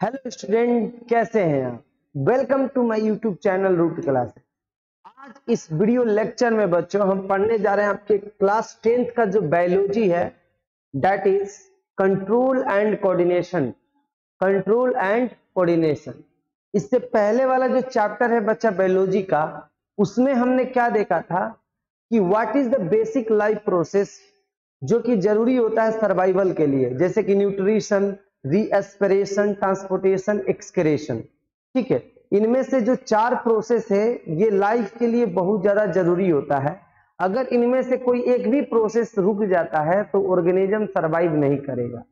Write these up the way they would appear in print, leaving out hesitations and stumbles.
Hello student, कैसे हैं आप? Welcome to my YouTube channel root class. आज इस वीडियो लेक्चर में बच्चों हम पढ़ने जा रहे हैं आपके क्लास 10th का जो बायोलॉजी है, that is control and coordination. Control and coordination. इससे पहले वाला जो चैप्टर है बच्चा बायोलॉजी का, उसमें हमने क्या देखा था कि what is the basic life process जो कि जरूरी होता है सर्वाइवल के लिए, जैसे कि न्यूट्रिशन, रीएस्पिरेशन, ट्रांसपोर्टेशन, एक्सक्रेशन। ठीक है, इनमें से जो 4 प्रोसेस है ये लाइफ के लिए बहुत ज्यादा जरूरी होता है। अगर इनमें से कोई एक भी प्रोसेस रुक जाता है तो ऑर्गेनिज्म सर्वाइव नहीं करेगा।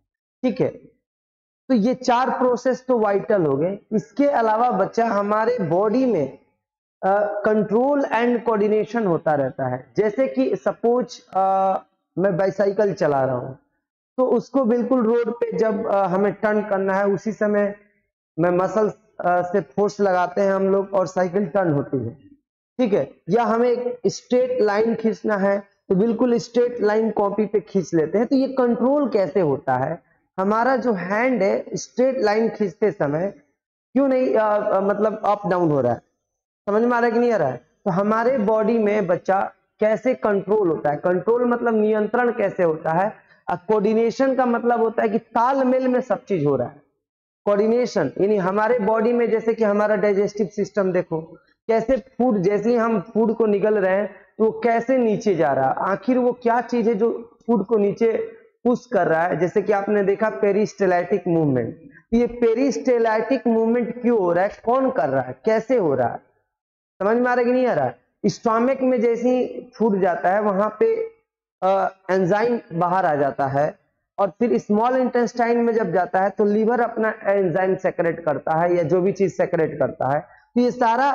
ठीक है, तो ये 4 प्रोसेस तो वाइटल हो गए। इसके अलावा बच्चा हमारे बॉडी में कंट्रोल एंड कोऑर्डिनेशन होता रहता है। जैसे कि सपोज मैं बाइसाइकिल चला रहा हूं, तो उसको बिल्कुल रोड पे जब हमें टर्न करना है, उसी समय में मसल से फोर्स लगाते हैं हम लोग और साइकिल टर्न होती है। ठीक है, या हमें एक स्ट्रेट लाइन खींचना है तो बिल्कुल स्ट्रेट लाइन कॉपी पे खींच लेते हैं। तो ये कंट्रोल कैसे होता है? हमारा जो हैंड है स्ट्रेट लाइन खींचते समय क्यों नहीं मतलब अप डाउन हो रहा है? समझ में आ रहा है कि नहीं आ रहा है? तो हमारे बॉडी में बच्चा कैसे कंट्रोल होता है? कंट्रोल मतलब नियंत्रण कैसे होता है। कोऑर्डिनेशन का मतलब होता है कि तालमेल में सब चीज हो रहा है। कोऑर्डिनेशन यानी हमारे बॉडी में, जैसे कि हमारा डाइजेस्टिव सिस्टम देखो कैसे फूड, जैसे ही हम फूड को निगल रहे हैं तो वो कैसे नीचे जा रहा है। आखिर वो क्या चीज है जो फूड को नीचे पुश कर रहा है? जैसे कि आपने देखा पेरिस्टाल्टिक मूवमेंट। ये पेरिस्टाल्टिक मूवमेंट क्यों हो रहा है, कौन कर रहा है, कैसे हो रहा है? समझ में आ रहा है कि नहीं आ रहा है? स्टोमक में जैसे ही फूड जाता है वहां पे एंजाइम बाहर आ जाता है, और फिर स्मॉल इंटेस्टाइन में जब जाता है तो लीवर अपना एंजाइम सेक्रेट करता है, या जो भी चीज सेक्रेट करता है। तो ये सारा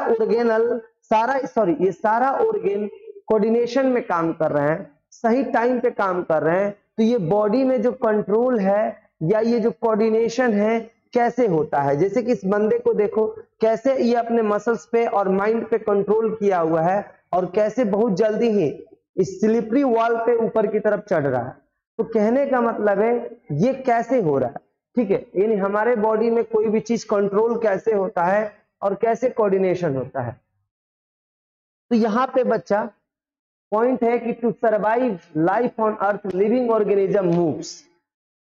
ऑर्गेन कोऑर्डिनेशन में काम कर रहे हैं, सही टाइम पे काम कर रहे हैं। तो ये बॉडी में जो कंट्रोल है या ये जो कोऑर्डिनेशन है कैसे होता है? जैसे कि इस बंदे को देखो कैसे ये अपने मसल्स पे और माइंड पे कंट्रोल किया हुआ है, और कैसे बहुत जल्दी ही इस स्लिपरी वॉल पे ऊपर की तरफ चढ़ रहा है। तो कहने का मतलब है ये कैसे हो रहा है। ठीक है, यानी हमारे बॉडी में कोई भी चीज कंट्रोल कैसे होता है और कैसे कोऑर्डिनेशन होता है। तो यहाँ पे बच्चा पॉइंट है कि to survive life on earth living organism moves.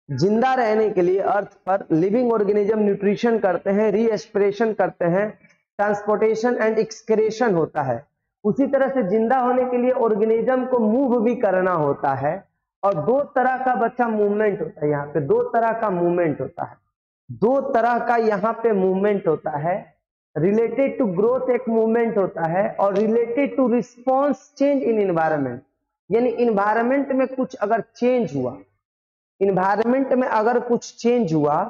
जिंदा रहने के लिए अर्थ पर लिविंग ऑर्गेनिज्म न्यूट्रिशन करते हैं, रीएस्पिरेशन करते हैं, ट्रांसपोर्टेशन एंड एक्सक्रेशन होता है। उसी तरह से जिंदा होने के लिए ऑर्गेनिज्म को मूव भी करना होता है। और 2 तरह का बच्चा मूवमेंट होता है। यहाँ पे 2 तरह का मूवमेंट होता है। 2 तरह का यहाँ पे मूवमेंट होता है। रिलेटेड टू ग्रोथ एक मूवमेंट होता है, और related to response change in environment, यानी इन्वायरमेंट में कुछ अगर चेंज हुआ, इन्वायरमेंट में अगर कुछ चेंज हुआ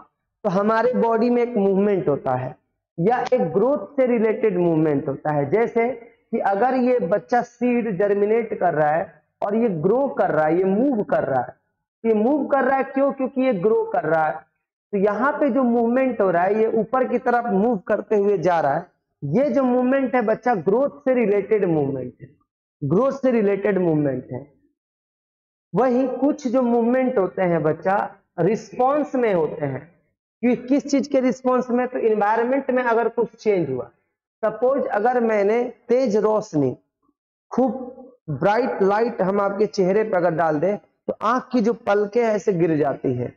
तो हमारे बॉडी में एक मूवमेंट होता है, या एक ग्रोथ से रिलेटेड मूवमेंट होता है। जैसे कि अगर ये बच्चा सीड जर्मिनेट कर रहा है और ये ग्रो कर रहा है, ये मूव कर रहा है। ये मूव कर रहा है क्यों? क्योंकि ये ग्रो कर रहा है। तो यहाँ पे जो मूवमेंट हो रहा है ये ऊपर की तरफ मूव करते हुए जा रहा है। ये जो मूवमेंट है बच्चा ग्रोथ से रिलेटेड मूवमेंट है, ग्रोथ से रिलेटेड मूवमेंट है। वही कुछ जो मूवमेंट होते हैं बच्चा रिस्पॉन्स में होते हैं। कि किस चीज के रिस्पॉन्स में? तो इन्वायरमेंट में अगर कुछ चेंज हुआ, सपोज अगर मैंने तेज रोशनी, खूब ब्राइट लाइट हम आपके चेहरे पर अगर डाल दें तो आंख की जो पलकें ऐसे गिर जाती है,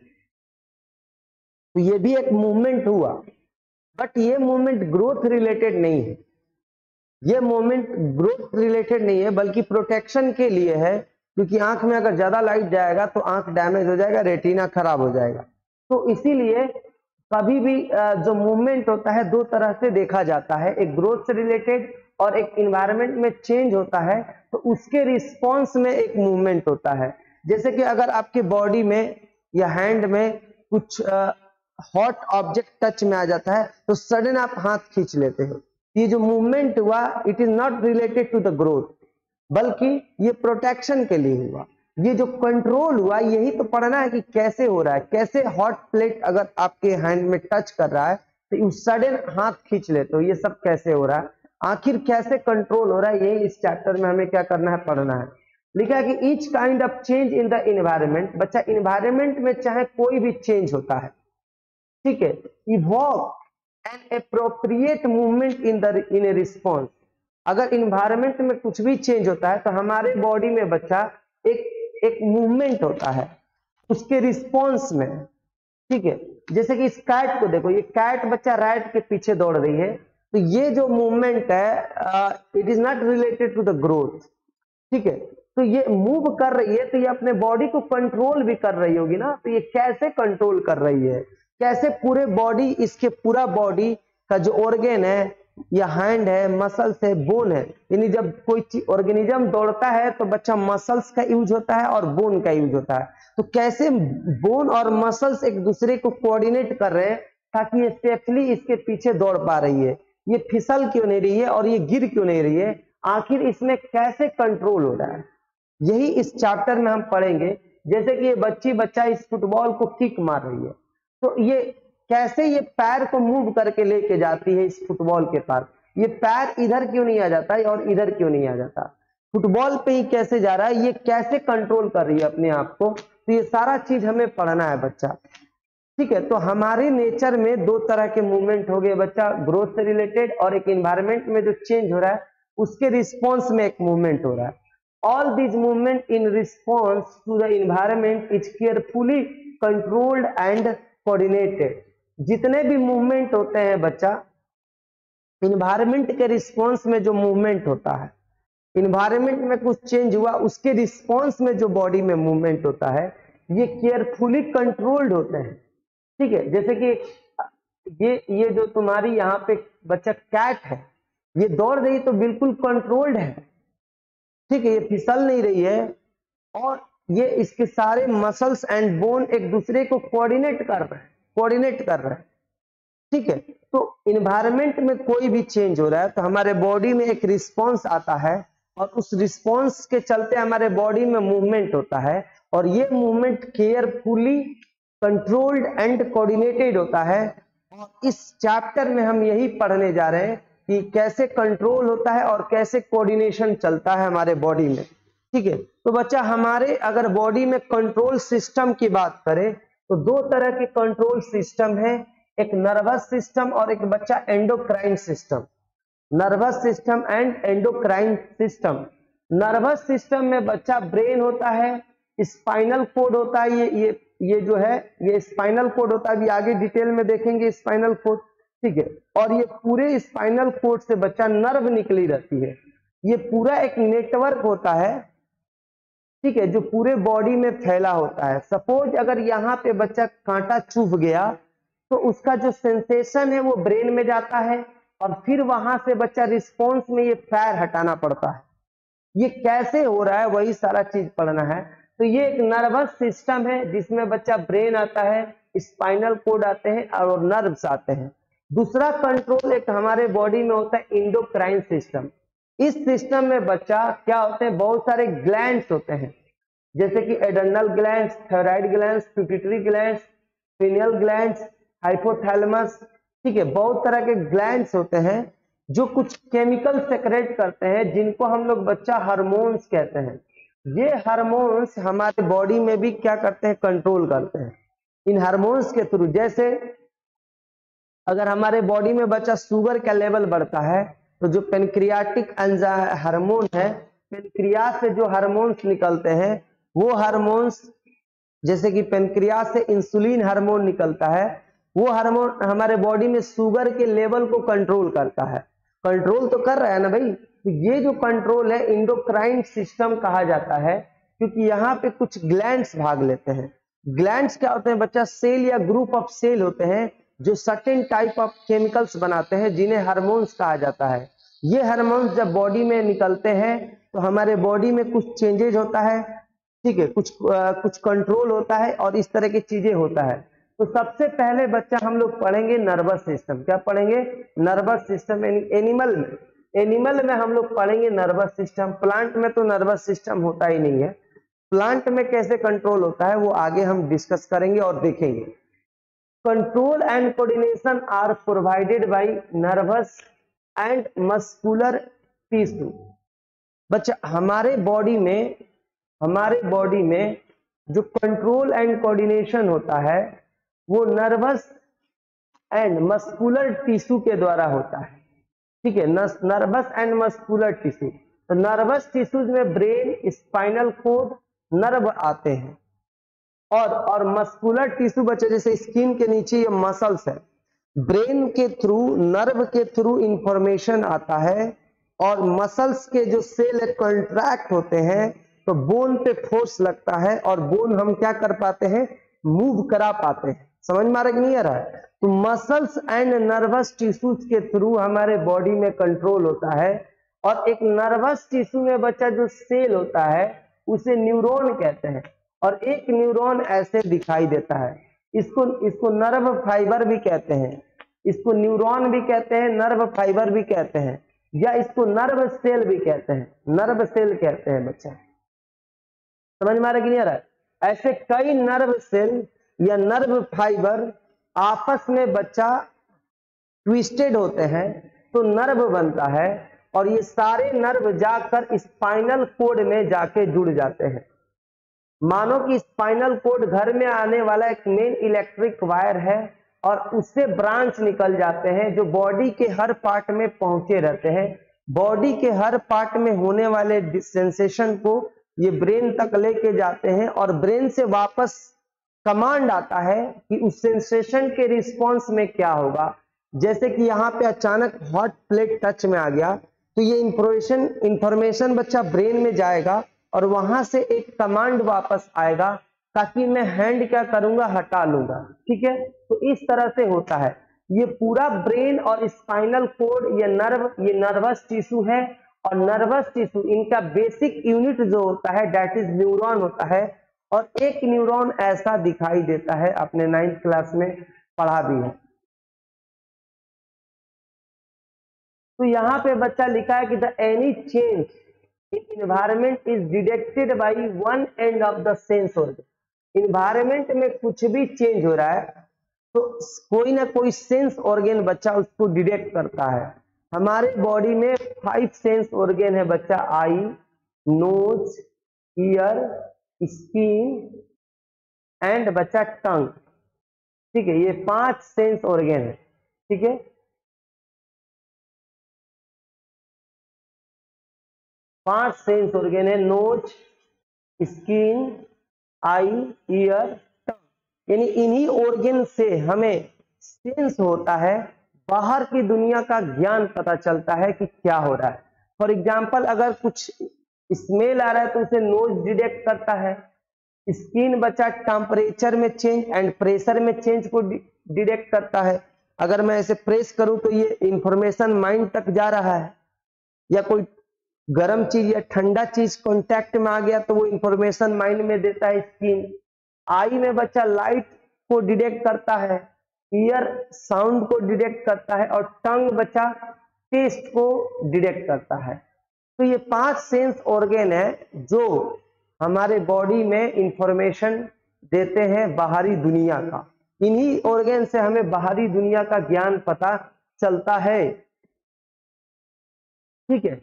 तो ये भी एक मूवमेंट हुआ। बट ये मूवमेंट ग्रोथ रिलेटेड नहीं है। ये मूवमेंट ग्रोथ रिलेटेड नहीं है, बल्कि प्रोटेक्शन के लिए है। क्योंकि आंख में अगर ज्यादा लाइट जाएगा तो आंख डैमेज हो जाएगा, रेटिना खराब हो जाएगा। तो इसीलिए कभी भी जो मूवमेंट होता है 2 तरह से देखा जाता है, एक ग्रोथ से रिलेटेड और एक इन्वायरमेंट में चेंज होता है तो उसके रिस्पॉन्स में एक मूवमेंट होता है। जैसे कि अगर आपके बॉडी में या हैंड में कुछ हॉट ऑब्जेक्ट टच में आ जाता है तो सडन आप हाथ खींच लेते हो। ये जो मूवमेंट हुआ it is not related to the growth, बल्कि ये प्रोटेक्शन के लिए हुआ। ये जो कंट्रोल हुआ यही तो पढ़ना है कि कैसे हो रहा है। कैसे हॉट प्लेट अगर आपके हैंड में टच कर रहा है तो सडन हाथ खींच लेते हो, ये सब कैसे हो रहा है? आखिर कैसे कंट्रोल हो रहा है, यही इस चैप्टर में हमें क्या करना है, पढ़ना है। लिखा है कि each kind of change in the environment. बच्चा इन्वायरमेंट में चाहे कोई भी चेंज होता है, ठीक है, evoke an appropriate movement in a response. अगर इन्वायरमेंट में कुछ भी चेंज होता है तो हमारे बॉडी में बच्चा एक मूवमेंट होता है उसके रिस्पॉन्स में। ठीक है, जैसे कि इस कैट को देखो, ये कैट बच्चा रैट के पीछे दौड़ रही है, तो ये जो मूवमेंट है it is not related to the growth. ठीक है, तो ये मूव कर रही है तो ये अपने बॉडी को कंट्रोल भी कर रही होगी ना, तो ये कैसे कंट्रोल कर रही है, कैसे पूरे बॉडी, इसके पूरा बॉडी का जो ऑर्गेन है या हैंड है, मसल्स है, बोन है, यानी जब कोई ऑर्गेनिज्म दौड़ता है तो बच्चा मसल्स का यूज होता है और बोन का यूज होता है। तो कैसे बोन और मसल्स एक दूसरे को कोऑर्डिनेट कर रहे हैं ताकि ये सेफली इसके पीछे दौड़ पा रही है, ये फिसल क्यों नहीं रही है और ये गिर क्यों नहीं रही है, आखिर इसमें कैसे कंट्रोल हो रहा है, यही इस चैप्टर में हम पढ़ेंगे। जैसे कि ये बच्चा इस फुटबॉल को किक मार रही है, तो ये कैसे ये पैर को मूव करके लेके जाती है इस फुटबॉल के पास, ये पैर इधर क्यों नहीं आ जाता और इधर क्यों नहीं आ जाता, फुटबॉल पे ही कैसे जा रहा है, ये कैसे कंट्रोल कर रही है अपने आप को, तो ये सारा चीज हमें पढ़ना है बच्चा। ठीक है, तो हमारे नेचर में दो तरह के मूवमेंट हो गए बच्चा, ग्रोथ से रिलेटेड और एक एनवायरनमेंट में जो चेंज हो रहा है उसके रिस्पॉन्स में एक मूवमेंट हो रहा है। All this movement in response to the environment is carefully controlled and coordinated. जितने भी मूवमेंट होते हैं बच्चा, इन्वायरमेंट के रिस्पॉन्स में जो मूवमेंट होता है, इन्वायरमेंट में कुछ चेंज हुआ उसके रिस्पॉन्स में जो बॉडी में मूवमेंट होता है, ये केयरफुली कंट्रोल्ड होते हैं। ठीक है, जैसे कि ये जो तुम्हारी यहाँ पे बच्चा कैट है, ये दौड़ रही तो बिल्कुल कंट्रोल्ड है। ठीक है, ये फिसल नहीं रही है और ये इसके सारे मसल्स एंड बोन एक दूसरे को कोऑर्डिनेट कर रहे हैं। ठीक है, तो इन्वायरमेंट में कोई भी चेंज हो रहा है तो हमारे बॉडी में एक रिस्पॉन्स आता है और उस रिस्पॉन्स के चलते हमारे बॉडी में मूवमेंट होता है और ये movement carefully controlled and coordinated होता है। और इस चैप्टर में हम यही पढ़ने जा रहे हैं कि कैसे कंट्रोल होता है और कैसे कोऑर्डिनेशन चलता है हमारे बॉडी में। ठीक है, तो बच्चा हमारे अगर बॉडी में कंट्रोल सिस्टम की बात करें तो दो तरह के कंट्रोल सिस्टम है, एक नर्वस सिस्टम और एक बच्चा endocrine system. Nervous system and endocrine system. Nervous system में बच्चा ब्रेन होता है, स्पाइनल कोड होता है, ये जो है ये स्पाइनल कोड होता है, अभी आगे डिटेल में देखेंगे स्पाइनल कोड। ठीक है, और ये पूरे स्पाइनल कोड से बच्चा नर्व निकली रहती है, ये पूरा एक नेटवर्क होता है। ठीक है, जो पूरे बॉडी में फैला होता है। सपोज अगर यहाँ पे बच्चा कांटा चुभ गया तो उसका जो सेंसेशन है वो ब्रेन में जाता है और फिर वहां से बच्चा रिस्पॉन्स में ये पैर हटाना पड़ता है। ये कैसे हो रहा है वही सारा चीज पढ़ना है। तो ये एक नर्वस सिस्टम है जिसमें बच्चा ब्रेन आता है, स्पाइनल कोड आते हैं और नर्व्स आते हैं। दूसरा कंट्रोल एक हमारे बॉडी में होता है एंडोक्राइन सिस्टम। इस सिस्टम में बच्चा क्या होते हैं, बहुत सारे ग्लैंड्स होते हैं, जैसे कि adrenal glands, thyroid glands, pituitary glands, pineal glands, hypothalamus. ठीक है, बहुत तरह के ग्लैंड्स होते हैं जो कुछ केमिकल सेक्रेट करते हैं जिनको हम लोग बच्चा हार्मोन्स कहते हैं। ये हार्मोन्स हमारे बॉडी में भी क्या करते हैं, कंट्रोल करते हैं इन हार्मोन्स के थ्रू। जैसे अगर हमारे बॉडी में बच्चा शुगर का लेवल बढ़ता है तो जो पेनक्रियाटिक हार्मोन है, पेनक्रियास से जो हार्मोन्स निकलते हैं वो हार्मोन्स, जैसे कि पेनक्रियास से इंसुलिन हार्मोन निकलता है, वो हार्मोन हमारे बॉडी में शुगर के लेवल को कंट्रोल करता है। कंट्रोल तो कर रहा है ना भाई। तो ये जो कंट्रोल है एंडोक्राइन सिस्टम कहा जाता है, क्योंकि यहाँ पे कुछ ग्लैंड्स भाग लेते हैं। ग्लैंड्स क्या होते हैं बच्चा, सेल या ग्रुप ऑफ सेल होते हैं जो सर्टेन टाइप ऑफ केमिकल्स बनाते हैं जिन्हें हार्मोन्स कहा जाता है। ये हार्मोन्स जब बॉडी में निकलते हैं तो हमारे बॉडी में कुछ चेंजेज होता है। ठीक है, कुछ कंट्रोल होता है और इस तरह की चीजें होता है। तो सबसे पहले बच्चा हम लोग पढ़ेंगे नर्वस सिस्टम। क्या पढ़ेंगे, नर्वस सिस्टम। एनिमल में हम लोग पढ़ेंगे नर्वस सिस्टम। प्लांट में तो नर्वस सिस्टम होता ही नहीं है। प्लांट में कैसे कंट्रोल होता है वो आगे हम डिस्कस करेंगे और देखेंगे। Control and coordination are provided by nervous and muscular tissue. बच्चा हमारे बॉडी में जो कंट्रोल एंड कोऑर्डिनेशन होता है वो नर्वस एंड मस्कुलर टिश्यू के द्वारा होता है। ठीक है, नर्वस एंड मस्कुलर टिश्यू। तो नर्वस टिश्यूज में ब्रेन, स्पाइनल कोड, नर्व आते हैं, और मस्कुलर टिश्यू बच्चे जैसे स्किन के नीचे ये मसल्स है, ब्रेन के थ्रू, नर्व के थ्रू इंफॉर्मेशन आता है, और मसल्स के जो सेल कॉन्ट्रैक्ट होते हैं तो बोन पे फोर्स लगता है, और बोन हम क्या कर पाते हैं, मूव करा पाते हैं। समझ में आ रहा है कि नहीं आ रहा है? तो मसल्स एंड नर्वस टिश्यूज के थ्रू हमारे बॉडी में कंट्रोल होता है। और एक नर्वस टिश्यू में बच्चा जो सेल होता है उसे न्यूरॉन कहते हैं, और एक न्यूरॉन ऐसे दिखाई देता है, इसको नर्व फाइबर भी कहते हैं, इसको न्यूरॉन भी कहते हैं, नर्व फाइबर भी कहते हैं, या इसको नर्व सेल भी कहते हैं, नर्व सेल कहते हैं। बच्चा समझ में आ रहा है कि नहीं आ रहा है? ऐसे कई नर्व सेल या नर्व फाइबर आपस में बच्चा ट्विस्टेड होते हैं तो नर्व बनता है, और ये सारे नर्व जाकर स्पाइनल कोड में जाके जुड़ जाते हैं। मानो कि स्पाइनल कोड घर में आने वाला एक मेन इलेक्ट्रिक वायर है, और उससे ब्रांच निकल जाते हैं जो बॉडी के हर पार्ट में पहुंचे रहते हैं। बॉडी के हर पार्ट में होने वाले सेंसेशन को ये ब्रेन तक लेके जाते हैं, और ब्रेन से वापस कमांड आता है कि उस सेंसेशन के रिस्पॉन्स में क्या होगा। जैसे कि यहाँ पे अचानक हॉट प्लेट टच में आ गया तो ये इंफॉर्मेशन बच्चा ब्रेन में जाएगा, और वहां से एक कमांड वापस आएगा ताकि मैं हैंड क्या करूंगा, हटा लूंगा। ठीक है, तो इस तरह से होता है ये पूरा ब्रेन और स्पाइनल कोड, ये नर्वस टिश्यू है, और नर्वस टिश्यू इनका बेसिक यूनिट जो होता है दैट इज न्यूरॉन होता है। और एक न्यूरॉन ऐसा दिखाई देता है, आपने 9th क्लास में पढ़ा भी है। तो यहाँ पे बच्चा लिखा है कि the any change in environment is detected by one end of the sense organ. Environment में कुछ भी चेंज हो रहा है तो कोई ना कोई सेंस ऑर्गन बच्चा उसको डिटेक्ट करता है। हमारे बॉडी में 5 सेंस ऑर्गन है बच्चा, आई, नोज, ईयर, स्किन एंड बच्चा टंग। ठीक है, ये 5 सेंस ऑर्गन है। ठीक है, 5 सेंस ऑर्गन है, नोज, स्किन, आई, ईयर, टंग। यानी इन्हीं ऑर्गन से हमें सेंस होता है, बाहर की दुनिया का ज्ञान पता चलता है कि क्या हो रहा है। फॉर एग्जाम्पल अगर कुछ स्मेल आ रहा है तो उसे नोज डिटेक्ट करता है। स्किन बच्चा टेम्परेचर में चेंज एंड प्रेशर में चेंज को डिटेक्ट करता है। अगर मैं ऐसे प्रेस करूं तो ये इंफॉर्मेशन माइंड तक जा रहा है, या कोई गर्म चीज या ठंडा चीज कांटेक्ट में आ गया तो वो इंफॉर्मेशन माइंड में देता है स्किन। आई में बच्चा लाइट को डिटेक्ट करता है, ईयर साउंड को डिटेक्ट करता है, और टंग बच्चा टेस्ट को डिटेक्ट करता है। तो ये 5 सेंस ऑर्गन है जो हमारे बॉडी में इंफॉर्मेशन देते हैं बाहरी दुनिया का। इन्हीं ऑर्गन से हमें बाहरी दुनिया का ज्ञान पता चलता है। ठीक है,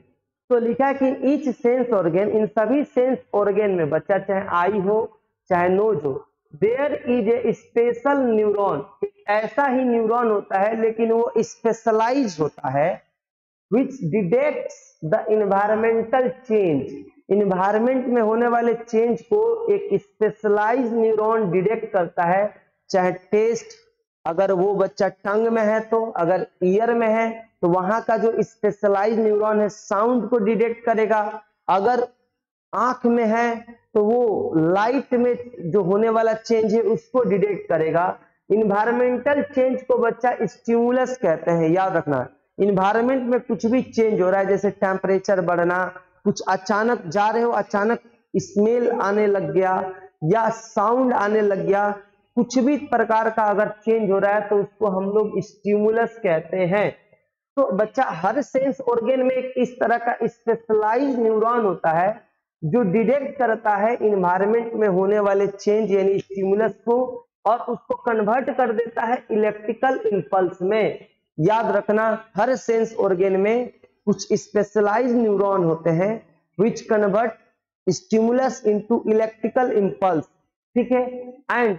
तो लिखा है कि ईच सेंस ऑर्गन, इन सभी सेंस ऑर्गन में बच्चा चाहे आई हो चाहे नोज हो, there is a special neuron, ऐसा ही न्यूरॉन होता है लेकिन वो स्पेशलाइज होता है, which detects the environmental change. Environment में होने वाले चेंज को एक स्पेशलाइज न्यूरॉन डिटेक्ट करता है। चाहे टेस्ट, अगर वो बच्चा टंग में है तो, अगर ईयर में है तो वहां का जो स्पेशलाइज न्यूरॉन है साउंड को डिटेक्ट करेगा। अगर आंख में है तो वो लाइट में जो होने वाला चेंज है उसको डिटेक्ट करेगा। इन्वायरमेंटल चेंज को बच्चा स्टिमुलस कहते हैं, याद रखना। इन्वायरमेंट में कुछ भी चेंज हो रहा है, जैसे टेम्परेचर बढ़ना, कुछ अचानक जा रहे हो, अचानक स्मेल आने लग गया या साउंड आने लग गया, कुछ भी प्रकार का अगर चेंज हो रहा है तो उसको हम लोग स्टिमुलस कहते हैं। तो बच्चा हर सेंस ऑर्गन में एक इस तरह का स्पेशलाइज्ड न्यूरॉन होता है जो डिटेक्ट करता है इन्वायरमेंट में होने वाले चेंज यानी स्टिमुलस को, और उसको कन्वर्ट कर देता है इलेक्ट्रिकल इंपल्स में। याद रखना, हर सेंस ऑर्गन में कुछ स्पेशलाइज्ड न्यूरॉन होते हैं which convert stimulus into electrical impulse. ठीक है, एंड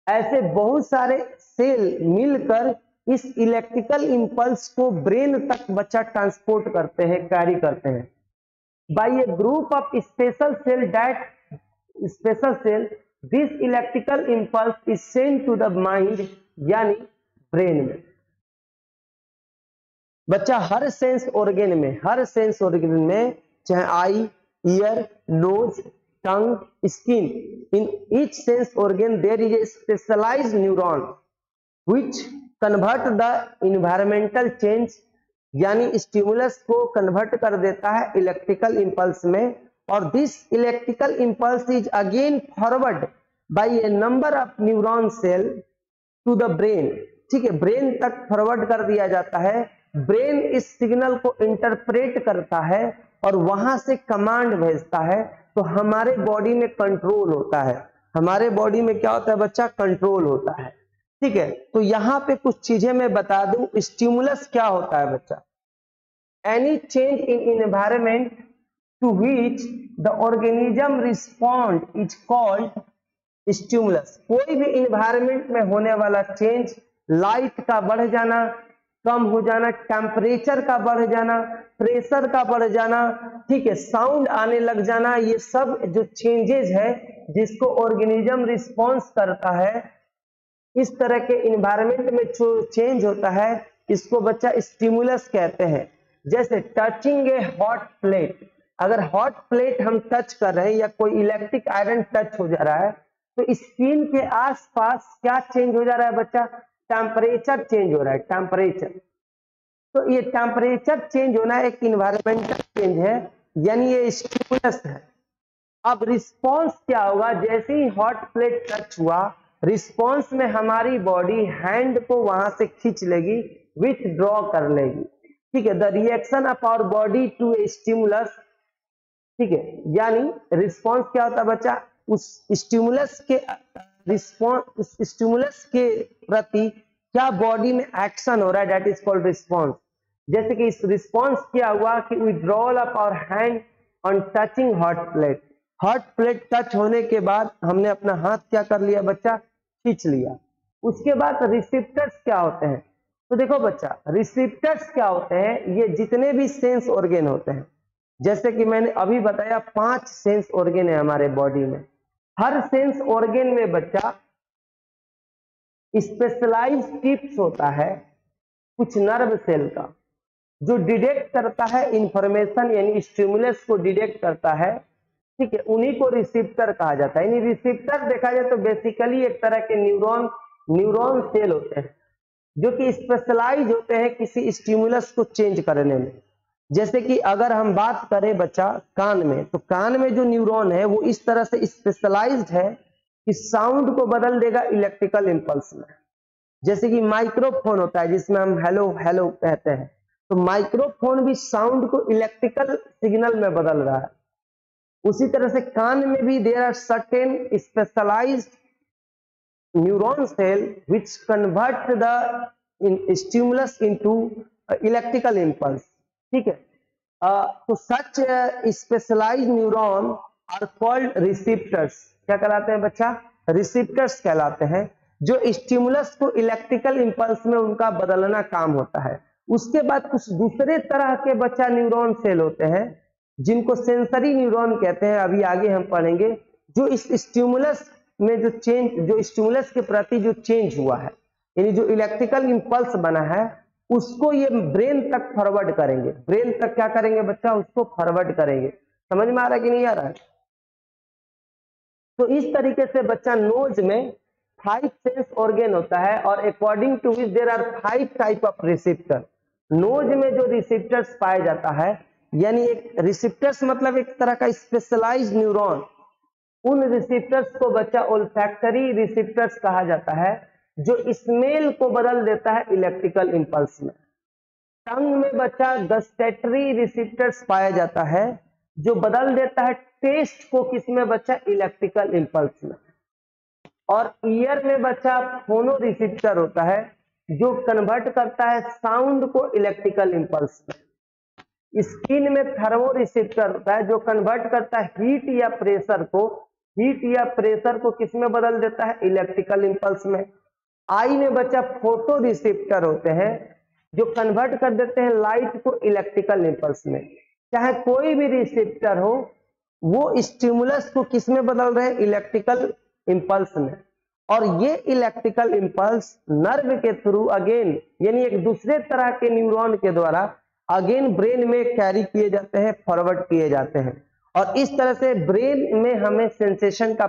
ऐसे बहुत सारे सेल मिलकर इस इलेक्ट्रिकल इंपल्स को ब्रेन तक बच्चा ट्रांसपोर्ट करते हैं, कैरी करते हैं by a group of special cell this electrical impulse is send to the mind यानी ब्रेन में। बच्चा हर सेंस ऑर्गन में चाहे eye, ear, nose, tongue, skin, in each sense organ there is a specialised neuron which convert the environmental change यानी stimulus को convert कर देता है इलेक्ट्रिकल इंपल्स में, और this electrical impulse is again forward by a number of neuron cell to the brain. ठीक है, brain तक फॉरवर्ड कर दिया जाता है। ब्रेन इस सिग्नल को इंटरप्रेट करता है और वहां से कमांड भेजता है, तो हमारे बॉडी में कंट्रोल होता है। हमारे बॉडी में क्या होता है बच्चा? कंट्रोल होता है। ठीक है, तो यहां पे कुछ चीजें मैं बता दूं। स्टिमुलस क्या होता है बच्चा? Any change in environment to which the organism respond is called stimulus. कोई भी इन्वायरमेंट में होने वाला चेंज, लाइट का बढ़ जाना, कम हो जाना, टेम्परेचर का बढ़ जाना, प्रेशर का बढ़ जाना, ठीक है, साउंड आने लग जाना, ये सब जो चेंजेस है जिसको ऑर्गेनिज्म रिस्पॉन्स करता है, इस तरह के इन्वायरमेंट में जो चेंज होता है इसको बच्चा स्टिमुलस कहते हैं। जैसे टचिंग ए हॉट प्लेट, अगर हॉट प्लेट हम टच कर रहे हैं या कोई इलेक्ट्रिक आयरन टच हो जा रहा है तो स्किन के आसपास क्या चेंज हो जा रहा है बच्चा? टेम्परेचर चेंज हो रहा है, टेम्परेचर। तो ये टेम्परेचर चेंज होना एक इन्वायरमेंटल चेंज है, यानी ये स्टिमुलस है। अब रिस्पॉन्स क्या होगा? जैसे ही हॉट प्लेट टच हुआ, रिस्पॉन्स में हमारी बॉडी हैंड को वहां से खींच लेगी, विथड्रॉ कर लेगी। ठीक है, the reaction of our body to a stimulus. ठीक है, यानी रिस्पॉन्स क्या होता है बच्चा? उस स्टिमुलस के रिस्पॉन्स, स्टिमुलस के प्रति क्या बॉडी में एक्शन हो रहा है, दैट इज कॉल्ड रिस्पॉन्स। जैसे कि इस रिस्पॉन्स क्या हुआ कि withdrawal of our hand on touching hot plate. Hot plate touch होने के बाद हमने अपना हाथ क्या कर लिया बच्चा? खींच लिया। उसके बाद रिसेप्टर्स क्या होते हैं? तो देखो बच्चा, रिसेप्टर्स क्या होते हैं? ये जितने भी सेंस ऑर्गन होते हैं, जैसे कि मैंने अभी बताया 5 सेंस ऑर्गन है हमारे बॉडी में। हर सेंस ऑर्गन में बच्चा स्पेशलाइज्ड टिप्स होता है कुछ नर्व सेल का, जो डिटेक्ट करता है इंफॉर्मेशन, यानी स्टिमुलस को डिटेक्ट करता है। ठीक है, उन्हीं को रिसीप्टर कहा जाता है। यानी रिसीप्टर देखा जाए तो बेसिकली एक तरह के न्यूरॉन सेल होते हैं जो कि स्पेशलाइज होते हैं किसी स्टिमुलस को चेंज करने में। जैसे कि अगर हम बात करें बच्चा कान में, तो कान में जो न्यूरॉन है वो इस तरह से स्पेशलाइज्ड है कि साउंड को बदल देगा इलेक्ट्रिकल इंपल्स में। जैसे कि माइक्रोफोन होता है जिसमें हम हेलो हेलो कहते हैं, तो माइक्रोफोन भी साउंड को इलेक्ट्रिकल सिग्नल में बदल रहा है। उसी तरह से कान में भी there are certain specialised neuron cell which convert the stimulus into electrical impulse. ठीक है, तो such specialised neuron are called receptors. क्या कहलाते हैं बच्चा? रिसेप्टर्स कहलाते हैं, जो स्टिमुलस को इलेक्ट्रिकल इंपल्स में उनका बदलना काम होता है। उसके बाद कुछ दूसरे तरह के बच्चा न्यूरॉन सेल होते हैं जिनको सेंसरी न्यूरॉन कहते हैं, अभी आगे हम पढ़ेंगे, जो इस स्टिमुलस में जो स्टिमुलस के प्रति जो चेंज हुआ है, यानी जो इलेक्ट्रिकल इंपल्स बना है, उसको ये ब्रेन तक फॉरवर्ड करेंगे। ब्रेन तक क्या करेंगे बच्चा? उसको फॉरवर्ड करेंगे। समझ में आ रहा है कि नहीं आ रहा है? तो इस तरीके से बच्चा नोज में 5 सेंस ऑर्गन होता है और according to which there are 5 type of receptor. Nose में जो रिसेप्टर्स पाया जाता है, यानी एक रिसेप्टर्स मतलब एक तरह का स्पेशलाइज्ड न्यूरॉन, उन रिसेप्टर्स को बच्चा ओल्फैक्टरी रिसेप्टर्स कहा जाता है, जो स्मेल को बदल देता है इलेक्ट्रिकल इंपल्स में। टंग में बच्चा गस्टेटरी रिसेप्टर्स पाया जाता है, जो बदल देता है टेस्ट को किसमें बच्चा? इलेक्ट्रिकल इंपल्स में। और ईयर में बच्चा फोनो रिसेप्टर होता है, जो कन्वर्ट करता है साउंड को इलेक्ट्रिकल इंपल्स में। स्किन में थर्मो रिसेप्टर होता है, जो कन्वर्ट करता है हीट या प्रेशर को किसमें बदल देता है? इलेक्ट्रिकल इंपल्स में। आई में बच्चा फोटो रिसेप्टर होते हैं जो कन्वर्ट कर देते हैं लाइट को इलेक्ट्रिकल इंपल्स में। चाहे कोई भी रिसेप्टर हो, वो स्टिमुलस को किस में बदल रहे हैं? इलेक्ट्रिकल इंपल्स में। और ये इलेक्ट्रिकल इंपल्स नर्व के थ्रू अगेन, यानी एक दूसरे तरह के न्यूरॉन के द्वारा अगेन ब्रेन में कैरी किए जाते हैं, फॉरवर्ड किए जाते हैं। और इस तरह से ब्रेन में हमें सेंसेशन का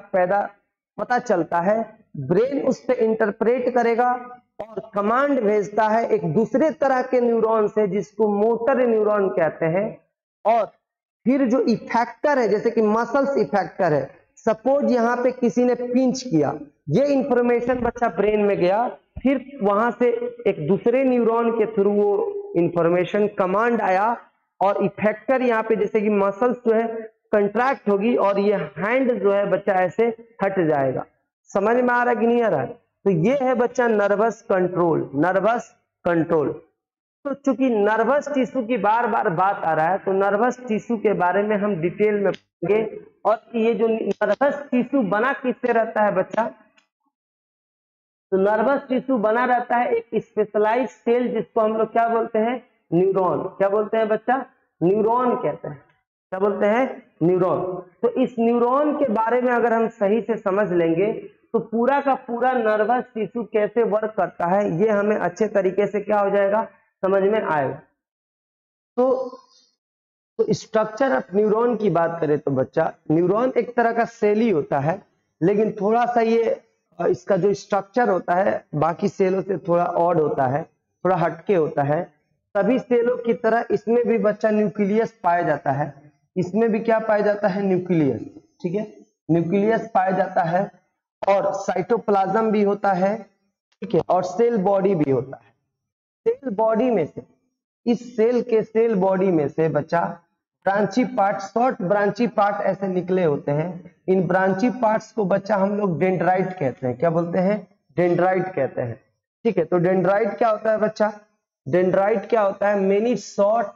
पता चलता है। ब्रेन उस पर इंटरप्रेट करेगा और कमांड भेजता है एक दूसरे तरह के न्यूरॉन से, जिसको मोटर न्यूरॉन कहते हैं। और फिर जो इफेक्टर है, जैसे कि मसल्स इफेक्टर है, सपोज यहाँ पे किसी ने पिंच किया, ये इंफॉर्मेशन बच्चा ब्रेन में गया, फिर वहां से एक दूसरे न्यूरॉन के थ्रू वो इंफॉर्मेशन कमांड आया और इफेक्टर यहाँ पे जैसे कि मसल्स जो है कंट्रैक्ट होगी और ये हैंड जो है बच्चा ऐसे हट जाएगा। समझ में आ रहा है कि नहीं आ रहा है? तो ये है बच्चा नर्वस कंट्रोल। Nervous control. तो चूंकि नर्वस टिश्यू की बार बार बात आ रहा है, तो नर्वस टिश्यू के बारे में हम डिटेल में पढ़ेंगे। और ये जो नर्वस टिश्यू बना किससे रहता है बच्चा? तो नर्वस टिश्यू बना रहता है एक स्पेशलाइज्ड सेल, जिसको हम लोग क्या बोलते हैं? न्यूरॉन। क्या बोलते हैं बच्चा? न्यूरॉन कहते हैं। क्या बोलते हैं? न्यूरॉन। तो इस न्यूरॉन के बारे में अगर हम सही से समझ लेंगे तो पूरा का पूरा नर्वस टिश्यू कैसे वर्क करता है, ये हमें अच्छे तरीके से क्या हो जाएगा? समझ में आएगा। तो स्ट्रक्चर ऑफ न्यूरॉन की बात करें तो बच्चा, न्यूरॉन एक तरह का सेल ही होता है, लेकिन थोड़ा सा ये इसका जो स्ट्रक्चर होता है बाकी सेलों से थोड़ा ऑड होता है, थोड़ा हटके होता है। सभी सेलों की तरह इसमें भी बच्चा न्यूक्लियस पाया जाता है। इसमें भी क्या पाया जाता है? न्यूक्लियस। ठीक है, न्यूक्लियस पाया जाता है और साइटोप्लाज्म भी होता है। ठीक है, और सेल बॉडी भी होता है। सेल बॉडी में से, इस सेल के सेल बॉडी में से बच्चा ब्रांची पार्ट, शॉर्ट ब्रांची पार्ट ऐसे निकले होते हैं। इन ब्रांची पार्ट्स को बच्चा हम लोग डेंड्राइट कहते हैं। क्या बोलते हैं? डेंड्राइट कहते हैं। ठीक है, तो डेंड्राइट क्या होता है बच्चा? डेंड्राइट क्या होता है? Many short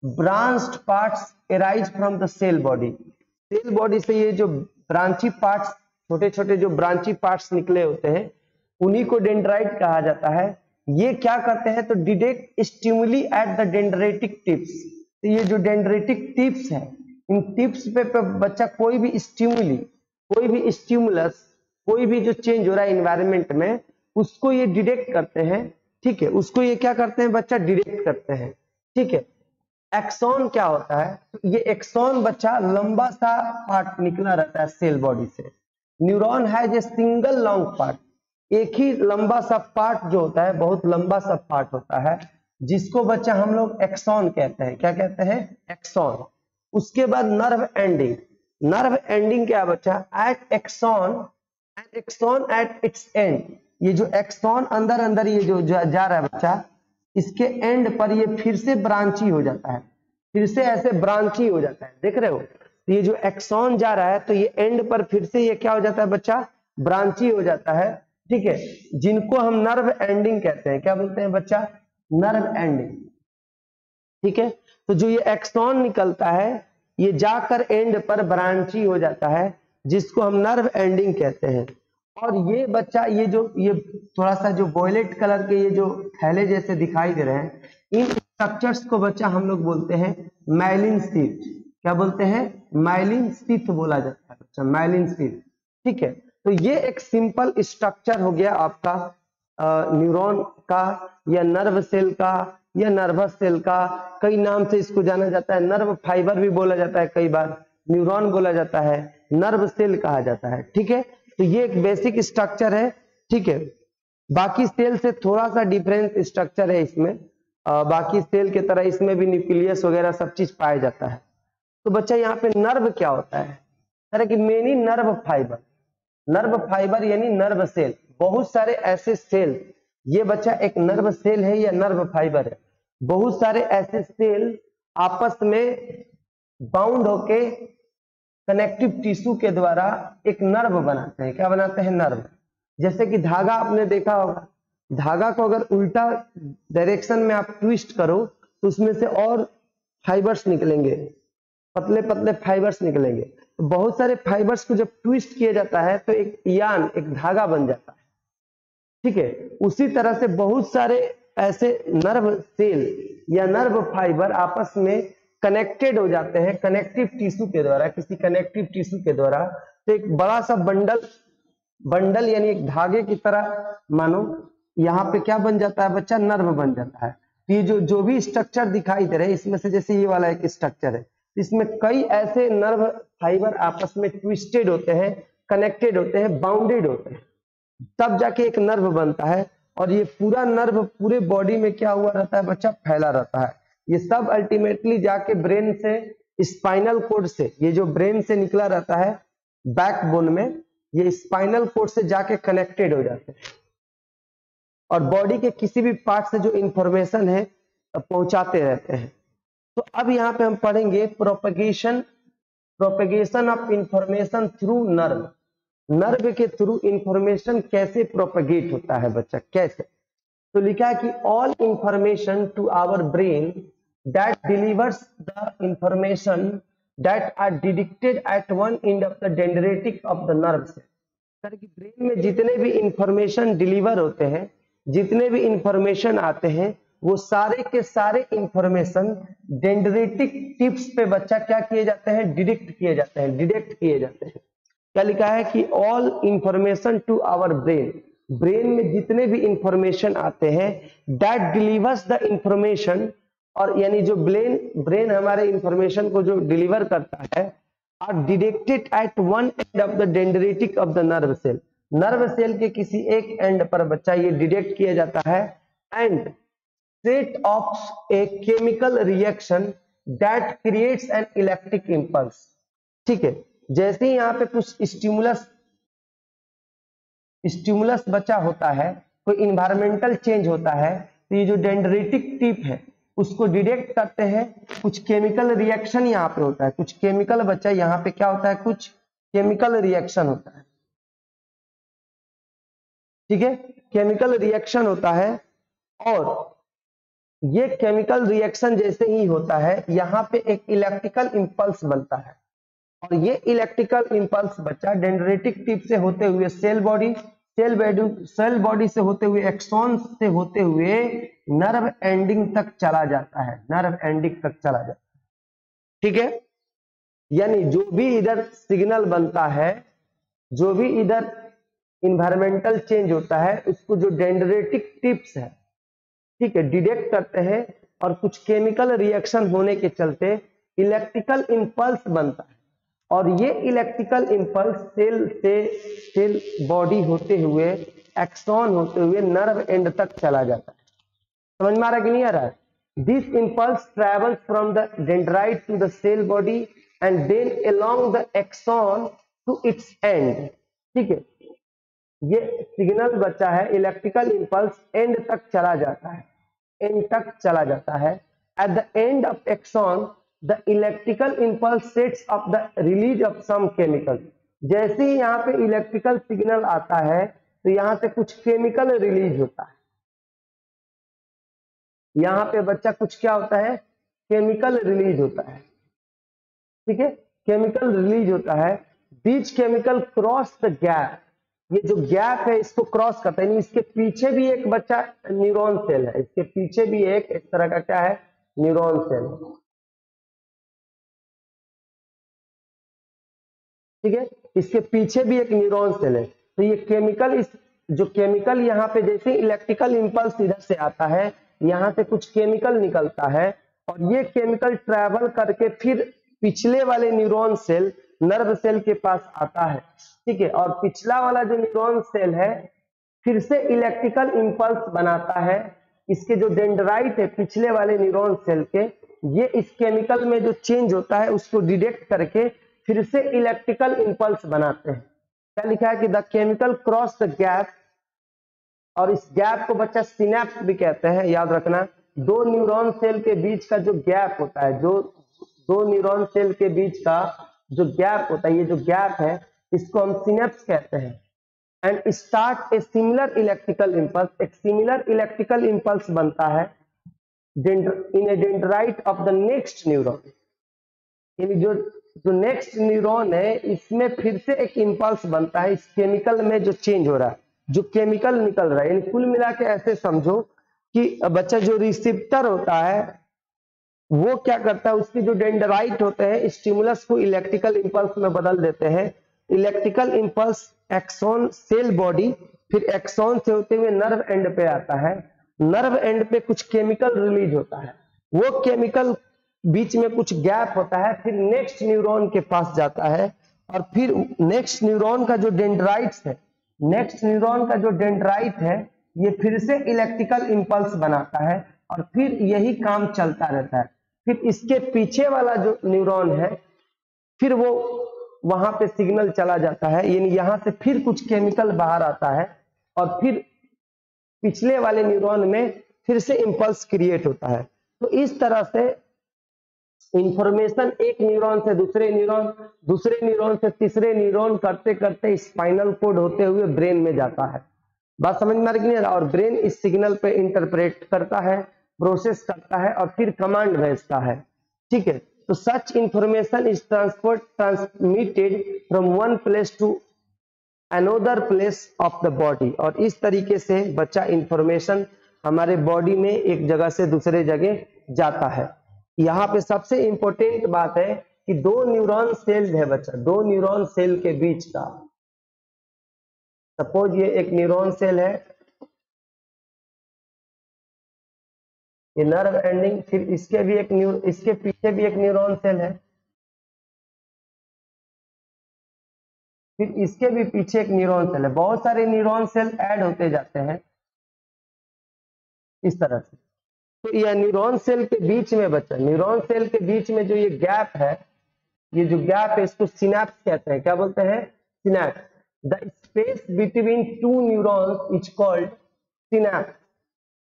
branched parts arise from the cell body. Cell body से ये जो ब्रांची पार्ट्स, छोटे छोटे जो ब्रांची पार्ट्स निकले होते हैं, उन्हीं को डेंड्राइट कहा जाता है। ये क्या करते हैं? तो detect stimuli at the dendritic tips. तो ये जो डेंड्रेटिक टिप्स है, इन टिप्स पे बच्चा कोई भी स्टिमुली, कोई भी स्टिमुलस, कोई भी जो चेंज हो रहा है एनवायरनमेंट में, उसको ये डिटेक्ट करते हैं। ठीक है, उसको ये क्या करते हैं बच्चा? डिटेक्ट करते हैं। ठीक है, एक्सॉन क्या होता है? तो ये एक्सॉन बच्चा लंबा सा पार्ट निकला रहता है सेल बॉडी से। Neuron has a single long part. एक ही लंबा सा पार्ट जो होता है, बहुत लंबा सा पार्ट होता है, जिसको बच्चा हम लोग एक्सॉन कहते हैं। क्या कहते हैं? एक्सॉन। उसके बाद नर्व एंडिंग। नर्व एंडिंग क्या बच्चा? At axon end axon at its end. ये जो एक्सॉन अंदर अंदर ये जो जा रहा है बच्चा, इसके एंड पर ये फिर से ब्रांची हो जाता है, फिर से ऐसे ब्रांची हो जाता है। देख रहे हो? तो ये जो एक्सॉन जा रहा है, तो ये एंड पर फिर से ये क्या हो जाता है बच्चा? ब्रांची हो जाता है। ठीक है, जिनको हम नर्व एंडिंग कहते हैं। क्या बोलते हैं बच्चा? Nerve ending. ठीक है, तो जो ये एक्सॉन निकलता है, ये जाकर एंड पर ब्रांची हो जाता है, जिसको हम नर्व एंडिंग कहते हैं। और ये बच्चा, ये थोड़ा सा जो वॉयलेट कलर के ये जो थैले जैसे दिखाई दे रहे हैं, इन स्ट्रक्चर्स को बच्चा हम लोग बोलते हैं माइलिन शीथ। क्या बोलते हैं? माइलिन शीथ बोला जाता है बच्चा, माइलिन शीथ। ठीक है, तो ये एक सिंपल स्ट्रक्चर हो गया आपका न्यूरॉन का, या नर्व सेल का, या नर्वस सेल का। कई नाम से इसको जाना जाता है। नर्व फाइबर भी बोला जाता है, कई बार न्यूरॉन बोला जाता है, नर्व सेल कहा जाता है। ठीक है, तो ये एक बेसिक स्ट्रक्चर है। ठीक है, बाकी सेल से थोड़ा सा डिफरेंट स्ट्रक्चर है इसमें। बाकी सेल के तरह इसमें भी न्यूक्लियस वगैरह सब चीज पाया जाता है। तो बच्चा यहाँ पे नर्व क्या होता है? तरह की many nerve fibre. Nerve fibre यानी नर्व सेल, बहुत सारे ऐसे सेल। ये बच्चा एक नर्व सेल है या नर्व फाइबर है। बहुत सारे ऐसे सेल आपस में बाउंड होके कनेक्टिव टिश्यू के द्वारा एक नर्व बनाते हैं। क्या बनाते हैं? नर्व। जैसे कि धागा आपने देखा होगा, धागा को अगर उल्टा डायरेक्शन में आप ट्विस्ट करो तो उसमें से और फाइबर्स निकलेंगे, पतले पतले फाइबर्स निकलेंगे। तो बहुत सारे फाइबर्स को जब ट्विस्ट किया जाता है तो एक यान, एक धागा बन जाता है। ठीक है। उसी तरह से बहुत सारे ऐसे नर्व सेल या नर्व फाइबर आपस में कनेक्टेड हो जाते हैं कनेक्टिव टिश्यू के द्वारा, किसी कनेक्टिव टिश्यू के द्वारा। तो एक बड़ा सा बंडल यानी एक धागे की तरह मानो यहाँ पे क्या बन जाता है बच्चा, नर्व बन जाता है। ये जो भी स्ट्रक्चर दिखाई दे रहे हैं इसमें से जैसे ये वाला एक स्ट्रक्चर है, इसमें कई ऐसे नर्व फाइबर आपस में ट्विस्टेड होते हैं, कनेक्टेड होते हैं, बाउंडेड होते हैं, तब जाके एक नर्व बनता है। और ये पूरा नर्व पूरे बॉडी में क्या हुआ रहता है बच्चा, फैला रहता है। ये सब अल्टीमेटली जाके ब्रेन से स्पाइनल कोड से, ये जो ब्रेन से निकला रहता है बैकबोन में, ये स्पाइनल कोड से जाके कनेक्टेड हो जाते हैं और बॉडी के किसी भी पार्ट से जो इंफॉर्मेशन है पहुंचाते रहते हैं। तो अब यहाँ पे हम पढ़ेंगे propagation of information through nerve. Nerve के थ्रू इंफॉर्मेशन कैसे प्रोपगेट होता है बच्चा, कैसे। तो लिखा है कि all information to our brain that delivers the information that are detected at one end of the dendritic of the nerve cell. Brain में जितने भी इंफॉर्मेशन डिलीवर होते हैं, जितने भी इंफॉर्मेशन आते हैं, वो सारे के सारे इंफॉर्मेशन डेंड्रेटिक टिप्स पे बच्चा क्या किए जाते हैं, डिडक्ट किए जाते हैं। क्या लिखा है कि all information to our brain में जितने भी इंफॉर्मेशन आते हैं दैट डिलीवर्स द इंफॉर्मेशन, और यानी जो ब्रेन हमारे इंफॉर्मेशन को जो डिलीवर करता है, are detected at one end of the dendritic of the nerve cell. Nerve cell के किसी एक एंड पर बच्चा ये डिटेक्ट किया जाता है and set of a chemical reaction that creates an electric impulse. ठीक है, जैसे ही यहाँ पे कुछ स्टिमुलस बच्चा होता है, कोई इन्वायरमेंटल चेंज होता है, तो ये जो डेंड्रेटिक टिप है उसको डिटेक्ट करते हैं। कुछ केमिकल रिएक्शन यहाँ पे होता है, कुछ केमिकल बच्चा यहाँ पे क्या होता है, कुछ केमिकल रिएक्शन होता है। ठीक है, केमिकल रिएक्शन होता है और ये केमिकल रिएक्शन जैसे ही होता है यहाँ पे एक इलेक्ट्रिकल इंपल्स बनता है और ये इलेक्ट्रिकल इंपल्स बच्चा डेंड्रेटिक टिप से होते हुए सेल बॉडी से होते हुए एक्सॉन से होते हुए नर्व एंडिंग तक चला जाता है, ठीक है। यानी जो भी इधर सिग्नल बनता है, जो भी इधर इन्वायरमेंटल चेंज होता है, उसको जो डेंड्रेटिक टिप्स है, ठीक है, डिटेक्ट करते हैं और कुछ केमिकल रिएक्शन होने के चलते इलेक्ट्रिकल इंपल्स बनता है और ये इलेक्ट्रिकल इंपल्स सेल बॉडी होते हुए एक्सॉन होते हुए नर्व एंड तक चला जाता है। समझ में आ रहा है कि नहीं आ रहा है? This impulse travels from the dendrite to the cell body and then along the axon to its end. ठीक है, ये सिग्नल बच्चा है, इलेक्ट्रिकल इंपल्स एंड तक चला जाता है, at the end of axon the electrical impulse sets up the release of some chemical. जैसे ही यहाँ पे इलेक्ट्रिकल सिग्नल आता है तो यहाँ से कुछ केमिकल रिलीज होता है, यहाँ पे बच्चा कुछ क्या होता है, केमिकल रिलीज होता है। ठीक है, केमिकल रिलीज होता है। बीच केमिकल क्रॉस द गैप, ये जो गैप है इसको क्रॉस करता है। इसके पीछे भी एक बच्चा न्यूरॉन सेल है, इसके पीछे भी एक इस तरह का क्या है, न्यूरॉन सेल। ठीक है, इसके पीछे भी एक न्यूरॉन सेल है। तो ये केमिकल, जो केमिकल यहाँ पे जैसे इलेक्ट्रिकल इंपल्स इधर से आता है, यहाँ से कुछ केमिकल निकलता है और ये केमिकल ट्रैवल करके फिर पिछले वाले न्यूरॉन सेल, नर्व सेल के पास आता है। ठीक है, और पिछला वाला जो न्यूरॉन सेल है फिर से इलेक्ट्रिकल इंपल्स बनाता है। इसके जो डेंड्राइट है पिछले वाले न्यूरॉन सेल के, ये इस केमिकल में जो चेंज होता है उसको डिटेक्ट करके फिर से इलेक्ट्रिकल इंपल्स बनाते हैं। क्या लिखा है कि the chemical cross the gap, और इस गैप को बच्चा सिनेप्स भी कहते हैं, याद रखना। दो न्यूरॉन सेल के बीच का जो गैप होता है, जो दो न्यूरॉन सेल के बीच का जो गैप होता है, ये जो गैप है इसको हम सिनेप्स कहते हैं। And start a similar electrical impulse, एक सिमिलर इलेक्ट्रिकल इंपल्स बनता है in a dendrite of the next neuron. यानी जो नेक्स्ट न्यूरॉन है इसमें फिर से एक इंपल्स बनता है इस केमिकल में जो चेंज हो रहा है। जो केमिकल निकल रहा है, यानी कुल मिला के ऐसे समझो कि बच्चा जो रिसेप्टर होता है वो क्या करता है, उसके जो डेंड्राइट होते हैं स्टिमुलस को इलेक्ट्रिकल इंपल्स में बदल देते हैं। Electrical impulse axon cell body, फिर एक्सॉन से होते हुए नर्व एंड पे आता है। नर्व एंड पे कुछ केमिकल रिलीज होता है, वो केमिकल बीच में कुछ गैप होता है, फिर नेक्स्ट न्यूरॉन के पास जाता है, और फिर नेक्स्ट न्यूरॉन का जो डेंड्राइट्स है, नेक्स्ट न्यूरॉन का जो डेंड्राइट है ये फिर से इलेक्ट्रिकल इंपल्स बनाता है, और फिर यही काम चलता रहता है। फिर इसके पीछे वाला जो न्यूरॉन है फिर वो वहां पे सिग्नल चला जाता है, यानी यहां से फिर कुछ केमिकल बाहर आता है, और फिर पिछले वाले न्यूरॉन में फिर से इंपल्स क्रिएट होता है। तो इस तरह से इंफॉर्मेशन एक न्यूरॉन से दूसरे न्यूरॉन, दूसरे न्यूरॉन से तीसरे न्यूरॉन करते करते स्पाइनल कोड होते हुए ब्रेन में जाता है। बात समझ में आ रही है? और ब्रेन इस सिग्नल पे इंटरप्रेट करता है, प्रोसेस करता है, और फिर कमांड भेजता है। ठीक है, तो such information is transmitted from one place to another place of the body. और इस तरीके से बच्चा इंफॉर्मेशन हमारे बॉडी में एक जगह से दूसरे जगह जाता है। यहाँ पे सबसे इंपॉर्टेंट बात है कि दो न्यूरॉन सेल है बच्चा, दो न्यूरॉन सेल के बीच का, सपोज ये एक न्यूरॉन सेल है, ये नर्व एंडिंग, फिर इसके भी एक इसके पीछे भी एक न्यूरॉन सेल है, फिर इसके भी पीछे एक न्यूरॉन सेल है। बहुत सारे न्यूरॉन सेल ऐड होते जाते हैं इस तरह से। तो यह न्यूरॉन सेल के बीच में बच्चा, न्यूरॉन सेल के बीच में जो ये गैप है, ये जो गैप है इसको सिनैप्स कहते हैं। क्या बोलते हैं? Synapse. The space between two neurons is called synapse.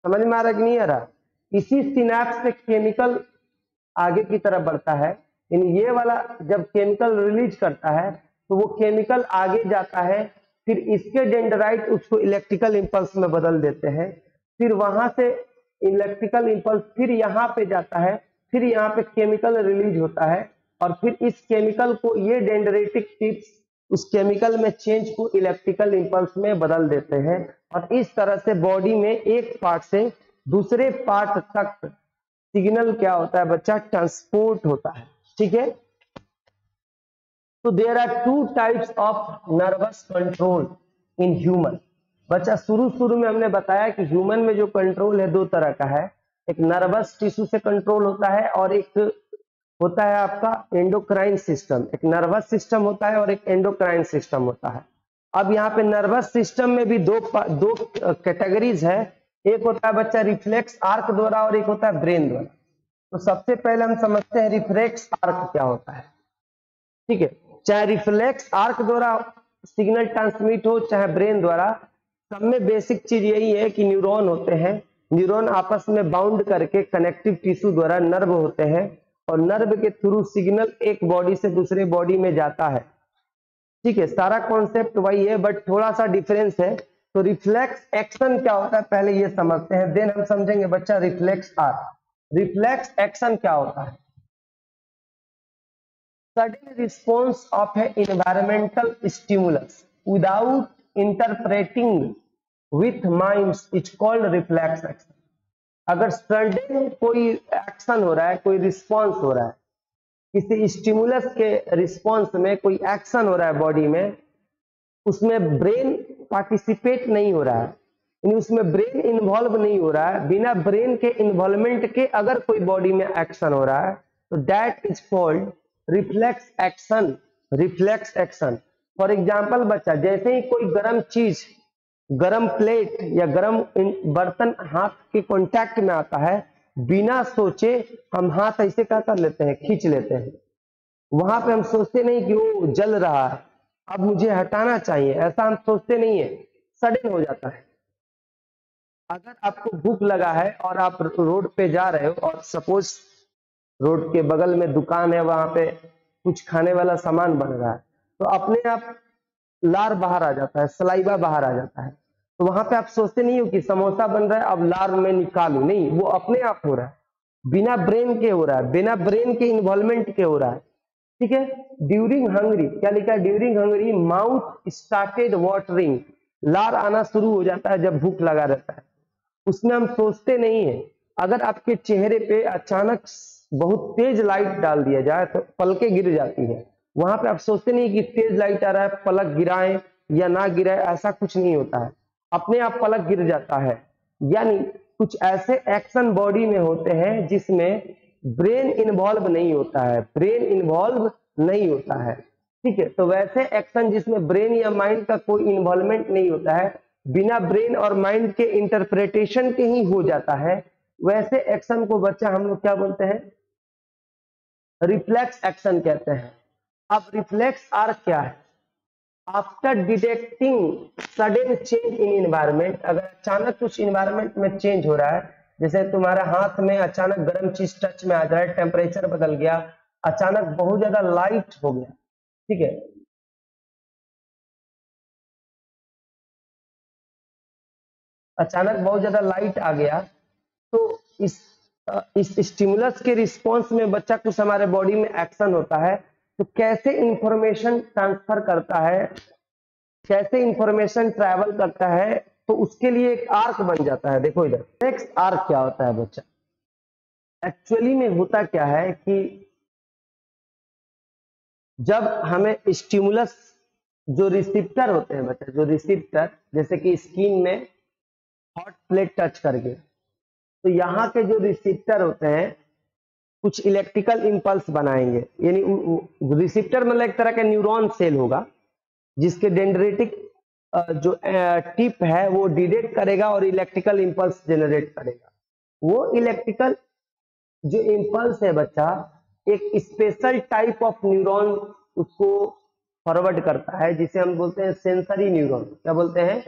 समझ में आ रहा कि नहीं आ रहा? इसी सिनैप्स से केमिकल आगे की तरफ बढ़ता है, यानी ये वाला जब केमिकल रिलीज करता है तो वो केमिकल आगे जाता है, फिर इसके डेंड्राइट उसको इलेक्ट्रिकल इंपल्स में बदल देते हैं, फिर वहां से इलेक्ट्रिकल इंपल्स फिर यहाँ पे जाता है, फिर यहाँ पे केमिकल रिलीज होता है, और फिर इस केमिकल को ये डेंड्रेटिक टिप्स उस केमिकल में चेंज को इलेक्ट्रिकल इंपल्स में बदल देते हैं, और इस तरह से बॉडी में एक पार्ट से दूसरे पार्ट तक सिग्नल क्या होता है बच्चा? ट्रांसपोर्ट होता है। ठीक है, तो there are two types of nervous control in human. बच्चा शुरू में हमने बताया कि ह्यूमन में जो कंट्रोल है दो तरह का है, एक नर्वस टिश्यू से कंट्रोल होता है, और एक होता है आपका एंडोक्राइन सिस्टम। एक नर्वस सिस्टम होता है और एक एंडोक्राइन सिस्टम होता है। अब यहाँ पे नर्वस सिस्टम में भी दो कैटेगरीज है, एक होता है बच्चा रिफ्लेक्स आर्क द्वारा और एक होता है ब्रेन द्वारा। तो सबसे पहले हम समझते हैं रिफ्लेक्स आर्क क्या होता है। ठीक है, चाहे रिफ्लेक्स आर्क द्वारा सिग्नल ट्रांसमिट हो चाहे ब्रेन द्वारा, सब में बेसिक चीज यही है कि न्यूरॉन होते हैं, न्यूरॉन आपस में बाउंड करके कनेक्टिव टिश्यू द्वारा नर्व होते हैं, और नर्व के थ्रू सिग्नल एक बॉडी से दूसरे बॉडी में जाता है। ठीक है, सारा कॉन्सेप्ट वही है, बट थोड़ा सा डिफरेंस है। तो रिफ्लेक्स एक्शन क्या होता है पहले ये समझते हैं, देन हम समझेंगे बच्चा रिफ्लेक्स आर्क। रिफ्लेक्स एक्शन क्या होता है? Sudden response of A environmental stimulus without interpreting with minds is called reflex action. अगर सडन कोई एक्शन हो रहा है, कोई रिस्पॉन्स हो रहा है, किसी स्टिमुलस के रिस्पॉन्स में कोई एक्शन हो रहा है बॉडी में, उसमें ब्रेन पार्टिसिपेट नहीं हो रहा है, यानी उसमें ब्रेन इन्वॉल्व नहीं हो रहा है, बिना ब्रेन के इन्वॉल्वमेंट के अगर कोई बॉडी में एक्शन हो रहा है तो that is called reflex action. Reflex action for example बच्चा, जैसे ही कोई गर्म चीज, गरम प्लेट या गरम बर्तन हाथ के कांटेक्ट में आता है, बिना सोचे हम हाथ ऐसे क्या कर लेते हैं? खींच लेते हैं। वहां पे हम सोचते नहीं कि वो जल रहा है, अब मुझे हटाना चाहिए, ऐसा हम सोचते नहीं है, सडन हो जाता है। अगर आपको भूख लगा है और आप रोड पे जा रहे हो, और सपोज रोड के बगल में दुकान है, वहां पे कुछ खाने वाला सामान बन रहा है, तो अपने आप लार बाहर आ जाता है, सलाइवा बाहर आ जाता है। तो वहां पे आप सोचते नहीं हो कि समोसा बन रहा है अब लार में निकालू, नहीं, वो अपने आप हो रहा है, बिना ब्रेन के हो रहा है, बिना ब्रेन के इन्वॉल्वमेंट के हो रहा है। ठीक है, ड्यूरिंग हंगरी क्या लिखा है? During Hungary mouth started watering लार आना शुरू हो जाता है जब भूख लगा रहता है। उसमें हम सोचते नहीं है। अगर आपके चेहरे पे अचानक बहुत तेज लाइट डाल दिया जाए तो पलकें गिर जाती है। वहां पे आप सोचते नहीं कि तेज लाइट आ रहा है, पलक गिराएं या ना गिराए, ऐसा कुछ नहीं होता है, अपने आप पलक गिर जाता है। यानी कुछ ऐसे एक्शन बॉडी में होते हैं जिसमें ब्रेन इन्वॉल्व नहीं होता है, ब्रेन इन्वॉल्व नहीं होता है। ठीक है, तो वैसे एक्शन जिसमें ब्रेन या माइंड का कोई इन्वॉल्वमेंट नहीं होता है, बिना ब्रेन और माइंड के इंटरप्रिटेशन के ही हो जाता है, वैसे एक्शन को बच्चा हम लोग क्या बोलते हैं? रिफ्लेक्स एक्शन कहते हैं। अब रिफ्लेक्स आर क्या है? After detecting sudden change in environment, अगर अचानक कुछ एनवायरमेंट में चेंज हो रहा है, जैसे तुम्हारे हाथ में अचानक गर्म चीज टच में आ जाए, टेम्परेचर बदल गया, अचानक बहुत ज्यादा लाइट हो गया, ठीक है, अचानक बहुत ज्यादा लाइट आ गया, तो इस स्टिमुलस के रिस्पॉन्स में बच्चा कुछ हमारे बॉडी में एक्शन होता है, तो कैसे इंफॉर्मेशन ट्रांसफर करता है, कैसे इंफॉर्मेशन ट्रैवल करता है, तो उसके लिए एक आर्क बन जाता है। देखो इधर नेक्स्ट आर्क क्या होता है बच्चा, एक्चुअली में होता क्या है कि जब हमें स्टिमुलस, जो रिसिप्टर होते हैं बच्चा, जो रिसिप्टर जैसे कि स्किन में हॉट प्लेट टच करके, तो यहाँ के जो रिसिप्टर होते हैं कुछ इलेक्ट्रिकल इंपल्स बनाएंगे, यानी रिसिप्टर मतलब एक तरह का न्यूरॉन सेल होगा जिसके डेंड्रेटिक जो टिप है वो डिटेक्ट करेगा और इलेक्ट्रिकल इंपल्स जनरेट करेगा। वो इलेक्ट्रिकल जो इंपल्स है बच्चा एक स्पेशल टाइप ऑफ न्यूरॉन उसको फॉरवर्ड करता है, जिसे हम बोलते हैं सेंसरी न्यूरॉन। क्या बोलते हैं?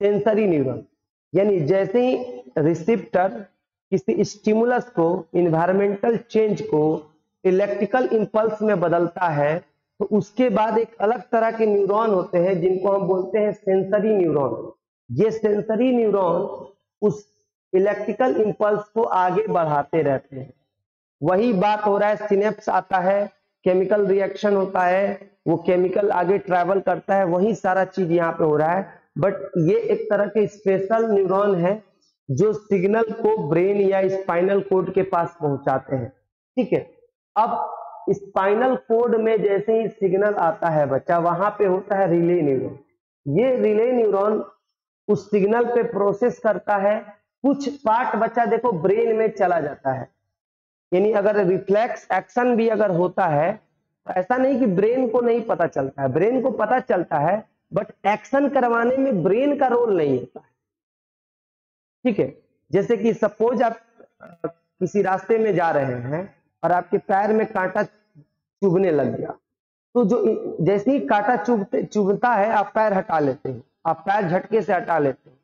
Sensory neuron. यानी जैसे ही रिसिप्टर किसी स्टिमुलस को, इन्वायरमेंटल चेंज को इलेक्ट्रिकल इंपल्स में बदलता है, तो उसके बाद एक अलग तरह के न्यूरॉन होते हैं जिनको हम बोलते हैं सेंसरी न्यूरॉन। ये सेंसरी न्यूरॉन उस इलेक्ट्रिकल इंपल्स को आगे बढ़ाते रहते हैं। वही बात हो रहा है, सिनेप्स आता है, केमिकल रिएक्शन होता है, वो केमिकल आगे ट्रैवल करता है, वही सारा चीज यहाँ पे हो रहा है। बट ये एक तरह के स्पेशल न्यूरॉन है जो सिग्नल को ब्रेन या स्पाइनल कोड के पास पहुंचाते हैं। ठीक है, अब स्पाइनल कोड में जैसे ही सिग्नल आता है बच्चा, वहां पे होता है रिले न्यूरॉन। ये रिले न्यूरॉन उस सिग्नल पे प्रोसेस करता है, कुछ पार्ट बच्चा देखो ब्रेन में चला जाता है। यानी अगर रिफ्लेक्स एक्शन भी अगर होता है तो ऐसा नहीं कि ब्रेन को नहीं पता चलता है, ब्रेन को पता चलता है, बट एक्शन करवाने में ब्रेन का रोल नहीं होता है। ठीक है, जैसे कि सपोज आप किसी रास्ते में जा रहे हैं और आपके पैर में कांटा चुभने लग गया, तो जो जैसे ही कांटा चुभता है आप पैर हटा लेते हैं, आप पैर झटके से हटा लेते हैं।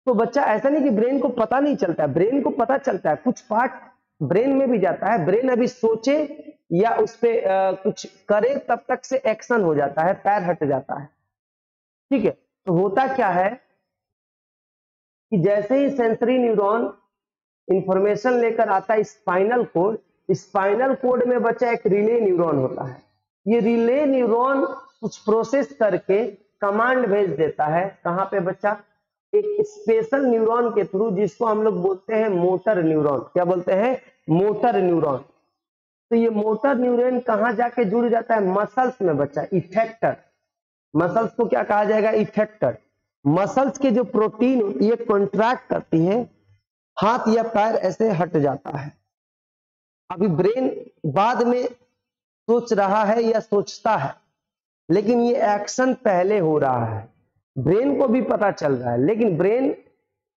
तो बच्चा ऐसा नहीं कि ब्रेन को पता नहीं चलता है, ब्रेन को पता चलता है, कुछ पार्ट ब्रेन में भी जाता है, ब्रेन अभी सोचे या उस पे कुछ करे तब तक से एक्शन हो जाता है, पैर हट जाता है। ठीक है, तो होता क्या है कि जैसे ही सेंसरी न्यूरॉन इंफॉर्मेशन लेकर आता है स्पाइनल कोड, स्पाइनल कोड में बच्चा एक रिले न्यूरॉन होता है। ये रिले न्यूरॉन कुछ प्रोसेस करके कमांड भेज देता है, कहां पे बच्चा? एक स्पेशल न्यूरॉन के थ्रू, जिसको हम लोग बोलते हैं मोटर न्यूरॉन। क्या बोलते हैं? Motor neuron. तो ये मोटर न्यूरॉन कहां जाके जुड़ जाता है? मसल्स में बच्चा, इफेक्टर। मसल्स को क्या कहा जाएगा? इफेक्टर। मसल्स के जो प्रोटीन होती है कॉन्ट्रैक्ट करती है, हाथ या पैर ऐसे हट जाता है। अभी ब्रेन बाद में सोच रहा है या सोचता है, लेकिन ये एक्शन पहले हो रहा है, ब्रेन को भी पता चल रहा है, लेकिन ब्रेन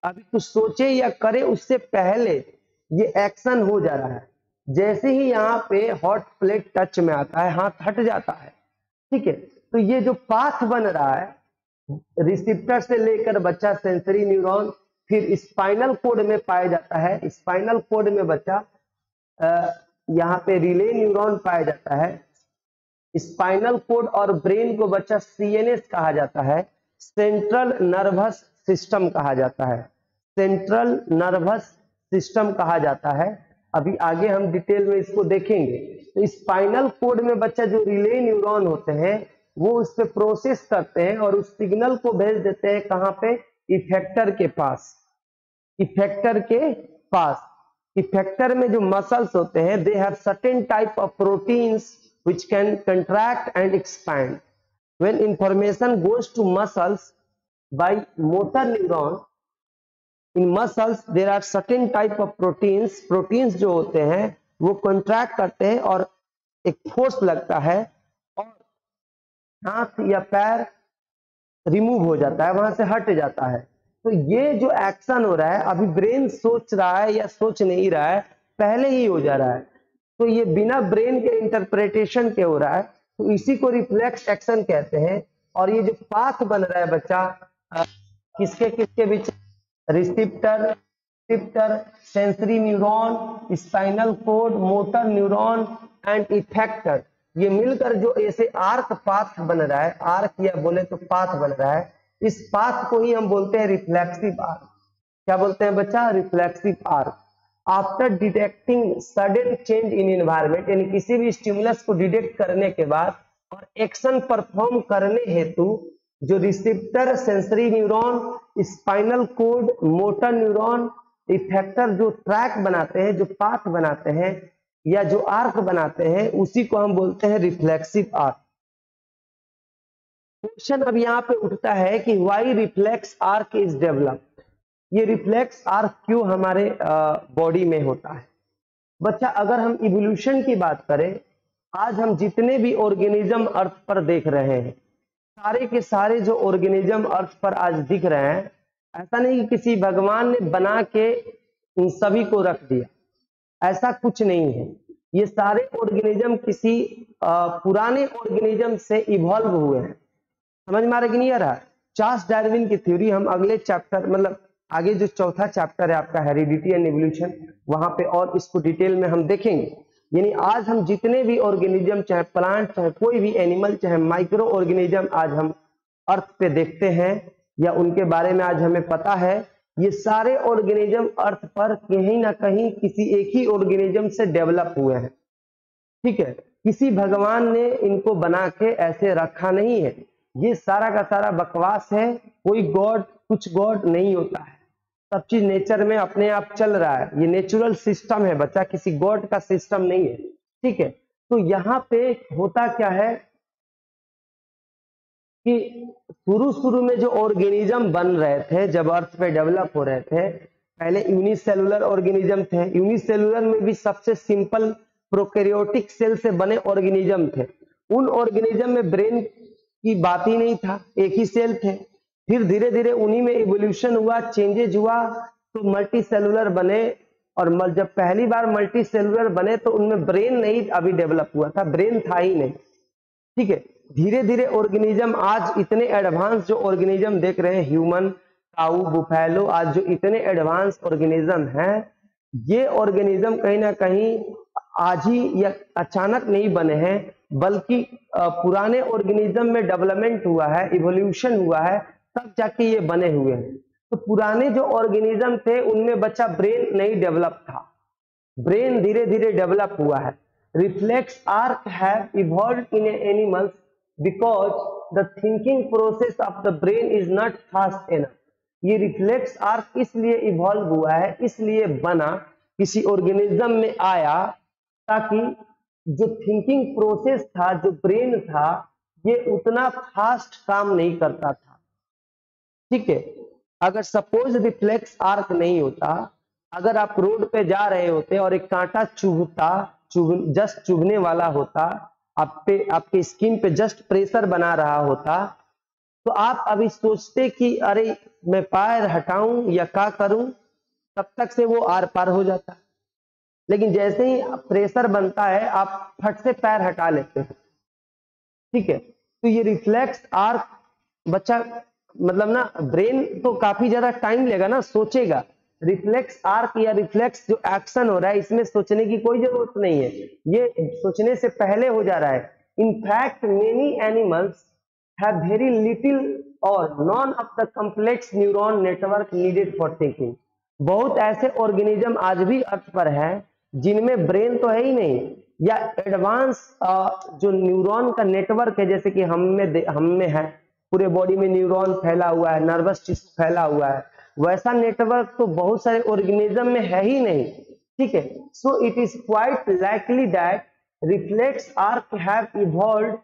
अभी कुछ सोचे या करे उससे पहले ये एक्शन हो जा रहा है। जैसे ही यहाँ पे हॉट प्लेट टच में आता है, हाथ हट जाता है। ठीक है, तो ये जो पाथ बन रहा है रिसिप्टर से लेकर बच्चा सेंसरी न्यूरॉन, फिर स्पाइनल कोड में पाया जाता है। स्पाइनल कोड में बच्चा यहाँ पे रिले न्यूरॉन पाया जाता है। स्पाइनल कोड और ब्रेन को बच्चा सीएनएस कहा जाता है, सेंट्रल नर्वस सिस्टम कहा जाता है, सेंट्रल नर्वस सिस्टम कहा जाता है। अभी आगे हम डिटेल में इसको देखेंगे। तो स्पाइनल कोड में बच्चा जो रिले न्यूरॉन होते हैं वो उस पे प्रोसेस करते हैं और उस सिग्नल को भेज देते हैं कहाँ पे, इफेक्टर के पास। इफेक्टर के पास, इफेक्टर में जो मसल्स होते हैं, they have certain type of proteins which can contract and expand. When information goes to muscles by motor neuron, in muscles there are certain type of proteins, proteins जो होते हैं वो contract करते हैं और एक फोर्स लगता है और हाथ या पैर रिमूव हो जाता है, वहां से हट जाता है। तो ये जो एक्शन हो रहा है, अभी ब्रेन सोच रहा है या सोच नहीं रहा है, पहले ही हो जा रहा है, तो ये बिना ब्रेन के इंटरप्रिटेशन के हो रहा है, तो इसी को रिफ्लेक्स एक्शन कहते हैं। और ये जो पाथ बन रहा है बच्चा, किसके किसके बीच, receptor, sensory neuron, spinal cord, motor neuron and effector, ये मिलकर जो ऐसे आर्क पाथ बन रहा है, आर्क या बोले तो पाथ बन रहा है, इस पाथ को ही हम बोलते हैं रिफ्लेक्सिव आर्क। क्या बोलते हैं बच्चा, reflexive arc. After detecting sudden change in environment, यानी किसी भी स्टिमुलस को डिटेक्ट करने के बाद और एक्शन परफॉर्म करने हेतु जो receptor, sensory neuron, spinal cord, motor neuron, effector जो ट्रैक बनाते हैं, जो पाथ बनाते हैं या जो आर्क बनाते हैं, उसी को हम बोलते हैं रिफ्लेक्सिव आर्क। क्वेश्चन अब यहाँ पे उठता है कि why reflex arc is developed, ये रिफ्लेक्स आर्क क्यों हमारे बॉडी में होता है। बच्चा अगर हम इवोल्यूशन की बात करें, आज हम जितने भी ऑर्गेनिज्म अर्थ पर देख रहे हैं, सारे के सारे जो ऑर्गेनिज्म अर्थ पर आज दिख रहे हैं, ऐसा नहीं कि किसी भगवान ने बना के इन सभी को रख दिया, ऐसा कुछ नहीं है। ये सारे ऑर्गेनिज्म किसी पुराने ऑर्गेनिज्म से इवॉल्व हुए हैं। समझ में आ रहा कि नहीं आ रहा। चार्ल्स डार्विन की थ्योरी हम अगले चैप्टर, मतलब आगे जो चौथा चैप्टर है आपका हेरिडिटी एंड इवोल्यूशन, वहां पे और इसको डिटेल में हम देखेंगे। यानी आज हम जितने भी ऑर्गेनिज्म, चाहे प्लांट, चाहे कोई भी एनिमल, चाहे माइक्रो ऑर्गेनिज्म आज हम अर्थ पे देखते हैं या उनके बारे में आज हमें पता है, ये सारे ऑर्गेनिज्म अर्थ पर कहीं ना कहीं किसी एक ही ऑर्गेनिज्म से डेवलप हुए हैं। ठीक है, किसी भगवान ने इनको बना के ऐसे रखा नहीं है, ये सारा का सारा बकवास है। कोई गॉड, कुछ गॉड नहीं होता है, सब चीज नेचर में अपने आप चल रहा है, ये नेचुरल सिस्टम है बच्चा, किसी गॉड का सिस्टम नहीं है। ठीक है, तो यहाँ पे होता क्या है कि शुरू में जो ऑर्गेनिज्म बन रहे थे, जब अर्थ पे डेवलप हो रहे थे, पहले यूनिसेलुलर ऑर्गेनिज्म थे। यूनिसेलुलर में भी सबसे सिंपल प्रोकैरियोटिक सेल से बने ऑर्गेनिज्म थे। उन ऑर्गेनिज्म में ब्रेन की बात ही नहीं था, एक ही सेल थे। फिर धीरे धीरे उन्हीं में इवोल्यूशन हुआ, चेंजेज हुआ, तो मल्टी सेलुलर बने। और जब पहली बार मल्टी सेलुलर बने तो उनमें ब्रेन नहीं अभी डेवलप हुआ था, ब्रेन था ही नहीं। ठीक है, धीरे धीरे ऑर्गेनिज्म आज इतने एडवांस जो ऑर्गेनिज्म देख रहे हैं, ह्यूमन, काऊ, बुफैलो, आज जो इतने एडवांस ऑर्गेनिज्म हैं, ये ऑर्गेनिज्म कहीं ना कहीं आज ही या अचानक नहीं बने हैं, बल्कि पुराने ऑर्गेनिज्म में डेवलपमेंट हुआ है, इवोल्यूशन हुआ है, तब जाके ये बने हुए हैं। तो पुराने जो ऑर्गेनिज्म थे उनमें बच्चा ब्रेन नहीं डेवलप था, ब्रेन धीरे धीरे डेवलप हुआ है। Reflex arc have evolved in animals because the thinking process of the brain is not fast enough. ये रिफ्लेक्स आर्क इसलिए इवॉल्व हुआ है, इसलिए बना, किसी ऑर्गेनिज्म में आया, ताकि जो थिंकिंग प्रोसेस था, जो ब्रेन था, ये उतना फास्ट काम नहीं करता था। ठीक है, अगर सपोज रिफ्लेक्स आर्क नहीं होता, अगर आप रोड पे जा रहे होते और एक कांटा जस्ट चुभने वाला होता, आप पे, आपके स्किन पे जस्ट प्रेशर बना रहा होता, तो आप अभी सोचते कि अरे मैं पैर हटाऊं या क्या करूं, तब तक से वो आर पार हो जाता। लेकिन जैसे ही प्रेशर बनता है, आप फट से पैर हटा लेते हैं। ठीक है, तो ये रिफ्लेक्स आर्क बच्चा, मतलब ना, ब्रेन तो काफी ज्यादा टाइम लेगा ना, सोचेगा। रिफ्लेक्स आर्क या रिफ्लेक्स जो एक्शन हो रहा है, इसमें सोचने की कोई जरूरत नहीं है, ये सोचने से पहले हो जा रहा है। In fact many animals have very little और none of the complex neuron network needed for thinking. बहुत ऐसे ऑर्गेनिज्म आज भी अर्थ पर है जिनमें ब्रेन तो है ही नहीं, या एडवांस जो न्यूरॉन का नेटवर्क है, जैसे कि हम में है, पूरे बॉडी में न्यूरॉन फैला हुआ है, नर्वस टिश्यू फैला हुआ है, वैसा नेटवर्क तो बहुत सारे ऑर्गेनिज्म में है ही नहीं, ठीक है। So it is quite likely that reflex arc have evolved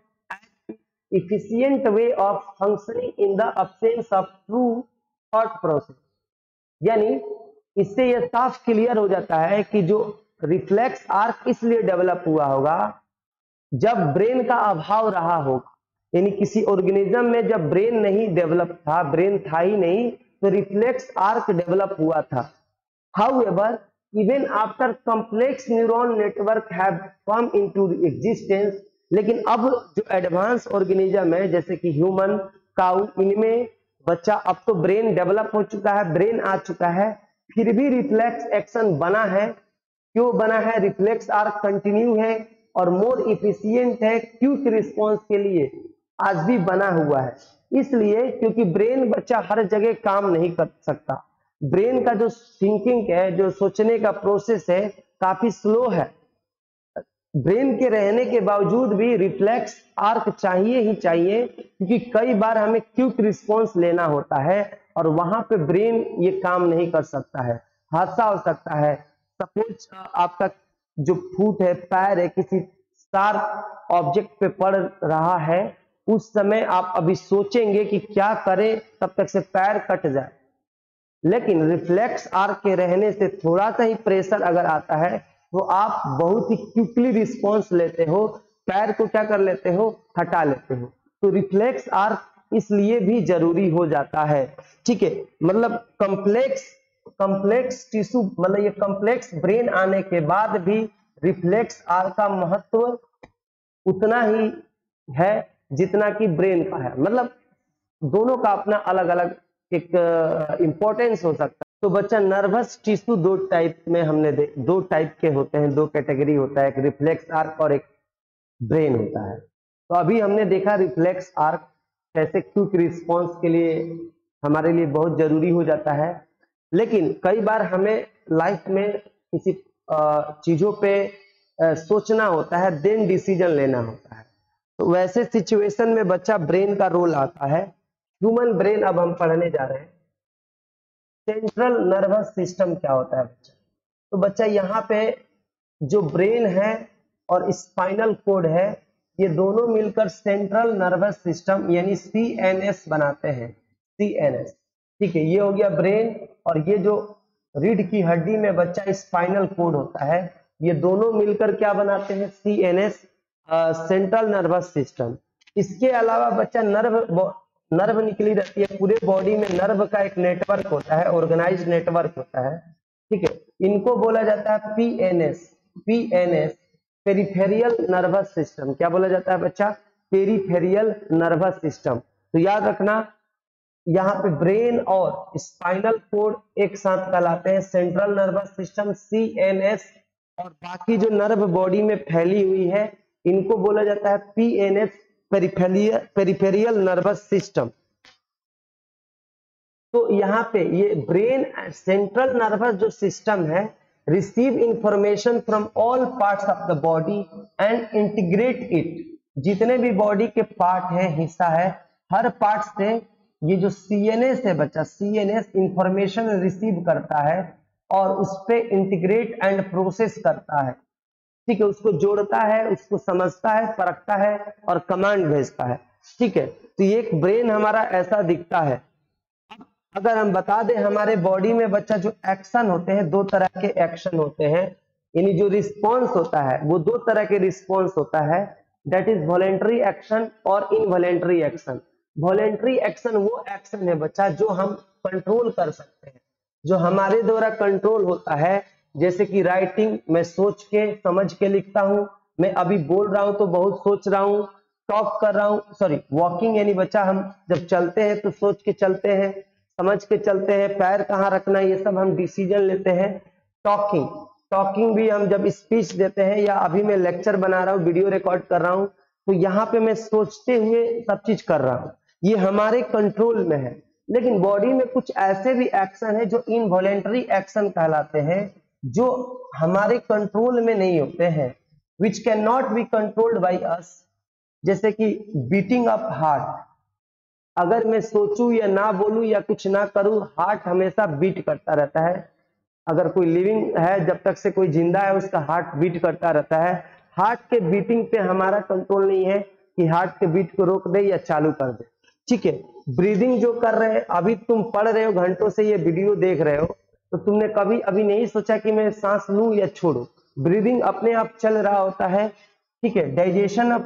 efficient way of functioning in the absence of true thought process। यानी इससे यह साफ क्लियर हो जाता है कि जो रिफ्लेक्स आर्क इसलिए डेवलप हुआ होगा जब ब्रेन का अभाव रहा होगा, यानी किसी ऑर्गेनिज्म में जब ब्रेन नहीं डेवलप था, ब्रेन था ही नहीं, तो रिफ्लेक्स आर्क डेवलप हुआ था। However even after complex neuron network have come into existence, लेकिन अब जो एडवांस ऑर्गेनिज्म है जैसे कि ह्यूमन, काऊ, इनमें बच्चा अब तो ब्रेन डेवलप हो चुका है, ब्रेन आ चुका है, फिर भी रिफ्लेक्स एक्शन बना है। क्यों बना है? रिफ्लेक्स आर्क कंटिन्यू है और मोर इफिशियंट है क्विक रिस्पॉन्स के लिए, आज भी बना हुआ है। इसलिए क्योंकि ब्रेन बच्चा हर जगह काम नहीं कर सकता, ब्रेन का जो थिंकिंग है, जो सोचने का प्रोसेस है, काफी स्लो है। ब्रेन के रहने के बावजूद भी रिफ्लेक्स आर्क चाहिए ही चाहिए, क्योंकि कई बार हमें क्विक रिस्पॉन्स लेना होता है और वहां पे ब्रेन ये काम नहीं कर सकता है, हादसा हो सकता है। सपोज आपका जो फुट है, पैर है, किसी शार्प ऑब्जेक्ट पे पड़ रहा है, उस समय आप अभी सोचेंगे कि क्या करें, तब तक से पैर कट जाए। लेकिन रिफ्लेक्स आर्क के रहने से थोड़ा सा ही प्रेशर अगर आता है तो आप बहुत ही क्विकली रिस्पॉन्स लेते हो, पैर को क्या कर लेते हो, हटा लेते हो। तो रिफ्लेक्स आर्क इसलिए भी जरूरी हो जाता है, ठीक है। मतलब कॉम्प्लेक्स टिश्यू, मतलब ये कॉम्प्लेक्स ब्रेन आने के बाद भी रिफ्लेक्स आर्क का महत्व उतना ही है जितना कि ब्रेन का है। मतलब दोनों का अपना अलग अलग एक इंपॉर्टेंस हो सकता है। तो बच्चा नर्वस टिश्यू दो टाइप में हमने दो टाइप के होते हैं, दो कैटेगरी होता है, एक रिफ्लेक्स आर्क और एक ब्रेन होता है। तो अभी हमने देखा रिफ्लेक्स आर्क कैसे क्विक रिस्पॉन्स के लिए हमारे लिए बहुत जरूरी हो जाता है। लेकिन कई बार हमें लाइफ में किसी चीजों पे सोचना होता है, देन डिसीजन लेना होता है, तो वैसे सिचुएशन में बच्चा ब्रेन का रोल आता है। ह्यूमन ब्रेन अब हम पढ़ने जा रहे हैं। सेंट्रल नर्वस सिस्टम क्या होता है बच्चा? तो बच्चा यहाँ पे जो ब्रेन है और स्पाइनल कोड है, ये दोनों मिलकर सेंट्रल नर्वस सिस्टम यानी सीएनएस बनाते हैं, सीएनएस, ठीक है। ये हो गया ब्रेन, और ये जो रीढ़ की हड्डी में बच्चा स्पाइनल कोड होता है, ये दोनों मिलकर क्या बनाते हैं, सीएनएस, सेंट्रल नर्वस सिस्टम। इसके अलावा बच्चा नर्व निकली रहती है, पूरे बॉडी में नर्व का एक नेटवर्क होता है, ऑर्गेनाइज नेटवर्क होता है, ठीक है। इनको बोला जाता है पीएनएस, पेरिफेरियल नर्वस सिस्टम। क्या बोला जाता है बच्चा? Peripheral nervous system. तो याद रखना, यहाँ पे ब्रेन और स्पाइनल कोड एक साथ कहलाते हैं सेंट्रल नर्वस सिस्टम, सीएनएस, और बाकी जो नर्व बॉडी में फैली हुई है इनको बोला जाता है पीएनएस, पेरिफेरियल नर्वस सिस्टम। तो यहाँ पे ये ब्रेन सेंट्रल नर्वस जो सिस्टम है receive information from all parts of the body and integrate it. जितने भी बॉडी के पार्ट है, हिस्सा है, हर पार्ट से ये जो सीएनएस है बच्चा, सीएनएस इंफॉर्मेशन रिसीव करता है और उस पे इंटीग्रेट एंड प्रोसेस करता है, ठीक है। उसको जोड़ता है, उसको समझता है, परखता है और कमांड भेजता है, ठीक है। तो ये एक ब्रेन हमारा ऐसा दिखता है। अगर हम बता दें हमारे बॉडी में बच्चा जो एक्शन होते हैं, दो तरह के एक्शन होते हैं, यानी जो रिस्पॉन्स होता है वो दो तरह के रिस्पॉन्स होता है, दैट इज वॉलेंटरी एक्शन और इनवॉलेंटरी एक्शन। वॉलेंटरी एक्शन वो एक्शन है बच्चा जो हम कंट्रोल कर सकते हैं, जो हमारे द्वारा कंट्रोल होता है। जैसे कि राइटिंग, मैं सोच के समझ के लिखता हूँ, मैं अभी बोल रहा हूँ तो बहुत सोच रहा हूँ, टॉक कर रहा हूँ, सॉरी वॉकिंग, यानी बच्चा हम जब चलते हैं तो सोच के चलते हैं, समझ के चलते हैं, पैर कहाँ रखना है ये सब हम डिसीजन लेते हैं। टॉकिंग भी हम जब स्पीच देते हैं, या अभी मैं लेक्चर बना रहा हूँ, वीडियो रिकॉर्ड कर रहा हूँ, तो यहाँ पे मैं सोचते हुए सब चीज कर रहा हूँ, ये हमारे कंट्रोल में है। लेकिन बॉडी में कुछ ऐसे भी एक्शन है जो इनवॉलेंटरी एक्शन कहलाते हैं, जो हमारे कंट्रोल में नहीं होते हैं। Which can not be controlled by us, जैसे कि बीटिंग ऑफ हार्ट। अगर मैं सोचूं या ना बोलूं या कुछ ना करूं, हार्ट हमेशा बीट करता रहता है। अगर कोई लिविंग है, जब तक से कोई जिंदा है, उसका हार्ट बीट करता रहता है। हार्ट के बीटिंग पे हमारा कंट्रोल नहीं है कि हार्ट के बीट को रोक दे या चालू कर दे, ठीक है। ब्रीदिंग जो कर रहे हैं, अभी तुम पढ़ रहे हो, घंटों से ये वीडियो देख रहे हो, तो तुमने कभी अभी नहीं सोचा कि मैं सांस लूं या छोड़ूं। ब्रीदिंग अपने आप चल रहा होता है, ठीक है। डाइजेशन ऑफ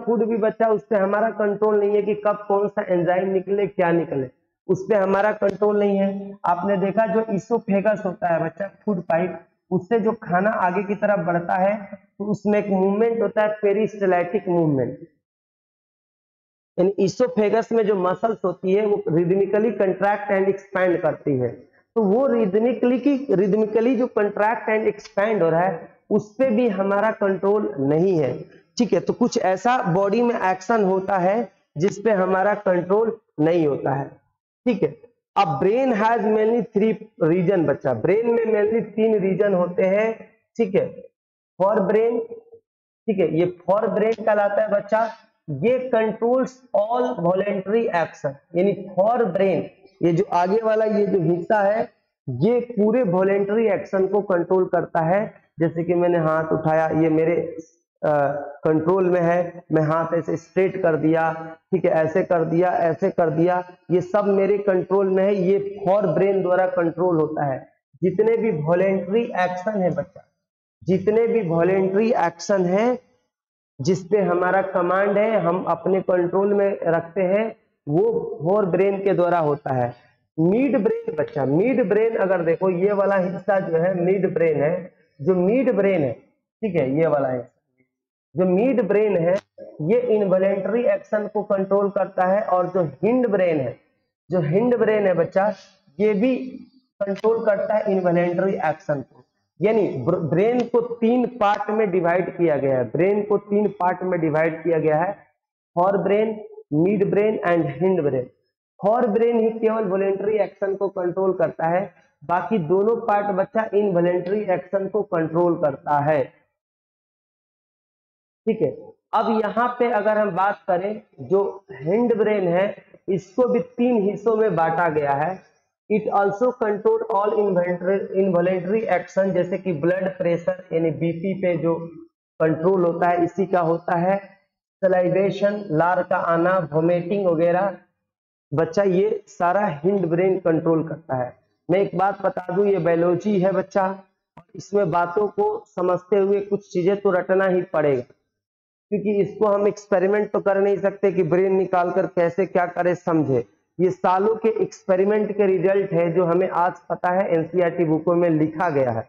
फूड भी बच्चा, उस पर हमारा कंट्रोल नहीं है कि कब कौन सा एंजाइम निकले, क्या निकले, उस पर हमारा कंट्रोल नहीं है। आपने देखा जो इसोफेगस होता है बच्चा, फूड पाइप, उससे जो खाना आगे की तरफ बढ़ता है, तो उसमें एक मूवमेंट होता है, पेरिस्टैलेटिक मूवमेंट। यानी इसोफेगस में जो मसल्स होती है, वो रिदमिकली कंट्रैक्ट एंड एक्सपैंड करती है। तो वो रिदमिकली जो कंट्रैक्ट एंड एक्सपैंड हो रहा है, उस पे भी हमारा कंट्रोल नहीं है, ठीक है। तो कुछ ऐसा बॉडी में एक्शन होता है जिसपे हमारा कंट्रोल नहीं होता है, ठीक है। अब ब्रेन हैज मेनली 3 रीजन बच्चा, ब्रेन में मेनली 3 रीजन होते हैं, ठीक है। फॉर ब्रेन, ठीक है, ये फॉर ब्रेन कहलाता है बच्चा। ये कंट्रोल्स ऑल वॉलेंटरी एक्शन, यानी फॉर ब्रेन, ये जो आगे वाला ये जो हिस्सा है, ये पूरे वॉलेंटरी एक्शन को कंट्रोल करता है। जैसे कि मैंने हाथ उठाया, ये मेरे कंट्रोल में है, मैं हाथ ऐसे स्ट्रेट कर दिया, ठीक है, ऐसे कर दिया, ऐसे कर दिया, ये सब मेरे कंट्रोल में है, ये फॉर ब्रेन द्वारा कंट्रोल होता है। जितने भी वॉलेंटरी एक्शन है बच्चा, जितने भी वॉलेंटरी एक्शन है जिसपे हमारा कमांड है, हम अपने कंट्रोल में रखते हैं, वो फॉर ब्रेन के द्वारा होता है। मिड ब्रेन बच्चा, मिड ब्रेन अगर देखो, ये वाला हिस्सा जो है मिड ब्रेन है, जो मिड ब्रेन है, ठीक है, ये वाला है जो मिड ब्रेन है, ये इनवॉलेंटरी एक्शन को कंट्रोल करता है। और जो हिंड ब्रेन है, जो हिंड ब्रेन है बच्चा, ये भी कंट्रोल करता है इनवॉलेंटरी एक्शन को। यानी ब्रेन को 3 पार्ट में डिवाइड किया गया है, ब्रेन को 3 पार्ट में डिवाइड किया गया है, forebrain, midbrain and hindbrain. Forebrain ही केवल वॉलेंटरी एक्शन को कंट्रोल करता है, बाकी दोनों पार्ट बच्चा इनवॉलेंटरी एक्शन को कंट्रोल करता है, ठीक है। अब यहाँ पे अगर हम बात करें, जो हिंड ब्रेन है, इसको भी 3 हिस्सों में बांटा गया है। It also control all involuntary action, जैसे कि ब्लड प्रेशर यानी बीपी पे जो कंट्रोल होता है, इसी का होता है। सलाइवेशन, लार का आना, वोमिटिंग वगैरह, बच्चा ये सारा हिंड ब्रेन कंट्रोल करता है। मैं एक बात बता दूं, ये बायोलॉजी है बच्चा, इसमें बातों को समझते हुए कुछ चीजें तो रटना ही पड़ेगा, क्योंकि इसको हम एक्सपेरिमेंट तो कर नहीं सकते कि ब्रेन निकाल कर कैसे क्या करे समझे। ये सालों के एक्सपेरिमेंट के रिजल्ट है, जो हमें आज पता है, एनसीईआरटी बुकों में लिखा गया है,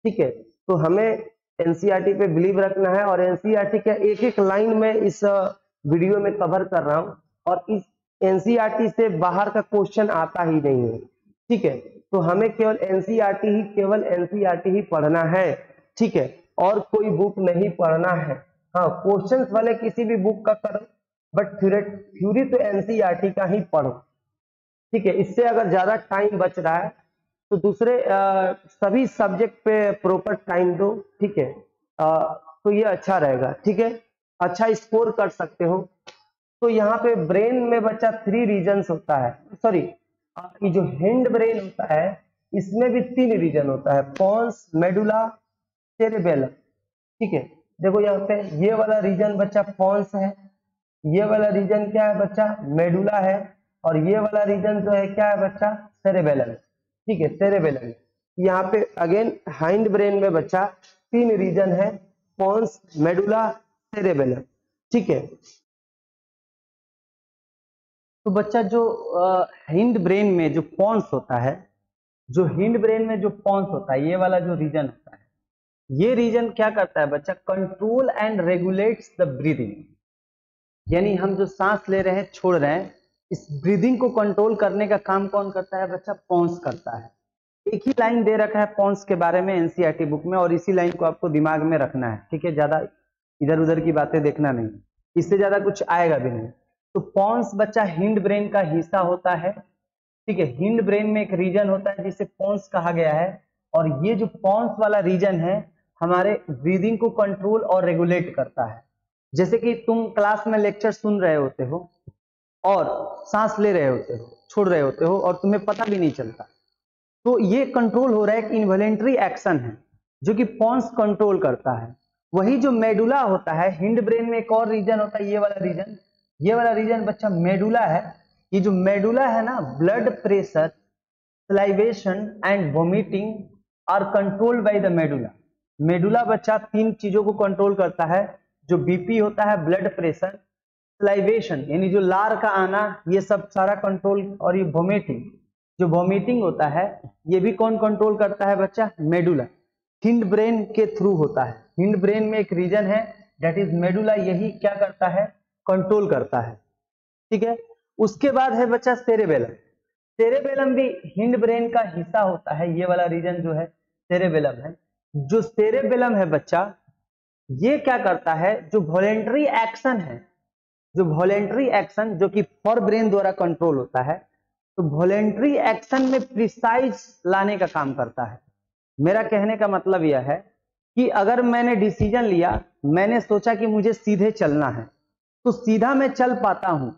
ठीक है। तो हमें एनसीईआरटी पे बिलीव रखना है, और एनसीईआरटी का एक एक लाइन में इस वीडियो में कवर कर रहा हूं, और इस एनसीईआरटी से बाहर का क्वेश्चन आता ही नहीं है, ठीक है। तो हमें केवल एनसीईआरटी ही पढ़ना है, ठीक है, और कोई बुक नहीं पढ़ना है। हाँ, क्वेश्चंस वाले किसी भी बुक का करो, बट थ्योरी तो एनसीईआरटी का ही पढ़ो, ठीक है। इससे अगर ज्यादा टाइम बच रहा है तो दूसरे सभी सब्जेक्ट पे प्रॉपर टाइम दो, ठीक है, तो ये अच्छा रहेगा, ठीक है, अच्छा स्कोर कर सकते हो। तो यहाँ पे ब्रेन में बच्चा 3 रीजन्स होता है, सॉरी, ये जो हिंड ब्रेन होता है, इसमें भी 3 रीजन होता है, पोन्स, मेडुला, सेरेबेलम, ठीक है। देखो यहाँ पे ये वाला रीजन बच्चा पोन्स है, ये वाला रीजन क्या है बच्चा, मेडुला है, और ये वाला रीजन जो है क्या है बच्चा, सेरेबेलम, ठीक है, सेरेबेलम। यहाँ पे अगेन हाइंड ब्रेन में बच्चा 3 रीजन है, पोन्स, मेडुला, सेरेबेलम, ठीक है। तो बच्चा जो हिंड ब्रेन में जो पोन्स होता है, जो हिंड ब्रेन में जो पोन्स होता है, ये वाला जो रीजन होता है, ये रीजन क्या करता है बच्चा, control and regulates the breathing. यानी हम जो सांस ले रहे हैं, छोड़ रहे हैं, इस ब्रीदिंग को कंट्रोल करने का काम कौन करता है बच्चा, पोन्स करता है। एक ही लाइन दे रखा है पोन्स के बारे में एनसीईआरटी बुक में, और इसी लाइन को आपको दिमाग में रखना है, ठीक है, ज्यादा इधर उधर की बातें देखना नहीं, इससे ज्यादा कुछ आएगा भी नहीं। तो पोन्स बच्चा हिंड ब्रेन का हिस्सा होता है, ठीक है। हिंड ब्रेन में एक रीजन होता है जिसे पोन्स कहा गया है, और ये जो पोन्स वाला रीजन है, हमारे ब्रीदिंग को कंट्रोल और रेगुलेट करता है। जैसे कि तुम क्लास में लेक्चर सुन रहे होते हो और सांस ले रहे होते हो, छोड़ रहे होते हो और तुम्हें पता भी नहीं चलता, तो ये कंट्रोल हो रहा है कि इनवॉलेंट्री एक्शन है जो कि पॉन्स कंट्रोल करता है। वही जो मेडुला होता है, हिंड ब्रेन में एक और रीजन होता है, ये वाला रीजन बच्चा मेडुला है। ये जो मेडुला है ना, blood pressure, salivation and vomiting are controlled by the medulla. Medulla बच्चा 3 चीजों को कंट्रोल करता है, जो बीपी होता है, ब्लड प्रेशर, सलाइवेशन यानी जो लार का आना, ये सब सारा कंट्रोल, और ये वोमिटिंग, जो वोमिटिंग होता है ये भी कौन कंट्रोल करता है बच्चा? मेडुला। हिंड ब्रेन के थ्रू होता है। हिंड ब्रेन में एक रीजन है दैट इज मेडुला, यही क्या करता है? कंट्रोल करता है। ठीक है, उसके बाद है बच्चा सेरेबेलम। सेरेबेलम भी हिंड ब्रेन का हिस्सा होता है। ये वाला रीजन जो है सेरेबेलम है। जो सेरेबेलम है बच्चा, ये क्या करता है? जो वॉलेंटरी एक्शन है, जो वॉलेंटरी एक्शन जो कि फॉर ब्रेन द्वारा कंट्रोल होता है, तो वॉलेंटरी एक्शन में प्रिसाइज लाने का काम करता है। मेरा कहने का मतलब यह है कि अगर मैंने डिसीजन लिया, मैंने सोचा कि मुझे सीधे चलना है, तो सीधा मैं चल पाता हूं,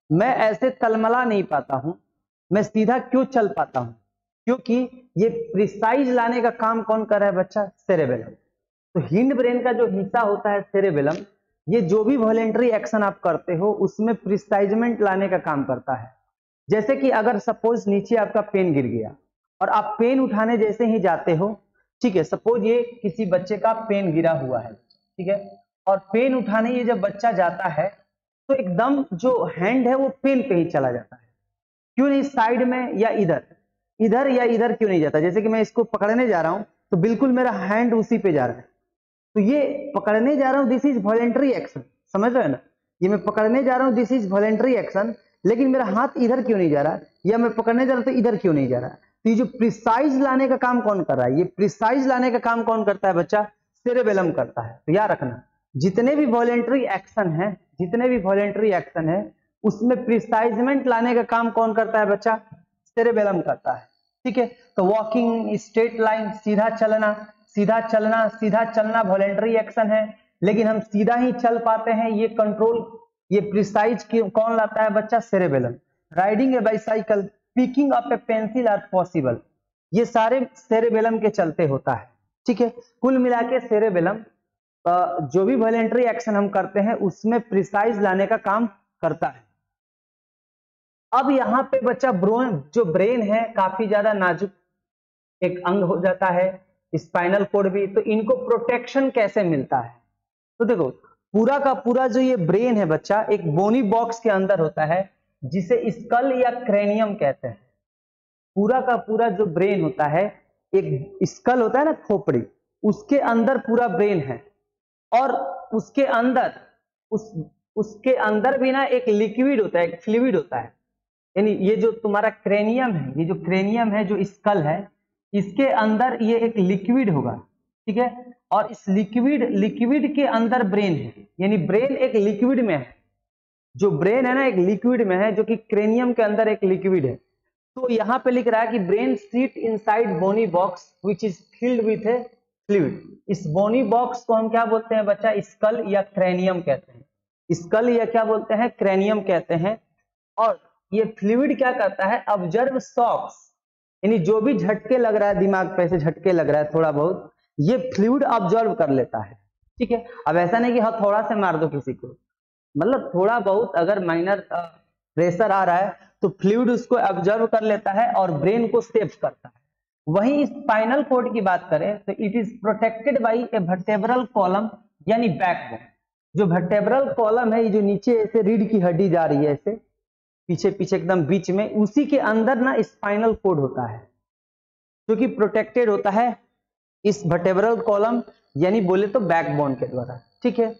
मैं ऐसे तलमला नहीं पाता हूं। मैं सीधा क्यों चल पाता हूं? क्योंकि ये प्रिसाइज लाने का काम कौन कर रहा है बच्चा? सेरेबेलम। तो हिंड ब्रेन का जो हिस्सा होता है सेरेबेलम, ये जो भी वॉलेंटरी एक्शन आप करते हो उसमें प्रिसाइजमेंट लाने का काम करता है। जैसे कि अगर सपोज नीचे आपका पेन गिर गया और आप पेन उठाने जैसे ही जाते हो, ठीक है, सपोज ये किसी बच्चे का पेन गिरा हुआ है, ठीक है, और पेन उठाने ये जब बच्चा जाता है तो एकदम जो हैंड है वो पेन पे ही चला जाता है। क्यों नहीं साइड में या इधर, इधर या इधर क्यों नहीं जाता? जैसे कि मैं इसको पकड़ने जा रहा हूं तो बिल्कुल मेरा हैंड उसी पे जा रहा है, तो ये पकड़ने जा रहा हूं, दिस इज वॉलेंटरी एक्शन, समझ रहे हो ना? ये मैं पकड़ने जा रहा हूं, दिस इज वॉलेंटरी एक्शन, लेकिन मेरा हाथ इधर क्यों नहीं जा रहा, या मैं पकड़ने जा रहा हूं तो इधर क्यों नहीं जा रहा? तो ये जो प्रिसाइज लाने का काम कौन कर रहा है? ये प्रिसाइज लाने का काम कौन करता है बच्चा? सेरेबेलम करता है। तो याद रखना, जितने भी वॉलेंटरी एक्शन है, जितने भी वॉलेंटरी एक्शन है, उसमें प्रिसाइजमेंट लाने का काम कौन करता है बच्चा? सेरेबेलम करता है। ठीक है, तो वॉकिंग, स्ट्रेट लाइन, सीधा चलना, सीधा चलना, सीधा चलना वॉलेंटरी एक्शन है, लेकिन हम सीधा ही चल पाते हैं, ये कंट्रोल, ये प्रिसाइज कौन लाता है बच्चा? Cerebellum. Riding a bicycle, picking up a pencil are possible, ये सारे सेरेबेलम के चलते होता है। ठीक है, कुल मिला के सेरेबेलम जो भी वॉलेंटरी एक्शन हम करते हैं उसमें प्रिसाइज लाने का काम करता है। अब यहाँ पे बच्चा जो ब्रेन है काफी ज्यादा नाजुक एक अंग हो जाता है, स्पाइनल कोड भी, तो इनको प्रोटेक्शन कैसे मिलता है? तो देखो, पूरा का पूरा जो ये ब्रेन है बच्चा, एक बोनी बॉक्स के अंदर होता है जिसे स्कल या क्रेनियम कहते हैं। पूरा का पूरा जो ब्रेन होता है, एक स्कल होता है ना, खोपड़ी, उसके अंदर पूरा ब्रेन है, और उसके अंदर उसके अंदर भी ना एक लिक्विड होता है, एक फ्लूइड होता है। यानी ये जो तुम्हारा क्रेनियम है, ये जो क्रेनियम है, जो स्कल है, इसके अंदर ये एक लिक्विड होगा। ठीक है, और इस लिक्विड के अंदर ब्रेन है, यानी ब्रेन एक लिक्विड में है। जो ब्रेन है ना एक लिक्विड में है, जो कि क्रेनियम के अंदर एक लिक्विड है। तो यहाँ पे लिख रहा है कि brain seat inside bony box which is filled with a fluid. इस बोनी बॉक्स को हम क्या बोलते हैं बच्चा? स्कल या क्रेनियम कहते हैं। स्कल या क्या बोलते हैं? क्रेनियम कहते हैं। और ये फ्लूइड क्या करता है? ऑब्जर्व शॉक्स, यानी जो भी झटके लग रहा है दिमाग पे, ऐसे झटके लग रहा है थोड़ा बहुत, ये फ्लूइड ऑब्जर्व कर लेता है। ठीक है, अब ऐसा नहीं कि हथौड़ा से मार दो किसी को, मतलब थोड़ा बहुत अगर माइनर प्रेशर आ रहा है तो फ्लूइड उसको ऑब्जर्व कर लेता है और ब्रेन को सेव करता है। वहीं स्पाइनल कोड की बात करें तो it is protected by A vertebral column, यानी बैकबोन। जो वर्टेब्रल कॉलम है, ये जो नीचे ऐसे रीढ़ की हड्डी जा रही है ऐसे पीछे पीछे एकदम बीच में, उसी के अंदर ना स्पाइनल कोड होता है, जो कि प्रोटेक्टेड होता है इस वर्टेब्रल कॉलम, यानी बोले तो बैकबोन के द्वारा। ठीक है,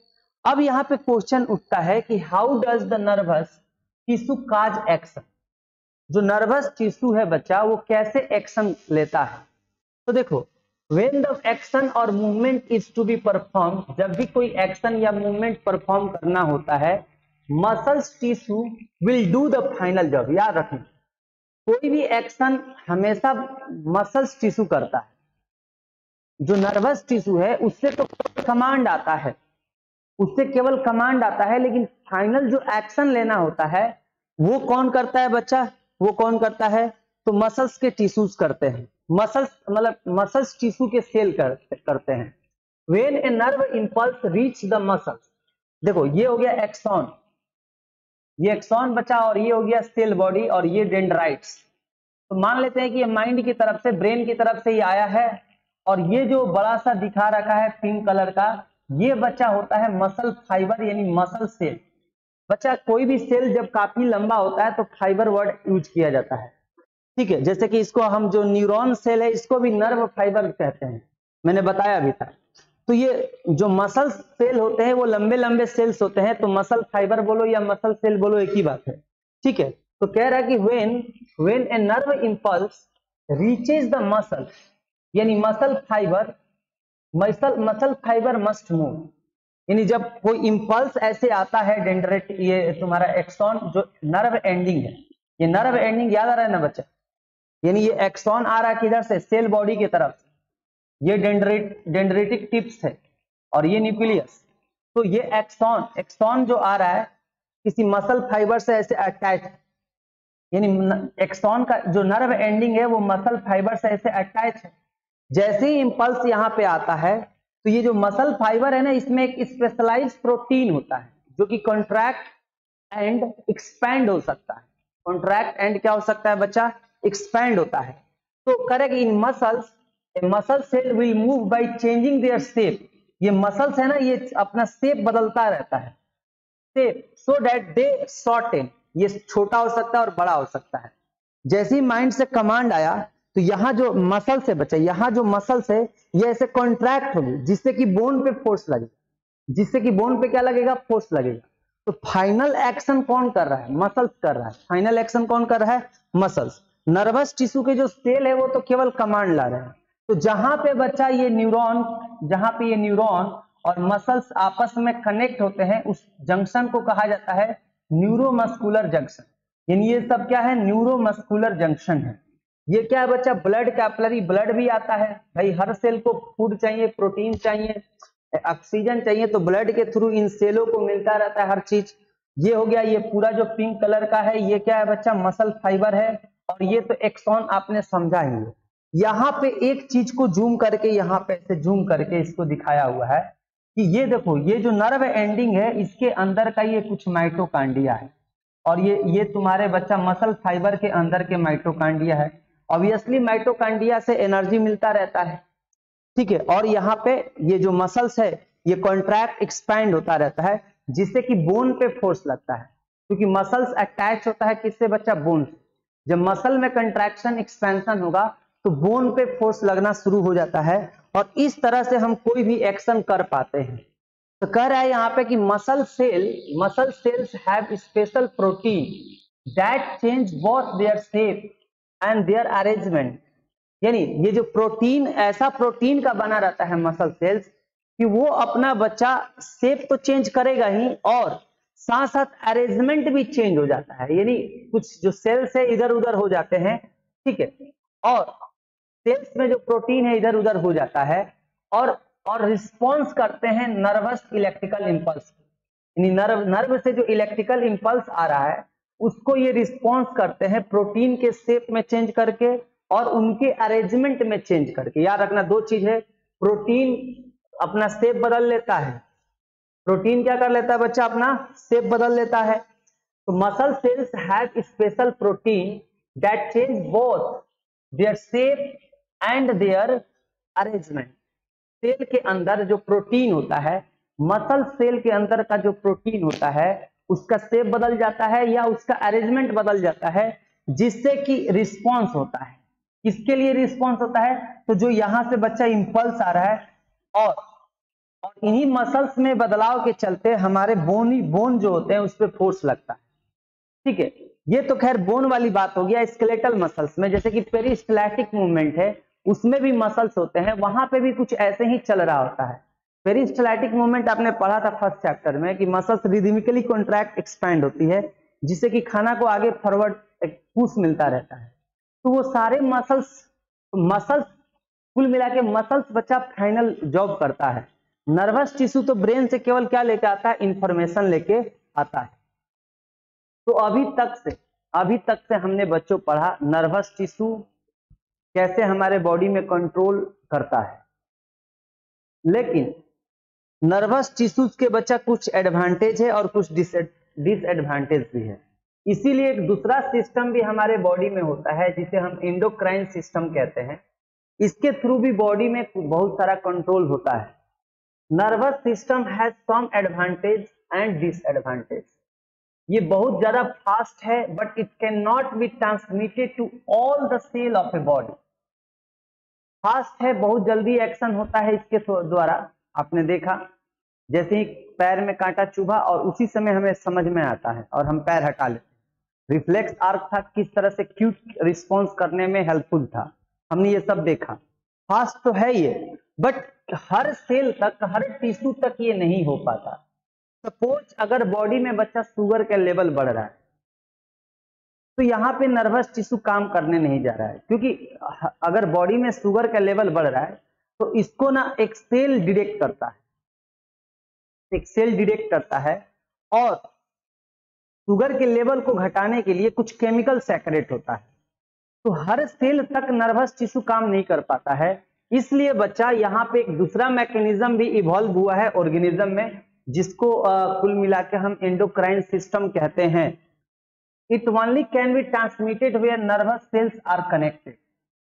अब यहाँ पे क्वेश्चन उठता है कि how does the nervous tissue cause action? जो नर्वस टिश्यू है बच्चा, वो कैसे एक्शन लेता है? तो देखो, व्हेन द एक्शन और movement is to be perform, जब भी कोई एक्शन या मूवमेंट परफॉर्म करना होता है, muscles tissue will do the final job. याद रखें, कोई भी एक्शन हमेशा मसल्स टिश्यू करता है। जो नर्वस टिश्यू है उससे तो कमांड आता है, उससे केवल कमांड आता है, लेकिन फाइनल जो एक्शन लेना होता है वो कौन करता है बच्चा, वो कौन करता है, तो मसल्स के टिश्यूज करते हैं, मसल्स मतलब मसल्स टिश्यू के सेल करते हैं। When a nerve impulse reach the muscles, देखो ये हो गया एक्सॉन, ये एक्सॉन बचा, और ये हो गया सेल बॉडी, और ये डेंड्राइट्स। तो मान लेते हैं कि ये माइंड की तरफ से, ब्रेन की तरफ से ये आया है, और ये जो बड़ा सा दिखा रखा है पिंक कलर का, ये बच्चा होता है मसल फाइबर यानी मसल सेल। बच्चा कोई भी सेल जब काफी लंबा होता है तो फाइबर वर्ड यूज किया जाता है, ठीक है। जैसे कि इसको हम जो न्यूरॉन सेल है इसको भी नर्व फाइबर कहते हैं, मैंने बताया भी था। तो ये जो मसल सेल होते हैं वो लंबे लंबे सेल्स होते हैं, तो मसल फाइबर बोलो या मसल सेल बोलो एक ही बात है, ठीक है। तो कह रहा है कि when a nerve impulse reaches the muscle, यानी मसल फाइबर मस्ट मूव, यानी जब कोई इंपल्स ऐसे आता है डेंड्रेट, ये तुम्हारा एक्सॉन जो नर्व एंडिंग है, ये नर्व एंडिंग याद आ रहा है ना बच्चा, यानी ये एक्सॉन आ रहा है किधर से, सेल बॉडी की तरफ से, ये डेंड्रेटिक टिप्स है और ये न्यूक्लियस। तो ये एक्सॉन जो आ रहा है किसी मसल फाइबर से ऐसे अटैच, यानी एक्सॉन का जो नर्व एंडिंग है वो मसल फाइबर से ऐसे अटैच है। जैसे ही इंपल्स यहाँ पे आता है तो ये जो मसल फाइबर है ना, इसमें एक स्पेशलाइज्ड प्रोटीन होता है जो कि कॉन्ट्रैक्ट एंड एक्सपैंड हो सकता है। कॉन्ट्रैक्ट एंड क्या हो सकता है बच्चा, एक्सपैंड होता है। तो correct in muscles a muscle cell will move by changing their shape, ये मसल्स है ना ये अपना शेप बदलता रहता है, shape, so that they shorten, ये छोटा हो सकता है और बड़ा हो सकता है। जैसे ही माइंड से कमांड आया तो यहाँ जो मसल्स है बच्चा, यहाँ जो मसल्स है ये ऐसे कॉन्ट्रैक्ट होगी जिससे कि बोन पे फोर्स लगेगा, जिससे कि बोन पे क्या लगेगा, फोर्स लगेगा। तो फाइनल एक्शन कौन कर रहा है, मसल्स कर रहा है, फाइनल एक्शन कौन कर रहा है, मसल्स। नर्वस टिश्यू के जो सेल है वो तो केवल कमांड ला रहे हैं। तो जहां पे बच्चा ये न्यूरॉन, जहां पे ये न्यूरॉन और मसल्स आपस में कनेक्ट होते हैं उस जंक्शन को कहा जाता है न्यूरोमस्कुलर जंक्शन, यानी ये सब क्या है, न्यूरोमस्कुलर जंक्शन है। ये क्या है बच्चा, ब्लड कैपिलरी, ब्लड भी आता है भाई, हर सेल को फूड चाहिए, प्रोटीन चाहिए, ऑक्सीजन चाहिए, तो ब्लड के थ्रू इन सेलों को मिलता रहता है हर चीज। ये हो गया, ये पूरा जो पिंक कलर का है ये क्या है बच्चा, मसल फाइबर है, और ये तो एक्सॉन आपने समझा ही है। यहाँ पे एक चीज को जूम करके, यहाँ पे ऐसे जूम करके इसको दिखाया हुआ है कि ये देखो, ये जो नर्व एंडिंग है इसके अंदर का ये कुछ माइटोकांडिया है, और ये तुम्हारे बच्चा मसल फाइबर के अंदर के माइटोकांडिया है। ऑब्वियसली माइटोकांडिया से एनर्जी मिलता रहता है, ठीक है। और यहाँ पे ये जो मसल्स है ये कॉन्ट्रैक्ट एक्सपैंड होता रहता है जिससे कि बोन पे फोर्स लगता है, क्योंकि मसल्स अटैच होता है किससे बच्चा, बोन से। जब मसल में कंट्रैक्शन एक्सपेंशन होगा तो बोन पे फोर्स लगना शुरू हो जाता है, और इस तरह से हम कोई भी एक्शन कर पाते हैं। तो कह रहा है यहाँ पे कि muscle cells have special protein that change both their shape and their arrangement, यानी ये जो प्रोटीन, ऐसा प्रोटीन का बना रहता है मसल सेल्स कि वो अपना बच्चा शेप तो चेंज करेगा ही, और साथ साथ अरेंजमेंट भी चेंज हो जाता है, यानी कुछ जो सेल्स है इधर उधर हो जाते हैं, ठीक है, और सेल्स में जो प्रोटीन है इधर उधर हो जाता है, और रिस्पॉन्स करते हैं नर्वस इलेक्ट्रिकल इंपल्स, यानी नर्व से जो इलेक्ट्रिकल इंपल्स आ रहा है उसको ये रिस्पॉन्स करते हैं प्रोटीन के शेप में चेंज करके और उनके अरेंजमेंट में चेंज करके। याद रखना दो चीज है, प्रोटीन अपना शेप बदल लेता है, प्रोटीन क्या कर लेता है बच्चा, अपना शेप बदल लेता है। तो muscle cells have special protein that change both their shape and their arrangement. Cell के अंदर जो प्रोटीन होता है, मसल सेल के अंदर का जो प्रोटीन होता है उसका शेप बदल जाता है या उसका अरेंजमेंट बदल जाता है, जिससे कि रिस्पॉन्स होता है। किसके लिए रिस्पॉन्स होता है, तो जो यहां से बच्चा इंपल्स आ रहा है, और इन्हीं मसल्स में बदलाव के चलते हमारे बोन जो होते हैं उस पर फोर्स लगता है, ठीक है। ये तो खैर बोन वाली बात हो गया। स्केलेटल मसल्स में जैसे कि पेरिस्टैटिक मूवमेंट है उसमें भी मसल्स होते हैं, वहां पे भी कुछ ऐसे ही चल रहा होता है। पेरिस्टैटिक मूवमेंट आपने पढ़ा था फर्स्ट चैप्टर में कि मसल्स रिदमिकली कॉन्ट्रैक्ट एक्सपैंड होती है जिससे कि खाना को आगे फॉरवर्ड पुश मिलता रहता है। तो वो सारे मसल्स कुल मिला के मसल्स बच्चा फाइनल जॉब करता है। नर्वस टिश्यू तो ब्रेन से केवल क्या लेके आता है, इंफॉर्मेशन लेके आता है। तो अभी तक से हमने बच्चों पढ़ा नर्वस टिश्यू कैसे हमारे बॉडी में कंट्रोल करता है, लेकिन नर्वस टिश्यूज के बच्चा कुछ एडवांटेज है और कुछ डिसएडवांटेज भी है। इसीलिए एक दूसरा सिस्टम भी हमारे बॉडी में होता है जिसे हम एंडोक्राइन सिस्टम कहते हैं। इसके थ्रू भी बॉडी में बहुत सारा कंट्रोल होता है। Nervous system has some advantage and disadvantage. ये बहुत ज्यादा फास्ट है but it can not be transmitted to all the cell of a body. Fast है, बहुत जल्दी एक्शन होता है इसके द्वारा। आपने देखा जैसे ही पैर में कांटा चुभा और उसी समय हमें समझ में आता है और हम पैर हटा लेते हैं। रिफ्लेक्स आर्क था, किस तरह से क्विक रिस्पॉन्स करने में हेल्पफुल था, हमने ये सब देखा। फास्ट तो है ये, बट हर सेल तक, हर टिश्यू तक ये नहीं हो पाता। सपोज अगर बॉडी में बच्चा शुगर का लेवल बढ़ रहा है तो यहाँ पे नर्वस टिश्यू काम करने नहीं जा रहा है, क्योंकि अगर बॉडी में शुगर का लेवल बढ़ रहा है तो इसको ना एक सेल डिटेक्ट करता है, एक सेल डिटेक्ट करता है और शुगर के लेवल को घटाने के लिए कुछ केमिकल सेक्रेट होता है। तो हर सेल तक नर्वस टिश्यू काम नहीं कर पाता है। इसलिए बच्चा यहाँ पे एक दूसरा मैकेनिज्म भी इवॉल्व हुआ है ऑर्गेनिज्म में, जिसको कुल मिला के हम एंडोक्राइन सिस्टम कहते हैं। It only can be transmitted where nervous cells are connected.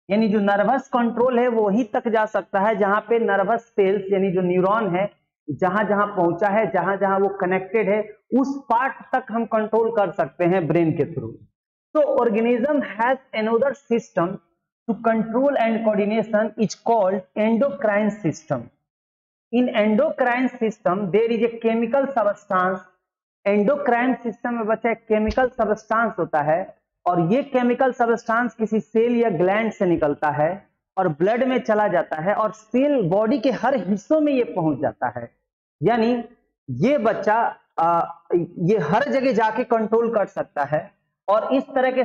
यानी जो नर्वस कंट्रोल है वो वहीं तक जा सकता है जहां पे नर्वस सेल्स यानी जो न्यूरॉन है जहां जहां पहुंचा है, जहां जहां वो कनेक्टेड है, उस पार्ट तक हम कंट्रोल कर सकते हैं ब्रेन के through. So organism has another system to control and coordination is called endocrine system. In endocrine system there is a chemical substance. Endocrine system में बच्चा एक chemical substance होता है और ये chemical substance किसी सेल या ग्लैंड से निकलता है और ब्लड में चला जाता है और सेल बॉडी के हर हिस्सों में ये पहुंच जाता है। यानी ये बच्चा ये हर जगह जाके कंट्रोल कर सकता है। और इस तरह के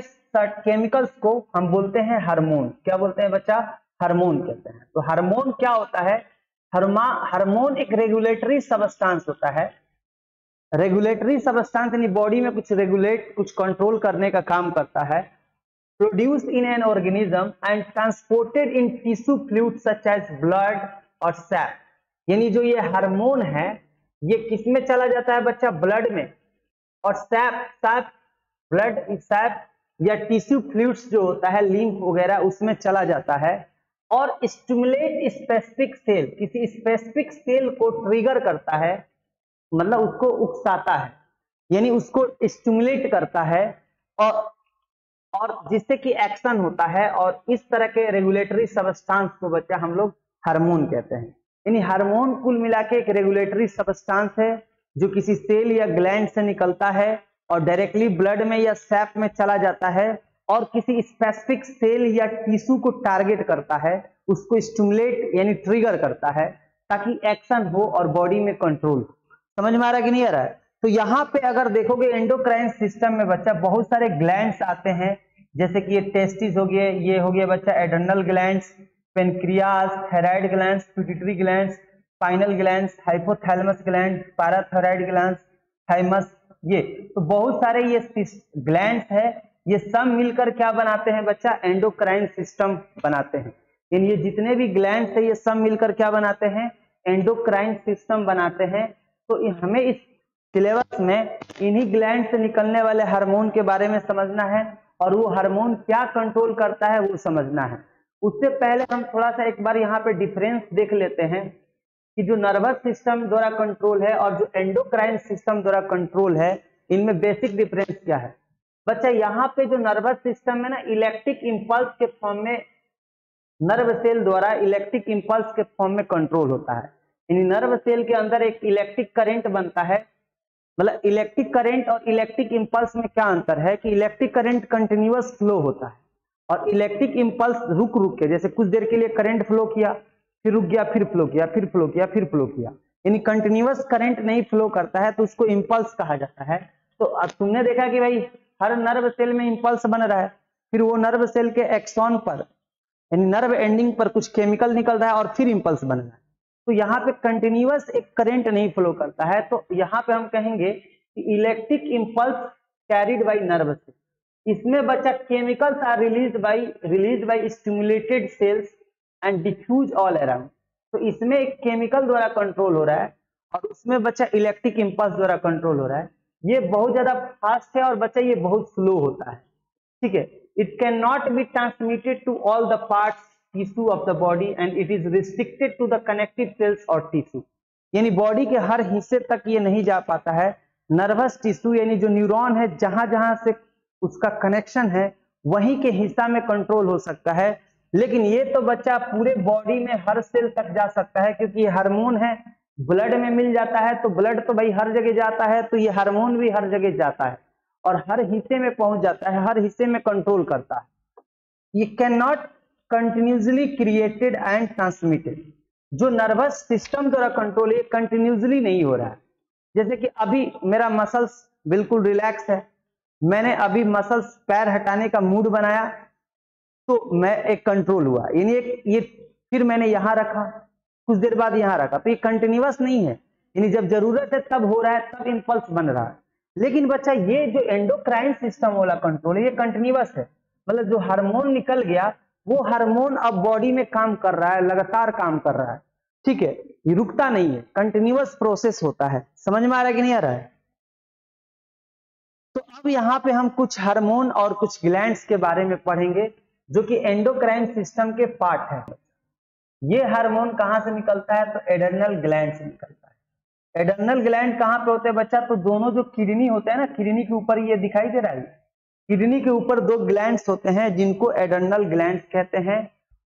केमिकल्स को हम बोलते हैं हार्मोन। क्या बोलते हैं बच्चा? हार्मोन कहते हैं। तो हार्मोन क्या होता है? हार्मोन एक रेगुलेटरी सबस्टांस होता है। रेगुलेटरी सबस्टांस यानी बॉडी में कुछ रेगुलेट, कुछ कंट्रोल करने का काम करता है। Produced in an organism and transported in tissue fluid such as blood और सैप। यानी जो ये हार्मोन है ये किसमें चला जाता है बच्चा? ब्लड में। और सैप ब्लड सैप या टिश्यू फ्लूइड्स जो होता है लिम्फ वगैरह उसमें चला जाता है और स्टिमुलेट स्पेसिफिक सेल, किसी स्पेसिफिक सेल को ट्रिगर करता है, मतलब उसको उकसाता है, यानी उसको स्टिमुलेट करता है और जिससे कि एक्शन होता है। और इस तरह के रेगुलेटरी सबस्टांस को बच्चा हम लोग हार्मोन कहते हैं। यानी हार्मोन कुल मिला के एक रेगुलेटरी सबस्टांस है जो किसी सेल या ग्लैंड से निकलता है और डायरेक्टली ब्लड में या सैप में चला जाता है और किसी स्पेसिफिक सेल या टिश्यू को टारगेट करता है, उसको स्टिमुलेट यानी ट्रिगर करता है ताकि एक्शन हो और बॉडी में कंट्रोल हो। समझ में आ रहा है कि नहीं आ रहा है? तो यहाँ पे अगर देखोगे एंडोक्राइन सिस्टम में बच्चा बहुत सारे ग्लैंड्स आते हैं, जैसे कि ये टेस्टिस हो गए, ये हो गया बच्चा adrenal glands, pancreas, thyroid glands, pituitary glands, spinal glands, hypothalamus gland, parathyroid glands, thymus, ये तो बहुत सारे ये ग्लैंड्स है। ये सब मिलकर क्या बनाते हैं बच्चा? एंडोक्राइन सिस्टम बनाते हैं। इन ये जितने भी ग्लैंड्स है ये सब मिलकर क्या बनाते हैं? एंडोक्राइन सिस्टम बनाते हैं। तो हमें इस सिलेबस में इन्हीं ग्लैंड से निकलने वाले हार्मोन के बारे में समझना है और वो हार्मोन क्या कंट्रोल करता है वो समझना है। उससे पहले हम थोड़ा सा एक बार यहाँ पे डिफरेंस देख लेते हैं कि जो नर्वस सिस्टम द्वारा कंट्रोल है और जो एंडोक्राइन सिस्टम द्वारा कंट्रोल है, इनमें बेसिक डिफरेंस क्या है बच्चा? यहाँ पे जो नर्वस सिस्टम में ना इलेक्ट्रिक इंपल्स के फॉर्म में, नर्व सेल द्वारा इलेक्ट्रिक इंपल्स के फॉर्म में कंट्रोल होता है। यानी नर्व सेल के अंदर एक इलेक्ट्रिक करंट बनता है। मतलब इलेक्ट्रिक करंट और इलेक्ट्रिक इंपल्स में क्या अंतर है कि इलेक्ट्रिक करंट कंटिन्यूअस फ्लो होता है और इलेक्ट्रिक इंपल्स रुक रुक के, जैसे कुछ देर के लिए करंट फ्लो किया, फिर रुक गया, फिर फ्लो किया, फिर फ्लो किया, फिर फ्लो किया, यानी कंटिन्यूअस करंट नहीं फ्लो करता है, तो उसको इंपल्स कहा जाता है। तो अब तुमने देखा कि भाई हर नर्व सेल में इंपल्स बन रहा है, फिर वो नर्व सेल के एक्सॉन पर यानी नर्व एंडिंग पर कुछ केमिकल निकल रहा है और फिर इंपल्स बन रहा है। तो यहाँ पे कंटिन्यूअस एक करंट नहीं फ्लो करता है, तो यहाँ पे हम कहेंगे कि electric impulse carried by nerve से, इसमें बच्चा chemicals are release by stimulated cells and diffuse all around. तो इसमें एक केमिकल द्वारा कंट्रोल हो रहा है और उसमें बच्चा इलेक्ट्रिक इंपल्स द्वारा कंट्रोल हो रहा है। ये बहुत ज्यादा फास्ट है और बच्चा ये बहुत स्लो होता है, ठीक है। It can not be transmitted to all the parts tissue of the body and it is restricted to the connective cells और टिश्यू, यानी बॉडी के हर हिस्से तक ये नहीं जा पाता है। नर्वस टिश्यू यानी जो न्यूरॉन है, जहां जहां से उसका कनेक्शन है वहीं के हिस्सा में कंट्रोल हो सकता है, लेकिन ये तो बच्चा पूरे बॉडी में हर सेल तक जा सकता है, क्योंकि ये हार्मोन है, ब्लड में मिल जाता है, तो ब्लड तो भाई हर जगह जाता है, तो ये हार्मोन भी हर जगह जाता है और हर हिस्से में पहुंच जाता है, हर हिस्से में कंट्रोल करता है। ये can not continuously created and transmitted, जो नर्वस सिस्टम द्वारा कंट्रोल ये कंटिन्यूसली नहीं हो रहा है। जैसे कि अभी मेरा मसल्स बिल्कुल रिलैक्स है, मैंने अभी मसल्स पैर हटाने का मूड बनाया तो मैं एक कंट्रोल हुआ, यानी ये फिर मैंने यहां रखा, कुछ देर बाद यहां रखा, तो ये कंटिन्यूअस नहीं है, यानी जब जरूरत है तब हो रहा है, तब इंपल्स बन रहा है। लेकिन बच्चा ये जो एंडोक्राइन सिस्टम वाला कंट्रोल है ये कंटिन्यूअस है, मतलब जो हार्मोन निकल गया वो हार्मोन अब बॉडी में काम कर रहा है, लगातार काम कर रहा है, ठीक है, ये रुकता नहीं है, कंटिन्यूअस प्रोसेस होता है। समझ में आ रहा है कि नहीं आ रहा है? तो अब यहाँ पे हम कुछ हार्मोन और कुछ ग्लैंड्स के बारे में पढ़ेंगे जो कि एंडोक्राइन सिस्टम के पार्ट है। ये हार्मोन कहां से निकलता है? तो एडर्नल ग्लैंड से निकलता है। एडर्नल ग्लैंड कहां पे होते हैं बच्चा? तो दोनों जो किडनी होते हैं ना, किडनी के ऊपर ये दिखाई दे रहा है, किडनी के ऊपर दो ग्लैंड्स होते हैं जिनको एडर्नल ग्लैंड्स कहते हैं,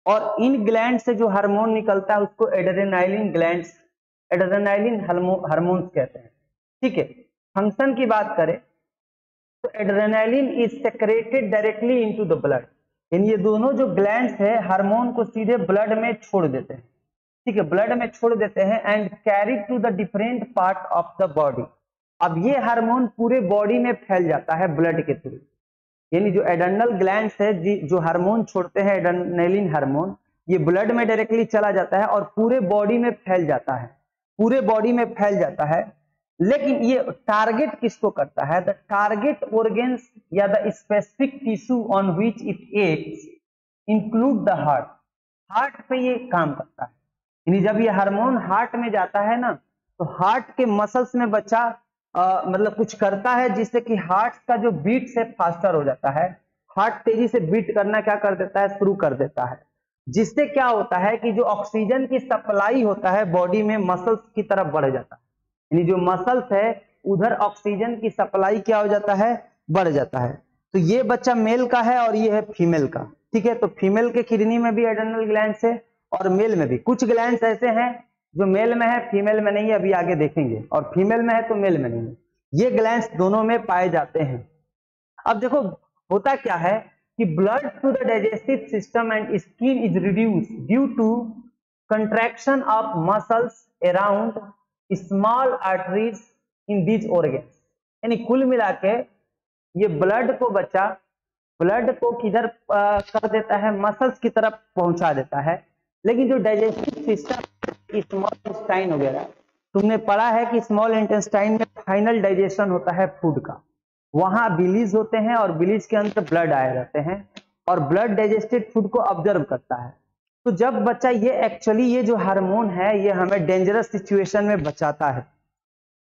और इन ग्लैंड से जो हार्मोन निकलता है उसको एड्रेनालिन ग्लैंड्स, एड्रेनालिन हार्मोन्स कहते हैं, ठीक है। फंक्शन की बात करें तो adrenaline is secreted directly into the blood, यानी ये दोनों जो ग्लैंड्स है हार्मोन को सीधे ब्लड में छोड़ देते हैं, ठीक है, ब्लड में छोड़ देते हैं and carry to the different part of the body. अब ये हार्मोन पूरे बॉडी में फैल जाता है ब्लड के थ्रू, यानी जो एडर्नल ग्लैंड्स है जो हार्मोन छोड़ते हैं एड्रेनालिन हार्मोन, ये ब्लड में डायरेक्टली चला जाता है और पूरे बॉडी में फैल जाता है, पूरे बॉडी में फैल जाता है। लेकिन ये टारगेट किसको करता है? द टारगेट ऑर्गन्स या the specific tissue on which it acts include the heart. Heart पे ये काम करता है, यानी जब ये हार्मोन हार्ट में जाता है ना, तो हार्ट के मसल्स में बच्चा मतलब कुछ करता है जिससे कि हार्ट का जो बीट से फास्टर हो जाता है, हार्ट तेजी से बीट करना क्या कर देता है? शुरू कर देता है, जिससे क्या होता है कि जो ऑक्सीजन की सप्लाई होता है बॉडी में मसल्स की तरफ बढ़ जाता है, यानी जो मसल्स है उधर ऑक्सीजन की सप्लाई क्या हो जाता है? बढ़ जाता है। तो ये बच्चा मेल का है और ये है फीमेल का, ठीक है। तो फीमेल के किडनी में भी एड्रेनल ग्लैंड्स है और मेल में भी। कुछ ग्लैंड्स ऐसे हैं जो मेल में है फीमेल में नहीं है, अभी आगे देखेंगे, और फीमेल में है तो मेल में नहीं है, ये ग्लैंड्स दोनों में पाए जाते हैं। अब देखो होता क्या है कि blood to the digestive system and skin is reduce due to contraction of muscles around small arteries in these organs, यानी कुल मिला के ये ब्लड को बच्चा ब्लड को किधर कर देता है? मसल्स की तरफ पहुंचा देता है। लेकिन जो डाइजेस्टिव सिस्टम स्मॉल इंटेस्टाइन वगैरह, तुमने पढ़ा है कि स्मॉल इंटेस्टाइन में फाइनल डाइजेशन होता है फूड का, वहां बिलीज होते हैं और बिलीज के अंदर ब्लड आए रहते हैं और ब्लड डाइजेस्टेड फूड को ऑब्जर्व करता है। तो जब बच्चा ये एक्चुअली ये जो हार्मोन है ये हमें डेंजरस सिचुएशन में बचाता है।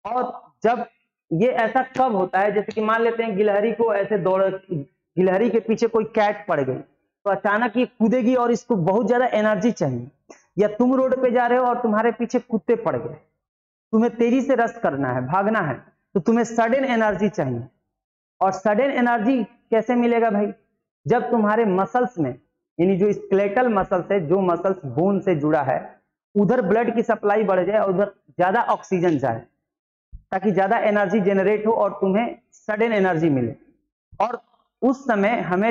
और जब ये ऐसा कब होता है? जैसे कि मान लेते हैं गिलहरी को ऐसे गिलहरी के पीछे कोई कैट पड़ गई, तो अचानक ये कूदेगी और इसको बहुत ज्यादा एनर्जी चाहिए, या तुम रोड पे जा रहे हो और तुम्हारे पीछे कुत्ते पड़ गए, तुम्हें तेजी से रश करना है, भागना है, तो तुम्हें सडन एनर्जी चाहिए। और सडन एनर्जी कैसे मिलेगा भाई? जब तुम्हारे मसल्स में, यानी जो स्केलेटल मसल्स है, जो मसल्स बोन से जुड़ा है, उधर ब्लड की सप्लाई बढ़ जाए और उधर ज्यादा ऑक्सीजन जाए, ताकि ज्यादा एनर्जी जनरेट हो और तुम्हें सडन एनर्जी मिले। और उस समय हमें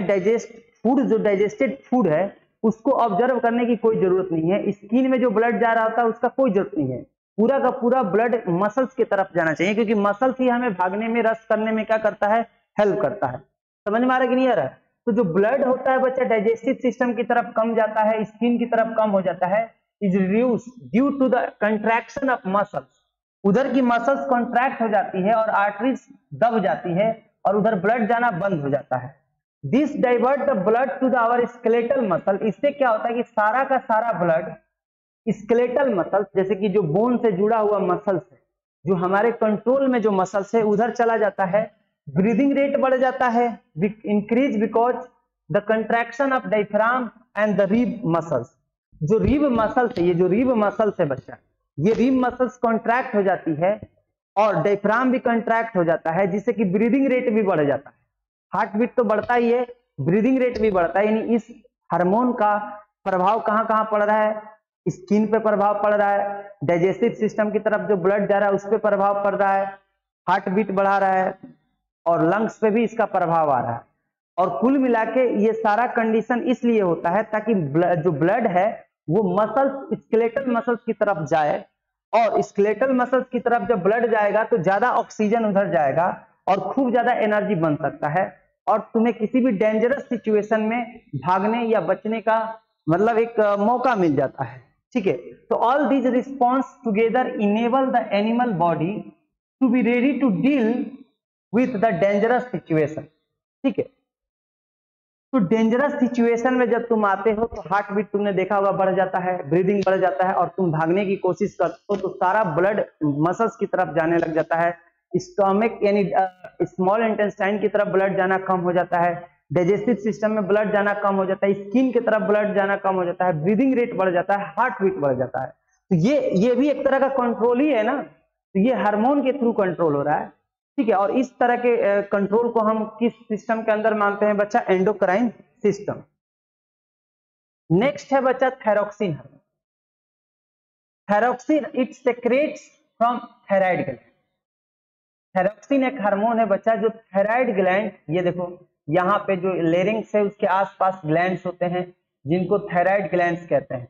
जो डाइजेस्टेड फूड है उसको ऑब्जर्व करने की कोई जरूरत नहीं है। स्किन में जो ब्लड जा रहा होता है उसका कोई जरूरत नहीं है, पूरा का पूरा ब्लड मसल्स की तरफ जाना चाहिए, क्योंकि मसल्स ही हमें भागने में, रश करने में क्या करता है? हेल्प करता है। समझ में आ रहा है कि नहीं आ रहा है? तो जो ब्लड होता है बच्चा डाइजेस्टिव सिस्टम की तरफ कम जाता है, स्किन की तरफ कम हो जाता है, is reduce due to the contraction of muscles. उधर की मसल्स कॉन्ट्रैक्ट हो जाती है और आर्टरीज दब जाती है और उधर ब्लड जाना बंद हो जाता है। This divert the blood to the our skeletal muscle. इससे क्या होता है कि सारा का सारा ब्लड स्केलेटल मसल, जैसे कि जो बोन से जुड़ा हुआ मसल्स है, जो हमारे कंट्रोल में जो मसल्स है उधर चला जाता है। ब्रीदिंग रेट बढ़ जाता है, increase because the contraction of diaphragm and the rib muscles. जो रिब मसल्स है, ये जो रिब मसल्स है बच्चा, ये रिब मसल्स कॉन्ट्रैक्ट हो जाती है और डायफ्राम भी कॉन्ट्रैक्ट हो जाता है, जिससे कि ब्रीदिंग रेट भी बढ़ जाता है। हार्ट बीट तो बढ़ता ही है, ब्रीदिंग रेट भी बढ़ता है। यानी इस हार्मोन का प्रभाव कहां कहां पड़ रहा है? स्किन पे प्रभाव पड़ रहा है, डाइजेस्टिव सिस्टम की तरफ जो ब्लड जा रहा है उस पर प्रभाव पड़ रहा है, हार्ट बीट बढ़ा रहा है और लंग्स पे भी इसका प्रभाव आ रहा है। और कुल मिला के ये सारा कंडीशन इसलिए होता है ताकि जो ब्लड है वो मसल्स, स्केलेटल मसल्स की तरफ जाए, और स्केलेटल मसल्स की तरफ जब ब्लड जाएगा तो ज्यादा ऑक्सीजन उधर जाएगा और खूब ज्यादा एनर्जी बन सकता है और तुम्हें किसी भी डेंजरस सिचुएशन में भागने या बचने का मतलब एक मौका मिल जाता है। ठीक है, तो all these response together enable the animal body to be ready to deal with the dangerous situation. ठीक है, तो डेंजरस सिचुएशन में जब तुम आते हो तो हार्ट बीट तुमने देखा होगा बढ़ जाता है, ब्रीदिंग बढ़ जाता है और तुम भागने की कोशिश करते हो तो सारा ब्लड मसल्स की तरफ जाने लग जाता है। स्टोमक यानी स्मॉल इंटेस्टाइन की तरफ ब्लड जाना कम हो जाता है, डाइजेस्टिव सिस्टम में ब्लड जाना कम हो जाता है, स्किन की तरफ ब्लड जाना कम हो जाता है, ब्रीदिंग रेट बढ़ जाता है, हार्ट बीट बढ़ जाता है। तो ये भी एक तरह का कंट्रोल ही है ना, तो ये हार्मोन के थ्रू कंट्रोल हो रहा है। ठीक है, और इस तरह के कंट्रोल को हम किस सिस्टम के अंदर मानते हैं बच्चा? Endocrine system. नेक्स्ट है बच्चा thyroxine hormone. Thyroxine it secrets from thyroid gland. Thyroxine एक हार्मोन है बच्चा जो थायराइड ग्लैंड, ये देखो यहाँ पे जो लेरिंग्स है उसके आसपास ग्लैंड्स होते हैं जिनको थायराइड ग्लैंड्स कहते हैं।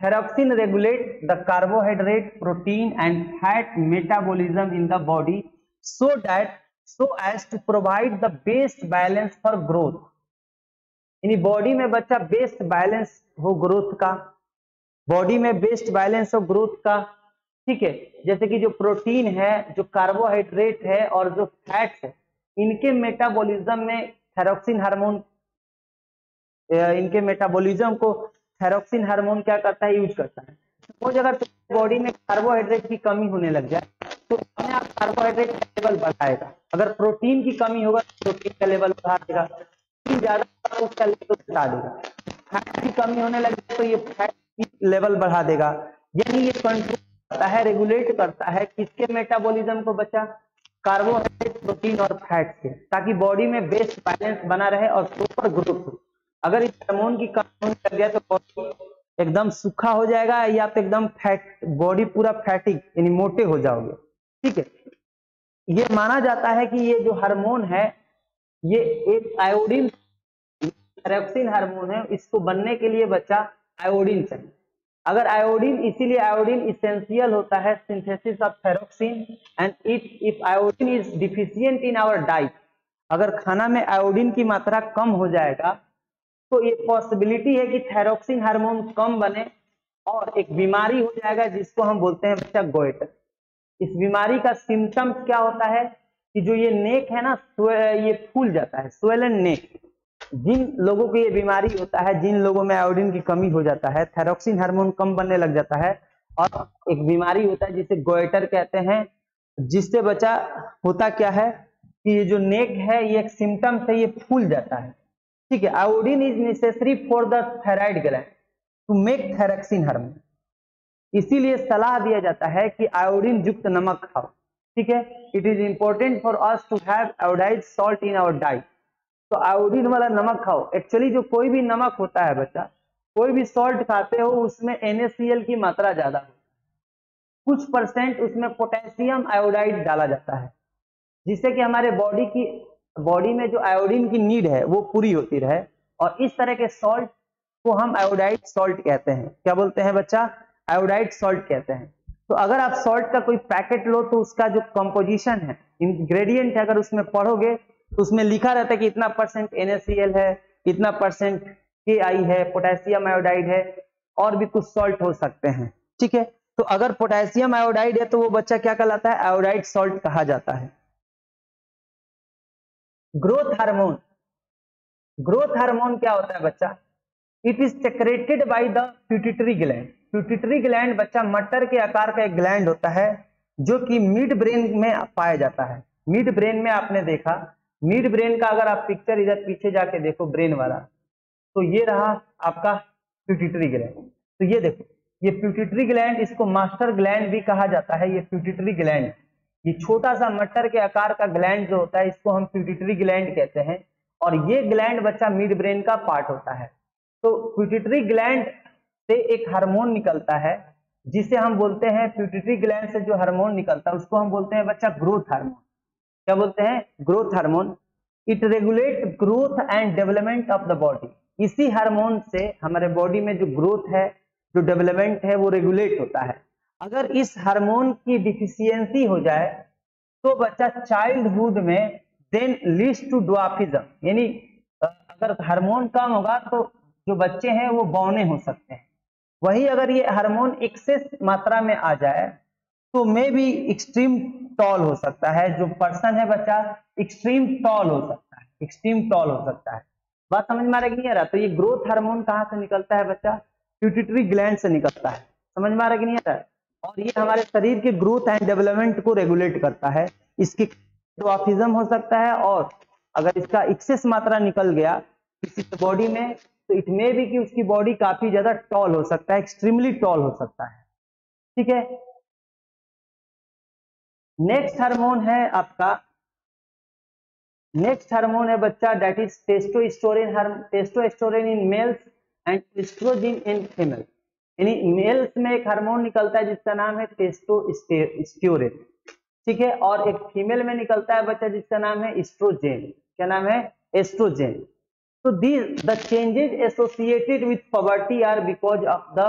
Thyroxine regulate the carbohydrate, protein and fat metabolism in the body so as to provide the best balance for growth। यानी बॉडी में बच्चा बेस्ट बैलेंस हो ग्रोथ का, बॉडी में बेस्ट बैलेंस हो ग्रोथ का। ठीक है, जैसे कि जो प्रोटीन है, जो कार्बोहाइड्रेट है और जो फैट्स है, इनके मेटाबॉलिज्म में थायरॉक्सिन हार्मोन, इनके मेटाबॉलिज्म को थायरॉक्सिन हार्मोन क्या करता है? यूज करता है। सपोज अगर बॉडी में कार्बोहाइड्रेट की कमी होने लग जाए तो अपने आप कार्बोहाइड्रेट का लेवल बढ़ाएगा। अगर प्रोटीन की कमी होगा तो प्रोटीन का लेवल बढ़ा देगा, ज्यादा तो उसका लेवल घटा देगा। फैट की कमी होने लगे तो ये फैट की लेवल बढ़ा देगा। यानी ये कंट्रोल करता है, रेगुलेट करता है किसके मेटाबॉलिज्म को बच्चा? कार्बोहाइड्रेट, प्रोटीन और फैट से, ताकि बॉडी में बेस्ट बैलेंस बना रहे और प्रॉपर ग्रोथ हो। अगर इस हार्मोन की कमी होने लग गया तो बॉडी एकदम सूखा हो जाएगा या तो एकदम फैट, बॉडी पूरा फैटिक यानी मोटे हो जाओगे। ठीक है, ये माना जाता है कि ये जो हार्मोन है ये एक आयोडीन, थायरॉक्सिन हार्मोन है, इसको बनने के लिए बच्चा आयोडीन चाहिए। अगर आयोडीन, इसीलिए आयोडीन इसेंशियल होता है synthesis of thyroxine. And if iodine is deficient in our diet, अगर खाना में आयोडीन की मात्रा कम हो जाएगा तो ये पॉसिबिलिटी है कि थायरॉक्सिन हार्मोन कम बने और एक बीमारी हो जाएगा जिसको हम बोलते हैं बच्चा गोइटर। इस बीमारी का सिम्टम्स क्या होता है कि जो ये नेक है ना, ये फूल जाता है, स्वेलन नेक। जिन लोगों को ये बीमारी होता है, जिन लोगों में आयोडीन की कमी हो जाता है, थायरॉक्सिन हार्मोन कम बनने लग जाता है और एक बीमारी होता है जिसे गोइटर कहते हैं, जिससे बच्चा होता क्या है कि ये जो नेक है ये एक सिम्टम से ये फूल जाता है। ठीक है, iodine is necessary for the thyroid gland to make thyroxine hormone. इसीलिए सलाह दिया जाता है कि आयोडीन युक्त नमक खाओ। ठीक है, it is important for us to have iodized salt in our diet. तो आयोडीन वाला नमक खाओ। एक्चुअली जो कोई भी नमक होता है बच्चा, कोई भी सॉल्ट खाते हो उसमें NaCl की मात्रा ज्यादा हो, कुछ परसेंट उसमें पोटेशियम आयोडाइड डाला जाता है, जिससे कि हमारे बॉडी में जो आयोडीन की नीड है वो पूरी होती रहे। और इस तरह के सॉल्ट को हम आयोडाइड सॉल्ट कहते हैं। क्या बोलते हैं बच्चा? आयोडाइड सॉल्ट कहते हैं। तो अगर आप सॉल्ट का कोई पैकेट लो तो उसका जो कंपोजिशन है, इंग्रेडिएंट है, अगर उसमें पढ़ोगे तो उसमें लिखा रहता है कि इतना परसेंट NaCl है, इतना परसेंट Ki है, पोटेशियम आयोडाइड है, और भी कुछ सॉल्ट हो सकते हैं। ठीक है, तो अगर पोटेशियम आयोडाइड है तो वो बच्चा क्या कहलाता है? आयोडाइड सॉल्ट कहा जाता है। ग्रोथ हार्मोन, ग्रोथ हार्मोन क्या होता है बच्चा? It is secreted by the pituitary gland. Pituitary gland बच्चा मटर के आकार का एक ग्लैंड होता है जो कि मिड ब्रेन में पाया जाता है। मिड ब्रेन में आपने देखा, मिड ब्रेन का अगर आप पिक्चर इधर पीछे जाके देखो ब्रेन वाला, तो ये रहा आपका पिट्यूटरी ग्लैंड। तो ये देखो, ये पिट्यूटरी ग्लैंड, इसको मास्टर ग्लैंड भी कहा जाता है। ये पिट्यूटरी ग्लैंड, ये छोटा सा मटर के आकार का ग्लैंड जो होता है, इसको हम पिट्यूटरी ग्लैंड कहते हैं। और ये ग्लैंड बच्चा मिड ब्रेन का पार्ट होता है। तो पिट्यूटरी ग्लैंड से एक हार्मोन निकलता है जिसे हम बोलते हैं, पिट्यूटरी ग्लैंड से जो हार्मोन निकलता है उसको हम बोलते हैं बच्चा ग्रोथ हार्मोन। क्या बोलते हैं? Growth hormone. It regulate growth and development of the body. इसी हार्मोन से हमारे बॉडी में जो ग्रोथ है, जो डेवलपमेंट है, वो रेगुलेट होता है। अगर इस हार्मोन की डिफिशियंसी हो जाए तो बच्चा चाइल्डहुड में देन लीड्स टू ड्वार्फिज्म, यानी अगर हार्मोन कम होगा तो जो बच्चे हैं वो बौने हो सकते हैं। वही अगर ये हार्मोन एक्सेस मात्रा में आ जाए तो मे भी एक्सट्रीम टॉल हो सकता है। जो पर्सन है बच्चा एक्सट्रीम टॉल हो सकता है, एक्सट्रीम टॉल हो सकता है। बात समझ में आ रहा है कि नहीं आ रहा? तो ये ग्रोथ हार्मोन कहाँ से निकलता है बच्चा? पिट्यूटरी ग्लैंड से निकलता है। समझ में आ रहा है कि नहीं आ रहा है? और ये हमारे शरीर के ग्रोथ एंड डेवलपमेंट को रेगुलेट करता है। इसकी ड्वार्फिज्म हो सकता है, और अगर इसका एक्सेस मात्रा निकल गया किसी बॉडी में तो इट मे भी कि उसकी बॉडी काफी ज्यादा टॉल हो सकता है, एक्सट्रीमली टॉल हो सकता है। ठीक है, नेक्स्ट हार्मोन है आपका, नेक्स्ट हार्मोन है बच्चा that is testosterone. Testosterone in males and estrogen in female. यानी मेल्स में एक हार्मोन निकलता है जिसका नाम है टेस्टोस्टेरोन। ठीक है, और एक फीमेल में निकलता है बच्चा जिसका नाम है एस्ट्रोजन। क्या नाम है? Oestrogen. So the changes associated with puberty are because of the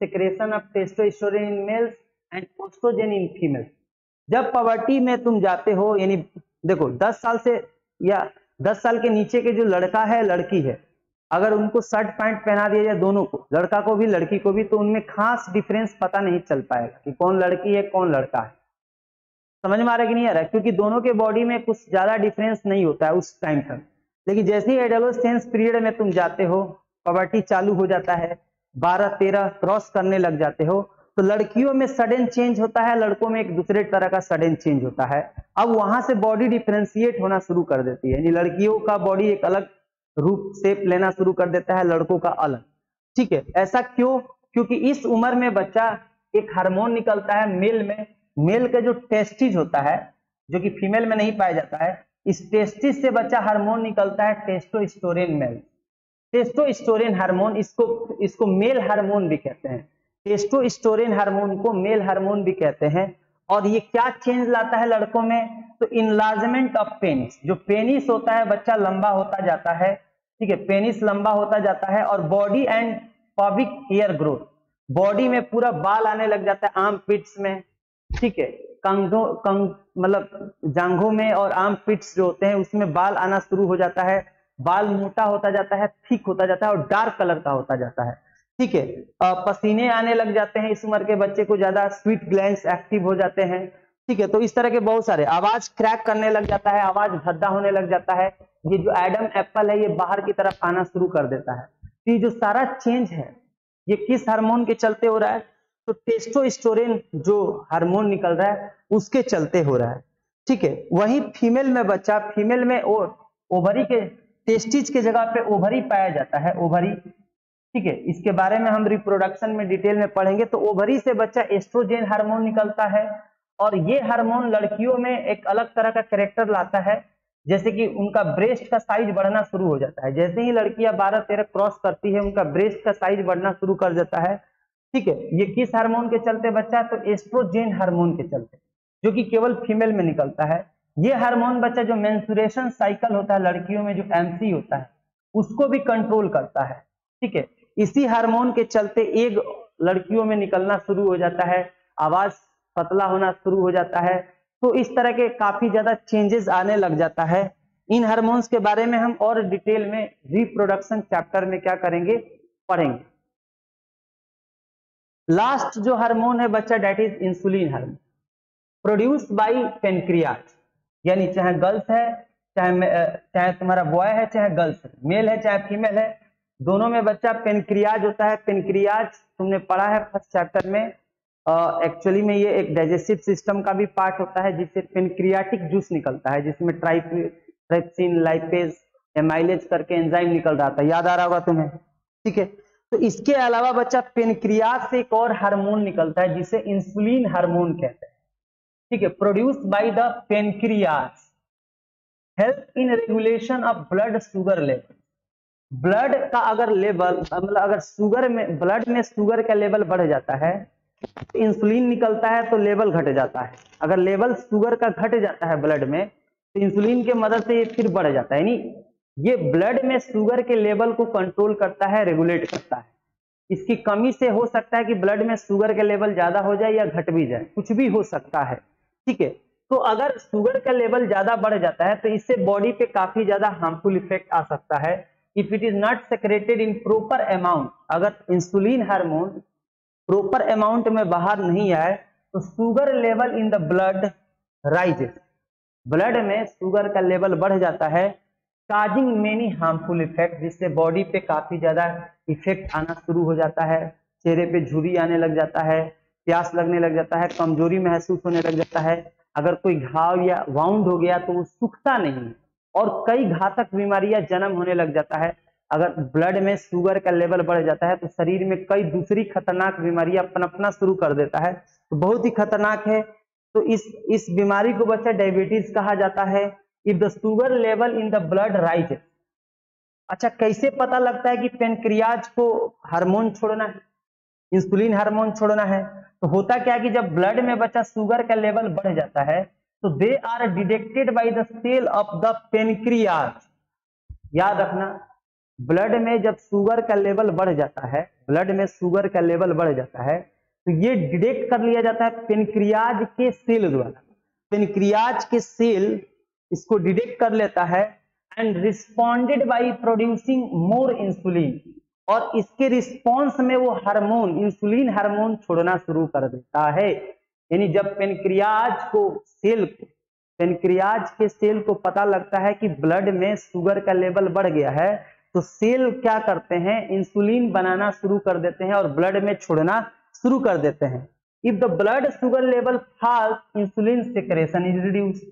secretion of testosterone in males and estrogen in females. जब puberty में तुम जाते हो, यानी देखो 10 साल से या 10 साल के नीचे के जो लड़का है लड़की है, अगर उनको शर्ट पैंट पहना दिया जाए दोनों को, लड़का को भी लड़की को भी, तो उनमें खास डिफरेंस पता नहीं चल पाएगा कि कौन लड़की है कौन लड़का है। समझ में आ रहा है कि नहीं आ रहा है? क्योंकि दोनों के बॉडी में कुछ ज्यादा डिफरेंस नहीं होता है उस टाइम तक। लेकिन जैसे ही एडोलेसेंस पीरियड में तुम जाते हो, पुबर्टी चालू हो जाता है, 12-13 क्रॉस करने लग जाते हो, तो लड़कियों में सडन चेंज होता है, लड़कों में एक दूसरे तरह का सडन चेंज होता है। अब वहां से बॉडी डिफरेंशिएट होना शुरू कर देती है, यानी लड़कियों का बॉडी एक अलग रूप शेप लेना शुरू कर देता है, लड़कों का अलग। ठीक है, ऐसा क्यों? क्योंकि इस उम्र में बच्चा एक हार्मोन निकलता है मेल में। मेल का जो टेस्टिस होता है, जो कि फीमेल में नहीं पाया जाता है, इस टेस्टिस से बच्चा हार्मोन निकलता है टेस्टोस्टेरोन मेल। टेस्टोस्टेरोन हार्मोन, इसको मेल हार्मोन भी कहते हैं। टेस्टोस्टेरोन हार्मोन को मेल हार्मोन भी कहते हैं। और ये क्या चेंज लाता है लड़कों में? तो इनलार्जमेंट ऑफ पेनिस। जो पेनिस होता है बच्चा लंबा होता जाता है। ठीक है, पेनिस लंबा होता जाता है। और body and pubic hair growth, body में पूरा बाल आने लग जाता है, आर्म पिट्स में। ठीक है, मतलब जांघों में और आर्म पिट्स जो होते हैं उसमें बाल आना शुरू हो जाता है। बाल मोटा होता जाता है, थिक होता जाता है और डार्क कलर का होता जाता है। ठीक है, पसीने आने लग जाते हैं इस उम्र के बच्चे को, ज्यादा स्वीट ग्लैंड्स एक्टिव हो जाते हैं। ठीक है, तो इस तरह के बहुत सारे, आवाज क्रैक करने लग जाता है, आवाज भद्दा होने लग जाता है। ये जो एडम एप्पल है ये बाहर की तरफ आना शुरू कर देता है। तो ये जो सारा चेंज है ये किस हार्मोन के चलते हो रहा है? तो टेस्टोस्टेरोन जो हार्मोन निकल रहा है उसके चलते हो रहा है। ठीक है, वही फीमेल में बच्चा, फीमेल में ओवरी के, टेस्टिस के जगह पे ओवरी पाया जाता है, ओवरी। ठीक है, इसके बारे में हम रिप्रोडक्शन में डिटेल में पढ़ेंगे। तो ओवरी से बच्चा एस्ट्रोजन हार्मोन निकलता है, और ये हार्मोन लड़कियों में एक अलग तरह का कैरेक्टर लाता है, जैसे कि उनका ब्रेस्ट का साइज बढ़ना शुरू हो जाता है। जैसे ही लड़कियां 12-13 क्रॉस करती है उनका ब्रेस्ट का साइज बढ़ना शुरू कर देता है। ठीक है, ये किस हार्मोन के चलते बच्चा? तो एस्ट्रोजन हार्मोन के चलते, जो कि केवल फीमेल में निकलता है। ये हार्मोन बच्चा जो मेंस्ट्रुएशन साइकिल होता है लड़कियों में, जो एमसी होता है, उसको भी कंट्रोल करता है। ठीक है, इसी हार्मोन के चलते एग लड़कियों में निकलना शुरू हो जाता है, आवाज पतला होना शुरू हो जाता है। तो इस तरह के काफी ज्यादा चेंजेस आने लग जाता है इन हार्मोन्स के बारे में हम और डिटेल में रिप्रोडक्शन चैप्टर में क्या करेंगे, पढ़ेंगे। लास्ट जो हार्मोन है बच्चा that is insulin hormone, produced by pancreas, यानी चाहे गर्ल्स है चाहे तुम्हारा बॉय है चाहे गर्ल्स है, मेल है चाहे फीमेल है, दोनों में बच्चा पेनक्रियाज होता है। पेनक्रियाज तुमने पढ़ा है फर्स्ट चैप्टर में। एक्चुअली में ये एक डाइजेस्टिव सिस्टम का भी पार्ट होता है, जिससे पेनक्रियाटिक जूस निकलता है, जिसमें ट्राइप्सिन, लाइपेज, एमाइलेज करके एंजाइम निकल रहा था, याद आ रहा होगा तुम्हें, ठीक है। तो इसके अलावा बच्चा पेनक्रियाज से एक और हार्मोन निकलता है जिसे इंसुलिन हार्मोन कहते हैं, ठीक है, produced by the pancreas, help in regulation of blood sugar level. Blood का अगर लेवल, मतलब अगर शुगर में, ब्लड में शुगर का लेवल बढ़ जाता है तो इंसुलिन निकलता है तो लेवल घट जाता है। अगर लेवल शुगर का घट जाता है ब्लड में तो इंसुलिन के मदद से ये फिर बढ़ जाता है, यानी ये ब्लड में शुगर के लेवल को कंट्रोल करता है, रेगुलेट करता है। इसकी कमी से हो सकता है कि ब्लड में शुगर के लेवल ज्यादा हो जाए या घट भी जाए, कुछ भी हो सकता है, ठीक है। तो अगर शुगर का लेवल ज्यादा बढ़ जाता है तो इससे बॉडी पे काफी ज्यादा हार्मफुल इफेक्ट आ सकता है। If it is not secreted in proper amount, अगर इंसुलिन हार्मोन प्रॉपर अमाउंट में बाहर नहीं आए तो sugar level in the blood rises, blood में शुगर का लेवल बढ़ जाता है, काजिंग मेनी हार्मफुल इफेक्ट, जिससे बॉडी पे काफी ज्यादा इफेक्ट आना शुरू हो जाता है, चेहरे पे झुर्री आने लग जाता है, प्यास लगने लग जाता है, कमजोरी महसूस होने लग जाता है। अगर कोई घाव या वाउंड हो गया तो वो सूखता नहीं और कई घातक बीमारियां जन्म होने लग जाता है। अगर ब्लड में शुगर का लेवल बढ़ जाता है तो शरीर में कई दूसरी खतरनाक बीमारियां पनपना शुरू कर देता है, तो बहुत ही खतरनाक है। तो इस बीमारी को बच्चा डायबिटीज कहा जाता है। If the sugar level in the blood rises, अच्छा कैसे पता लगता है कि पेनक्रियाज को हार्मोन छोड़ना है, इंसुलिन हार्मोन छोड़ना है? तो होता क्या कि जब ब्लड में बच्चा शुगर का लेवल बढ़ जाता है तो they are detected by the cell of the pancreas. याद रखना, ब्लड में जब शुगर का लेवल बढ़ जाता है, ब्लड में शुगर का लेवल बढ़ जाता है तो ये डिटेक्ट कर लिया जाता है पेनक्रियाज के सेल द्वारा। पेनक्रियाज के सेल इसको डिटेक्ट कर लेता है and responded by producing more insulin, और इसके रिस्पॉन्स में वो हार्मोन, इंसुलिन हार्मोन छोड़ना शुरू कर देता है। यानी जब पेनक्रियाज के सेल को पता लगता है कि ब्लड में शुगर का लेवल बढ़ गया है तो सेल क्या करते हैं, इंसुलिन बनाना शुरू कर देते हैं और ब्लड में छोड़ना शुरू कर देते हैं। If the blood sugar level falls, insulin secretion is reduced.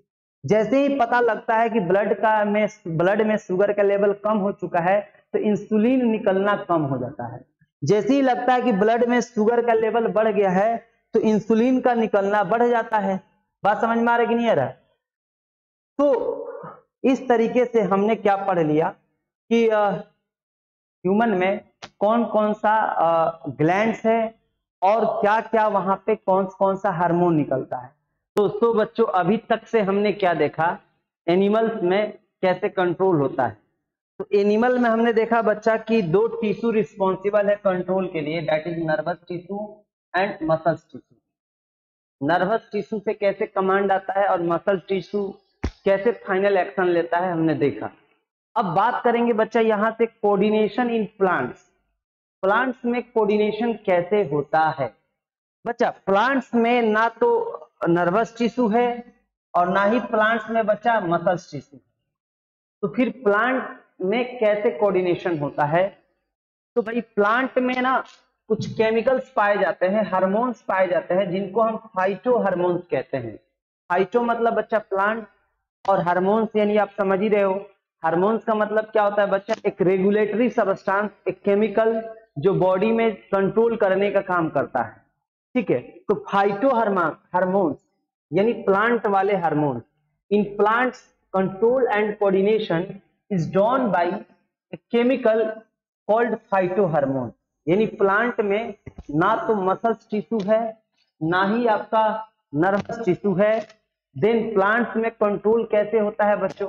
जैसे ही पता लगता है कि ब्लड में शुगर का लेवल कम हो चुका है तो इंसुलिन निकलना कम हो जाता है। जैसे ही लगता है कि ब्लड में शुगर का लेवल बढ़ गया है तो इंसुलिन का निकलना बढ़ जाता है। बात समझ में आ रहा है कि नहीं आ रहा? तो इस तरीके से हमने क्या पढ़ लिया कि ह्यूमन में कौन कौन सा ग्लैंड्स है और क्या क्या वहां पे कौन कौन सा हार्मोन निकलता है। दोस्तों बच्चों, अभी तक से हमने क्या देखा, एनिमल्स में कैसे कंट्रोल होता है। तो एनिमल में हमने देखा बच्चा कि दो टिश्यू रिस्पॉन्सिबल है कंट्रोल के लिए, that is nervous tissue and muscles tissue. Nervous tissue से कैसे कमांड आता है और मसल टिश्यू कैसे फाइनल एक्शन लेता है हमने देखा। अब बात करेंगे बच्चा यहाँ से कोऑर्डिनेशन इन प्लांट्स। प्लांट्स में कोऑर्डिनेशन कैसे होता है बच्चा? प्लांट्स में ना तो नर्वस टिश्यू है और ना ही प्लांट्स में बच्चा मसल्स टिश्यू, तो फिर प्लांट में कैसे कोऑर्डिनेशन होता है? तो भाई प्लांट में ना कुछ केमिकल्स पाए जाते हैं, हार्मोन्स पाए जाते हैं जिनको हम फाइटो हार्मोन्स कहते हैं। फाइटो मतलब बच्चा प्लांट और हार्मोन्स यानी आप समझ ही रहे हो। हार्मोन्स का मतलब क्या होता है बच्चा? एक रेगुलेटरी सबस्टांस, एक केमिकल जो बॉडी में कंट्रोल करने का काम करता है, ठीक है। तो फाइटो हार्मोन्स यानी प्लांट वाले hormones. In plants control and coordination is done by a chemical called phyto hormone. यानी प्लांट में ना तो मसल्स टिश्यू है ना ही आपका नर्वस टिश्यू है। देन प्लांट्स में कंट्रोल कैसे होता है बच्चों?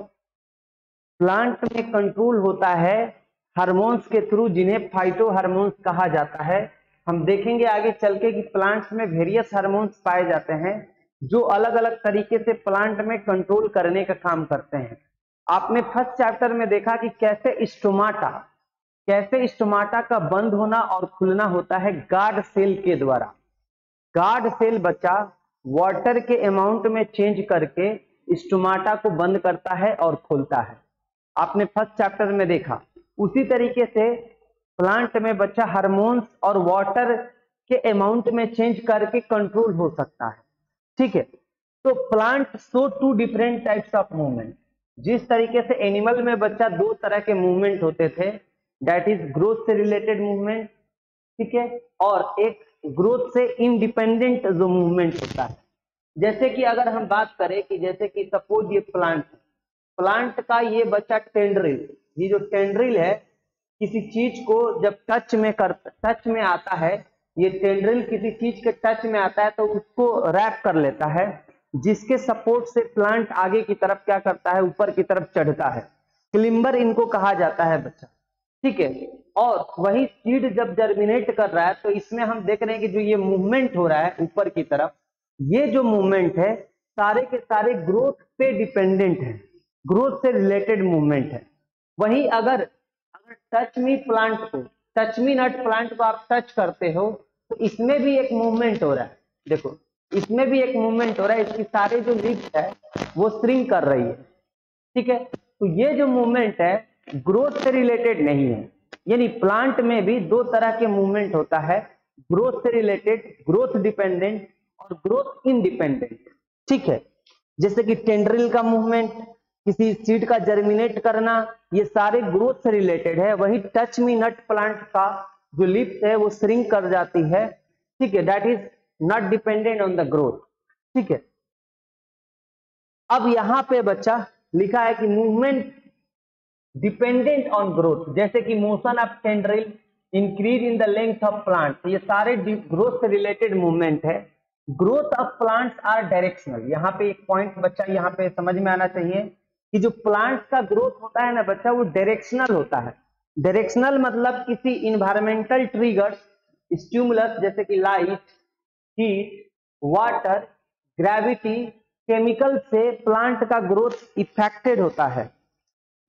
प्लांट में कंट्रोल होता है हार्मोन्स के थ्रू, जिन्हें फाइटो हार्मोन्स कहा जाता है। हम देखेंगे आगे चल के कि प्लांट्स में वेरियस हार्मोन्स पाए जाते हैं जो अलग अलग तरीके से प्लांट में कंट्रोल करने का काम करते हैं। आपने फर्स्ट चैप्टर में देखा कि कैसे स्टोमाटा का बंद होना और खुलना होता है गार्ड सेल के द्वारा। गार्ड सेल बच्चा वाटर के अमाउंट में चेंज करके स्टोमाटा को बंद करता है और खोलता है, आपने फर्स्ट चैप्टर में देखा। उसी तरीके से प्लांट में बच्चा हार्मोन्स और वाटर के अमाउंट में चेंज करके कंट्रोल हो सकता है, ठीक है। तो plant show two different types of movement. जिस तरीके से एनिमल में बच्चा दो तरह के मूवमेंट होते थे, दैट इज ग्रोथ से रिलेटेड मूवमेंट, ठीक है, और एक ग्रोथ से इंडिपेंडेंट जो मूवमेंट होता है। जैसे कि अगर हम बात करें कि जैसे कि सपोज ये प्लांट का ये बच्चा टेंड्रिल, ये जो टेंड्रिल है किसी चीज को जब टच में आता है, ये टेंड्रिल किसी चीज के टच में आता है तो उसको रैप कर लेता है, जिसके सपोर्ट से प्लांट आगे की तरफ क्या करता है, ऊपर की तरफ चढ़ता है। क्लिम्बर इनको कहा जाता है बच्चा, ठीक है। और वही सीड जब जर्मिनेट कर रहा है तो इसमें हम देख रहे हैं कि जो ये मूवमेंट हो रहा है ऊपर की तरफ, ये जो मूवमेंट है सारे के सारे ग्रोथ पे डिपेंडेंट है, ग्रोथ से रिलेटेड मूवमेंट है। वही अगर टच मी नट प्लांट को आप टच करते हो तो इसमें भी एक मूवमेंट हो रहा है, देखो इसमें भी एक मूवमेंट हो रहा है, इसकी सारे जो लीव्स है वो श्रिंक कर रही है, ठीक है। तो ये जो मूवमेंट है ग्रोथ से रिलेटेड नहीं है, यानी प्लांट में भी दो तरह के मूवमेंट होता है, ग्रोथ से रिलेटेड, ग्रोथ डिपेंडेंट और ग्रोथ इंडिपेंडेंट, ठीक है। जैसे कि टेंड्रिल का मूवमेंट, किसी सीड का जर्मिनेट करना, ये सारे ग्रोथ से रिलेटेड है। वही टच मी नट प्लांट का जो लीव्स है वो श्रिंक कर जाती है, ठीक है, that is not dependent on the growth, ठीक है। अब यहां पे बच्चा लिखा है कि मूवमेंट डिपेंडेंट ऑन ग्रोथ, जैसे कि motion of tendril, increase in the length of plant, ये सारे ग्रोथ से रिलेटेड मूवमेंट है। Growth of plants are directional. यहाँ पे एक पॉइंट बच्चा यहाँ पे समझ में आना चाहिए कि जो प्लांट का ग्रोथ होता है ना बच्चा, वो डायरेक्शनल होता है। डायरेक्शनल मतलब किसी इन्वायरमेंटल ट्रिगर्स, स्टिमुलस जैसे कि light, heat, water, gravity, chemical से प्लांट का ग्रोथ इफेक्टेड होता है।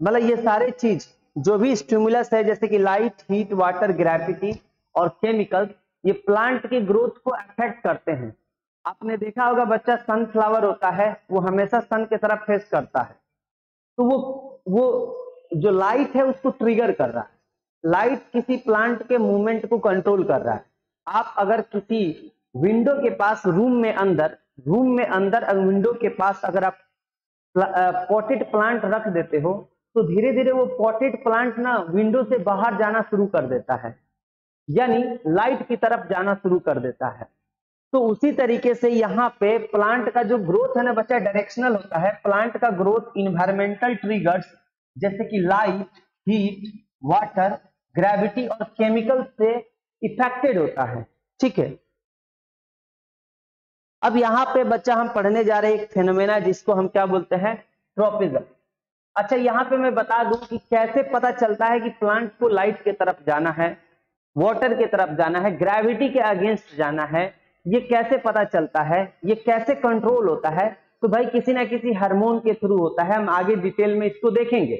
मतलब ये सारे चीज जो भी स्टिमुलस है जैसे कि लाइट, हीट, वाटर, ग्रेविटी और केमिकल, ये प्लांट की ग्रोथ को अफेक्ट करते हैं। आपने देखा होगा बच्चा, सनफ्लावर होता है वो हमेशा सन की तरफ फेस करता है, तो वो जो लाइट है उसको ट्रिगर कर रहा है। लाइट किसी प्लांट के मूवमेंट को कंट्रोल कर रहा है। आप अगर किसी विंडो के पास रूम में अंदर विंडो के पास अगर आप पॉटेड प्लांट रख देते हो तो धीरे धीरे वो पॉटेड प्लांट ना विंडो से बाहर जाना शुरू कर देता है, यानी लाइट की तरफ जाना शुरू कर देता है। तो उसी तरीके से यहाँ पे प्लांट का जो ग्रोथ है ना बच्चा, डायरेक्शनल होता है। प्लांट का ग्रोथ इन्वायरमेंटल ट्रिगर्स जैसे कि लाइट, हीट, वाटर, ग्रेविटी और केमिकल से इफेक्टेड होता है, ठीक है। अब यहाँ पे बच्चा हम पढ़ने जा रहे हैं एक फेनोमेना जिसको हम क्या बोलते हैं, ट्रॉपिज्म। अच्छा, यहाँ पे मैं बता दूं कि कैसे पता चलता है कि प्लांट को लाइट की तरफ जाना है, वाटर की तरफ जाना है, ग्रेविटी के अगेंस्ट जाना है, ये कैसे पता चलता है, ये कैसे कंट्रोल होता है। तो भाई किसी ना किसी हार्मोन के थ्रू होता है, हम आगे डिटेल में इसको देखेंगे,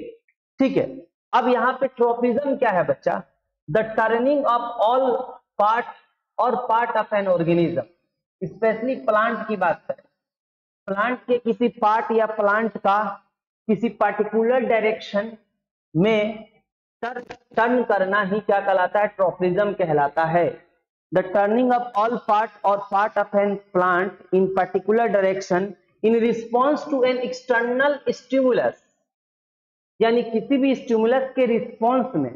ठीक है। अब यहाँ पे ट्रॉपिज्म क्या है बच्चा, the turning of all part of an organism. Specially plant की बात करें, प्लांट के किसी पार्ट या प्लांट का किसी पर्टिकुलर डायरेक्शन में टर्न करना ही क्या कहलाता है, ट्रॉपिज्म कहलाता है। The turning of all part of an plant in particular direction in response to an external stimulus, यानी किसी भी स्टिमुलस के रिस्पॉन्स में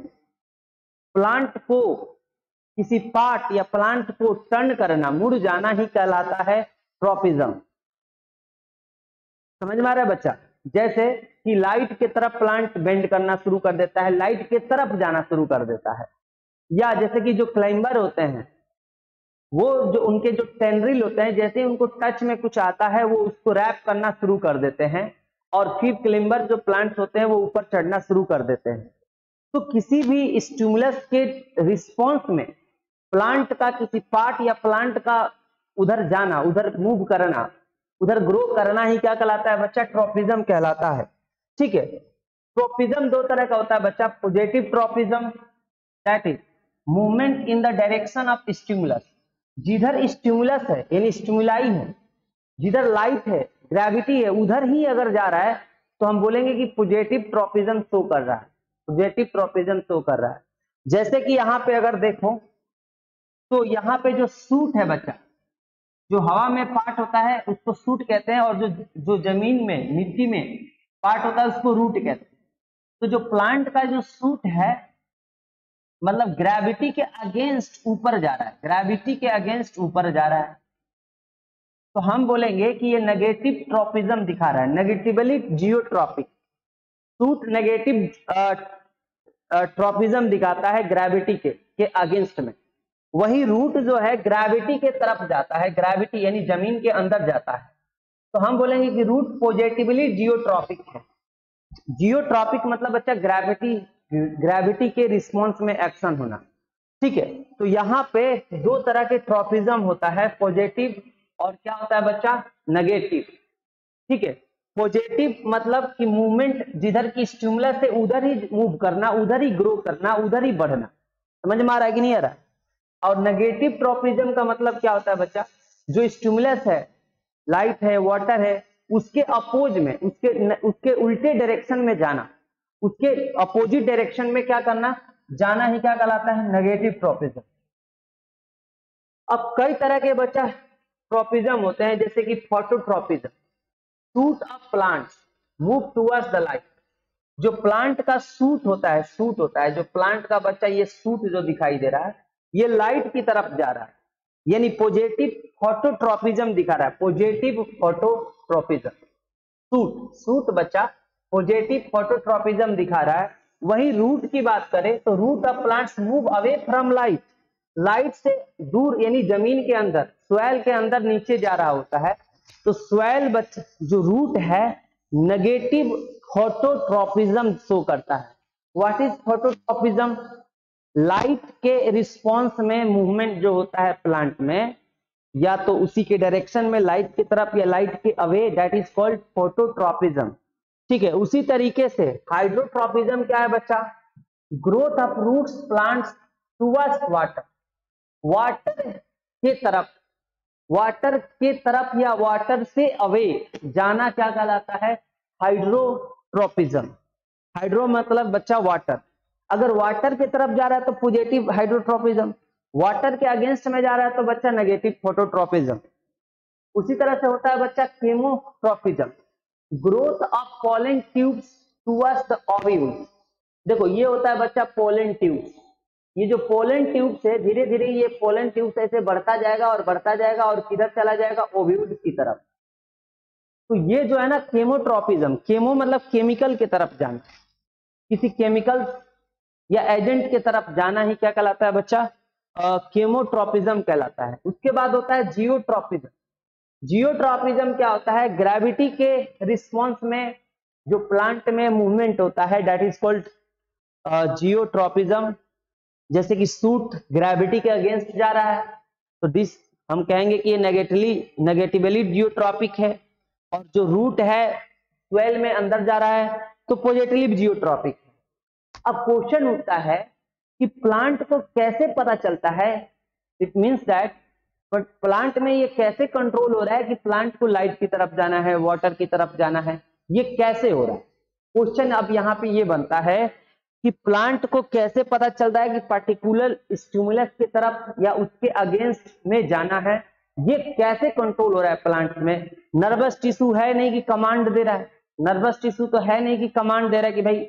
प्लांट को, किसी पार्ट या प्लांट को टर्न करना, मुड़ जाना ही कहलाता है ट्रॉपिज्म। समझ में आ रहा है बच्चा? जैसे कि लाइट की तरफ प्लांट बेंड करना शुरू कर देता है, लाइट की तरफ जाना शुरू कर देता है। या जैसे कि जो क्लाइंबर होते हैं, वो जो उनके जो टेंड्रिल होते हैं, जैसे ही उनको टच में कुछ आता है वो उसको रैप करना शुरू कर देते हैं और फिर क्लाइंबर जो प्लांट्स होते हैं वो ऊपर चढ़ना शुरू कर देते हैं। तो किसी भी स्टिमुलस के रिस्पॉन्स में प्लांट का किसी पार्ट या प्लांट का उधर जाना, उधर मूव करना, उधर ग्रो करना ही क्या कहलाता है बच्चा, ट्रॉपिज्म कहलाता है, ठीक है। ट्रोपिज्म दो तरह का होता है बच्चा, positive tropism that is movement in the direction of stimulus, जिधर स्टिमुलस है यानी स्टिमुलाई है, जिधर लाइट है, ग्रेविटी है, उधर ही अगर जा रहा है तो हम बोलेंगे कि पॉजिटिव ट्रोपिज्म शो कर रहा है, पॉजिटिव ट्रोपिज्म शो कर रहा है। जैसे कि यहाँ पे अगर देखो तो यहाँ पे जो सूट है बच्चा, जो हवा में पार्ट होता है उसको सूट कहते हैं, और जो जमीन में मिट्टी में पार्ट होता है उसको रूट कहते हैं। तो जो प्लांट का जो सूट है मतलब ग्रेविटी के अगेंस्ट ऊपर जा रहा है, ग्रेविटी के अगेंस्ट ऊपर जा रहा है, तो हम बोलेंगे कि ये नेगेटिव ट्रोपिज्म दिखा रहा है, negatively geotropic. Suit negative tropism दिखाता है ग्रेविटी के अगेंस्ट में। वही रूट जो है ग्रेविटी के तरफ जाता है, ग्रेविटी यानी जमीन के अंदर जाता है, तो हम बोलेंगे कि रूट पॉजिटिवली जियोट्रॉपिक है। जियोट्रॉपिक मतलब बच्चा ग्रेविटी के रिस्पॉन्स में एक्शन होना, ठीक है। तो यहाँ पे दो तरह के ट्रोपिज्म होता है, पॉजिटिव और क्या होता है बच्चा, नेगेटिव, ठीक है। पॉजिटिव मतलब कि मूवमेंट जिधर की स्टिमुलस से उधर ही मूव करना, उधर ही ग्रो करना, उधर ही बढ़ना, समझ में आ रहा है कि नहीं आ रहा है। और नेगेटिव ट्रोपिज्म का मतलब क्या होता है बच्चा, जो स्टिमुलस है, लाइट है, वाटर है, उसके अपोज में, उसके उल्टे डायरेक्शन में जाना, उसके अपोजिट डायरेक्शन में क्या करना, जाना ही क्या कहलाता है, नेगेटिव ट्रोपिज्म। अब कई तरह के बच्चा ट्रोपिज्म होते हैं, जैसे कि phototropism, suit of plants move towards the light. जो प्लांट का सूट होता है, सूट होता है जो प्लांट का बच्चा, ये सूट जो दिखाई दे रहा है ये लाइट की तरफ जा रहा है, यानी पॉजिटिव फोटोट्रोपिज्म दिखा रहा है, पॉजिटिव फोटोट्रोपिज्म। सूट बच्चा पॉजिटिव फोटोट्रोपिज्म दिखा रहा है। वही रूट की बात करें तो root of plants move away from light, light से दूर यानी जमीन के अंदर, सॉइल के अंदर नीचे जा रहा होता है। तो सॉइल बच्चा जो रूट है नेगेटिव फोटोट्रोपिज्म शो करता है। व्हाट इज फोटोट्रोपिज्म, लाइट के रिस्पॉन्स में मूवमेंट जो होता है प्लांट में, या तो उसी के डायरेक्शन में लाइट की तरफ या लाइट के away, that is called phototropism, ठीक है। उसी तरीके से हाइड्रोट्रोपिज्म क्या है बच्चा, growth of roots plants towards water, water के तरफ, वाटर के तरफ या वाटर से अवे जाना क्या कहलाता है, हाइड्रोट्रोपिज्म। हाइड्रो मतलब बच्चा वाटर, अगर वाटर की तरफ जा रहा है तो पॉजिटिव हाइड्रोट्रोपिज्म, वाटर के अगेंस्ट में जा रहा है तो बच्चा नेगेटिव फोटोट्रोपिज्म। उसी तरह से होता है बच्चा केमोट्रोपिज्म, growth of pollen tubes towards the ovules. देखो ये होता है बच्चा पोलन ट्यूब्स, ये जो पोलन ट्यूब्स है धीरे धीरे ये पोलन ट्यूब्स ऐसे बढ़ता जाएगा और बढ़ता जाएगा और किधर चला जाएगा, ओव्यूल की तरफ। तो ये जो है ना केमोट्रोपिज्म, केमो मतलब केमिकल की तरफ जाना, किसी केमिकल या एजेंट की तरफ जाना ही क्या कहलाता है बच्चा, केमोट्रोपिज्म कहलाता है। उसके बाद होता है जियोट्रोपिज्म। जियोट्रोपिज्म क्या होता है, ग्रेविटी के रिस्पॉन्स में जो प्लांट में मूवमेंट होता है, दैट इज कॉल्ड जियोट्रोपिज्म। जैसे कि सूट ग्रेविटी के अगेंस्ट जा रहा है तो दिस हम कहेंगे कि ये नेगेटिवली जियोट्रॉपिक है, और जो रूट है सॉइल में अंदर जा रहा है तो पॉजिटिवली जियोट्रॉपिक है। अब क्वेश्चन उठता है कि प्लांट को कैसे पता चलता है, it means that but plant में ये कैसे कंट्रोल हो रहा है कि प्लांट को लाइट की तरफ जाना है, वाटर की तरफ जाना है, ये कैसे हो रहा है। क्वेश्चन अब यहाँ पे ये बनता है कि प्लांट को कैसे पता चल रहा है कि पर्टिकुलर स्टिमुलस की तरफ या उसके अगेंस्ट में जाना है, ये कैसे कंट्रोल हो रहा है प्लांट में। नर्वस टिश्यू है नहीं कि कमांड दे रहा है, नर्वस टिश्यू तो है नहीं कि कमांड दे रहा है कि भाई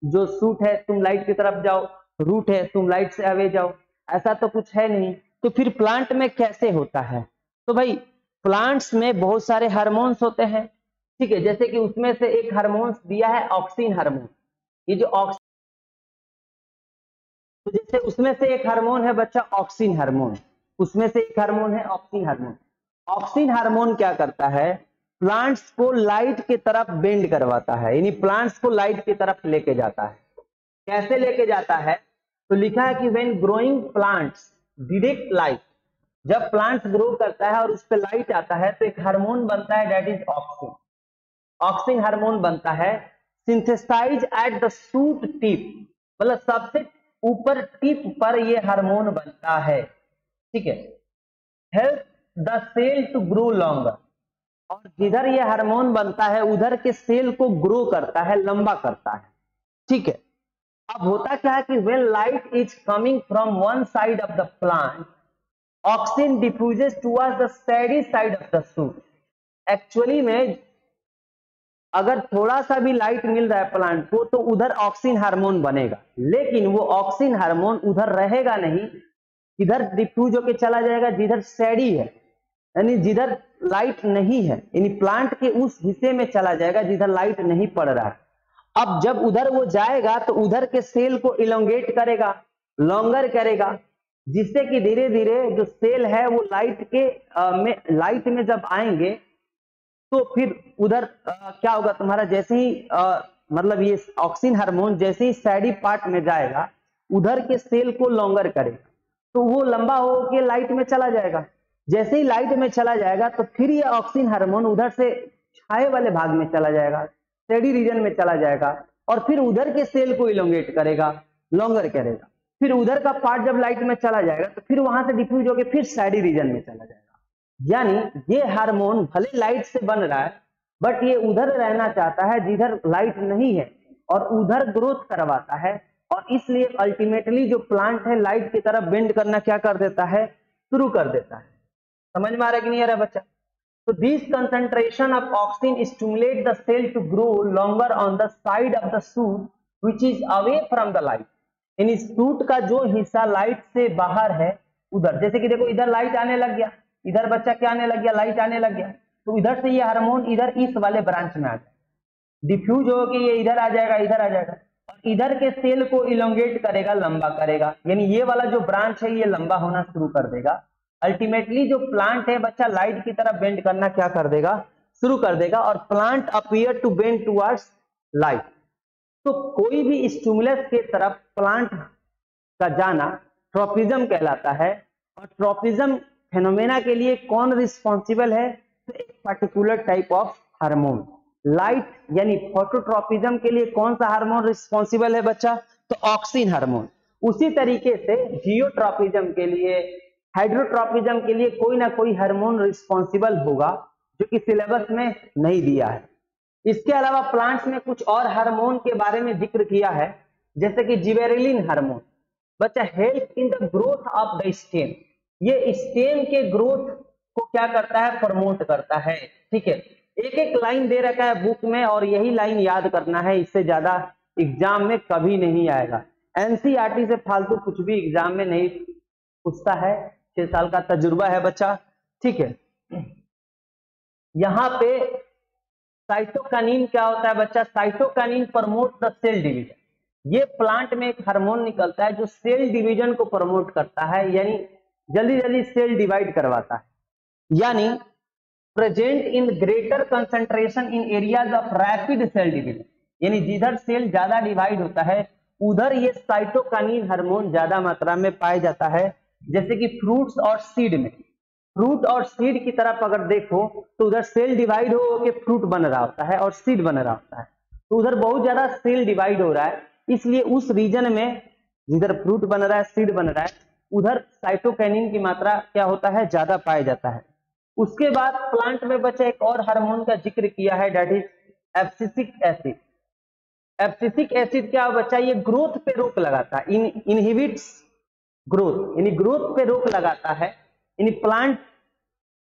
जो सूट है तुम लाइट की तरफ जाओ, रूट है तुम लाइट से अवे जाओ, ऐसा तो कुछ है नहीं। तो फिर प्लांट में कैसे होता है, तो भाई प्लांट्स में बहुत सारे हार्मोन्स होते हैं, ठीक है। जैसे कि उसमें से एक हार्मोन्स दिया है ऑक्सिन हार्मोन, ये जो ऑक्सिन, तो जैसे उसमें से एक हार्मोन है बच्चा ऑक्सिन हार्मोन, उसमें से एक हार्मोन है ऑक्सिन हार्मोन। ऑक्सिन हार्मोन क्या करता है, प्लांट्स को लाइट की तरफ बेंड करवाता है, यानी प्लांट्स को लाइट की तरफ लेके जाता है। कैसे लेके जाता है, तो लिखा है कि when growing plants detect light, जब प्लांट्स ग्रो करता है और उस पर लाइट आता है तो एक हार्मोन बनता है that is auxin. Auxin hormone बनता है, synthesize at the shoot tip, मतलब सबसे ऊपर टिप पर ये हार्मोन बनता है, ठीक है। Help the cell to grow longer, और जिधर ये हार्मोन बनता है उधर के सेल को ग्रो करता है, लंबा करता है, ठीक है। अब होता क्या है कि when light is coming from one side of the plant, oxygen diffuses towards the steady side of the shoot. Actually में अगर थोड़ा सा भी लाइट मिल रहा है प्लांट को तो उधर ऑक्सीजन हार्मोन बनेगा, लेकिन वो ऑक्सीजन हार्मोन उधर रहेगा नहीं, इधर डिफ्यूज होकर चला जाएगा जिधर शेडी है, यानी जिधर लाइट नहीं है, यानी प्लांट के उस हिस्से में चला जाएगा जिधर लाइट नहीं पड़ रहा है। अब जब उधर वो जाएगा तो उधर के सेल को इलोंगेट करेगा, लॉन्गर करेगा, जिससे कि धीरे धीरे जो सेल है वो लाइट में जब आएंगे तो फिर उधर क्या होगा तुम्हारा, जैसे ही मतलब ये ऑक्सीजन हार्मोन जैसे ही सैडी पार्ट में जाएगा उधर के सेल को लॉन्गर करेगा, तो वो लंबा होकर लाइट में चला जाएगा। जैसे ही लाइट में चला जाएगा तो फिर ये ऑक्सीजन हार्मोन उधर से छाए वाले भाग में चला जाएगा, स्टेडी रीजन में चला जाएगा, और फिर उधर के सेल को इलोंगेट करेगा, लॉन्गर करेगा। फिर उधर का पार्ट जब लाइट में चला जाएगा तो फिर वहां से डिफ्यूज होकर फिर स्टेडी रीजन में चला जाएगा। यानी ये हार्मोन भले लाइट से बन रहा है बट ये उधर रहना चाहता है जिधर लाइट नहीं है और उधर ग्रोथ करवाता है, और इसलिए अल्टीमेटली जो प्लांट है लाइट की तरफ बेंड करना क्या कर देता है, शुरू कर देता है। समझ में आ रहा है कि नहीं आ रहा बच्चा? तो this concentration of oxygen stimulate the cell to grow longer on the side of the shoot which is away from the light. यानी शूट का जो हिस्सा लाइट से बाहर है उधर, जैसे कि देखो इधर लाइट आने लग गया, इधर बच्चा क्या आने लग गया, लाइट आने लग गया, तो इधर से ये हार्मोन इधर इस वाले ब्रांच में आ जाए, डिफ्यूज हो कि ये इधर आ जाएगा, इधर आ जाएगा, और इधर के सेल को इलोंगेट करेगा, लंबा करेगा। यानी ये वाला जो ब्रांच है ये लंबा होना शुरू कर देगा। अल्टीमेटली जो प्लांट है बच्चा लाइट की तरफ बेंड करना क्या कर देगा, शुरू कर देगा, और plant appear to bend towards light. तो कोई भी स्टिमुलस के तरफ प्लांट का जाना ट्रॉपिज्म कहलाता है, और ट्रॉपिज्म फेनोमेना के लिए कौन रिस्पॉन्सिबल है, तो एक particular type of hormone. Light यानी फोटोट्रॉपिज्म के लिए कौन सा हार्मोन रिस्पॉन्सिबल है बच्चा, तो ऑक्सीजन हार्मोन। उसी तरीके से जियोट्रॉपिज्म के लिए, हाइड्रोट्रॉपिज्म के लिए कोई ना कोई हार्मोन रिस्पॉन्सिबल होगा जो कि सिलेबस में नहीं दिया है। इसके अलावा प्लांट्स में कुछ और हार्मोन के बारे में जिक्र किया है, जैसे कि जिबेरेलिन हार्मोन बच्चा help in the growth of the stem. ये स्टेम के ग्रोथ को क्या करता है, प्रमोट करता है, ठीक है। एक एक लाइन दे रखा है बुक में और यही लाइन याद करना है, इससे ज्यादा एग्जाम में कभी नहीं आएगा। एनसीईआरटी से फालतू कुछ भी एग्जाम में नहीं पूछता है, 6 साल का तजुर्बा है बच्चा, ठीक है। यहाँ पे साइटोकाइनिन क्या होता है बच्चा, cytokinin promote the cell division. ये प्लांट में एक हार्मोन निकलता है जो सेल डिवीजन को प्रमोट करता है, यानी जल्दी जल्दी सेल डिवाइड करवाता है। यानी present in greater concentration in areas of rapid cell division, यानी जिधर सेल ज्यादा डिवाइड होता है उधर ये साइटोकाइनिन हार्मोन ज्यादा मात्रा में पाया जाता है। जैसे कि फ्रूट्स और सीड में, फ्रूट और सीड की तरफ अगर देखो तो उधर सेल डिवाइड हो के फ्रूट बन रहा होता है और सीड बन रहा होता है, तो उधर बहुत ज्यादा सेल डिवाइड हो रहा है, इसलिए उस रीजन में जिधर फ्रूट बन रहा है, सीड बन रहा है, उधर साइटोकाइनिन की मात्रा क्या होता है, ज्यादा पाया जाता है। उसके बाद प्लांट में बच्चा एक और हार्मोन का जिक्र किया है, that is abscisic acid. Abscisic acid क्या बच्चा, ये ग्रोथ पे रोक लगाता है, इनहिबिट्स ग्रोथ, यानी ग्रोथ पे रोक लगाता है। यानी प्लांट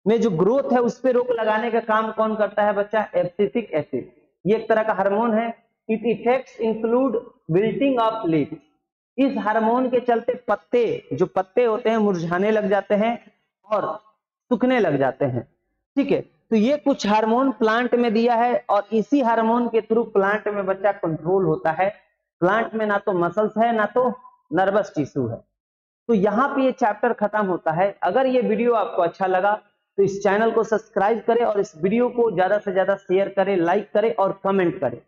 में जो ग्रोथ है उस पे रोक लगाने का काम कौन करता है बच्चा, एब्सिसिक एसिड। ये एक तरह का हार्मोन है। It effects include wilting of leaf. इस हार्मोन के चलते पत्ते, जो पत्ते होते हैं मुरझाने लग जाते हैं और सूखने लग जाते हैं, ठीक है। तो ये कुछ हार्मोन प्लांट में दिया है और इसी हार्मोन के थ्रू प्लांट में बच्चा कंट्रोल होता है। प्लांट में ना तो मसल्स है ना तो नर्वस टिश्यू है। तो यहाँ पे ये चैप्टर खत्म होता है। अगर ये वीडियो आपको अच्छा लगा तो इस चैनल को सब्सक्राइब करें और इस वीडियो को ज्यादा से ज्यादा शेयर करें, लाइक करें और कमेंट करें।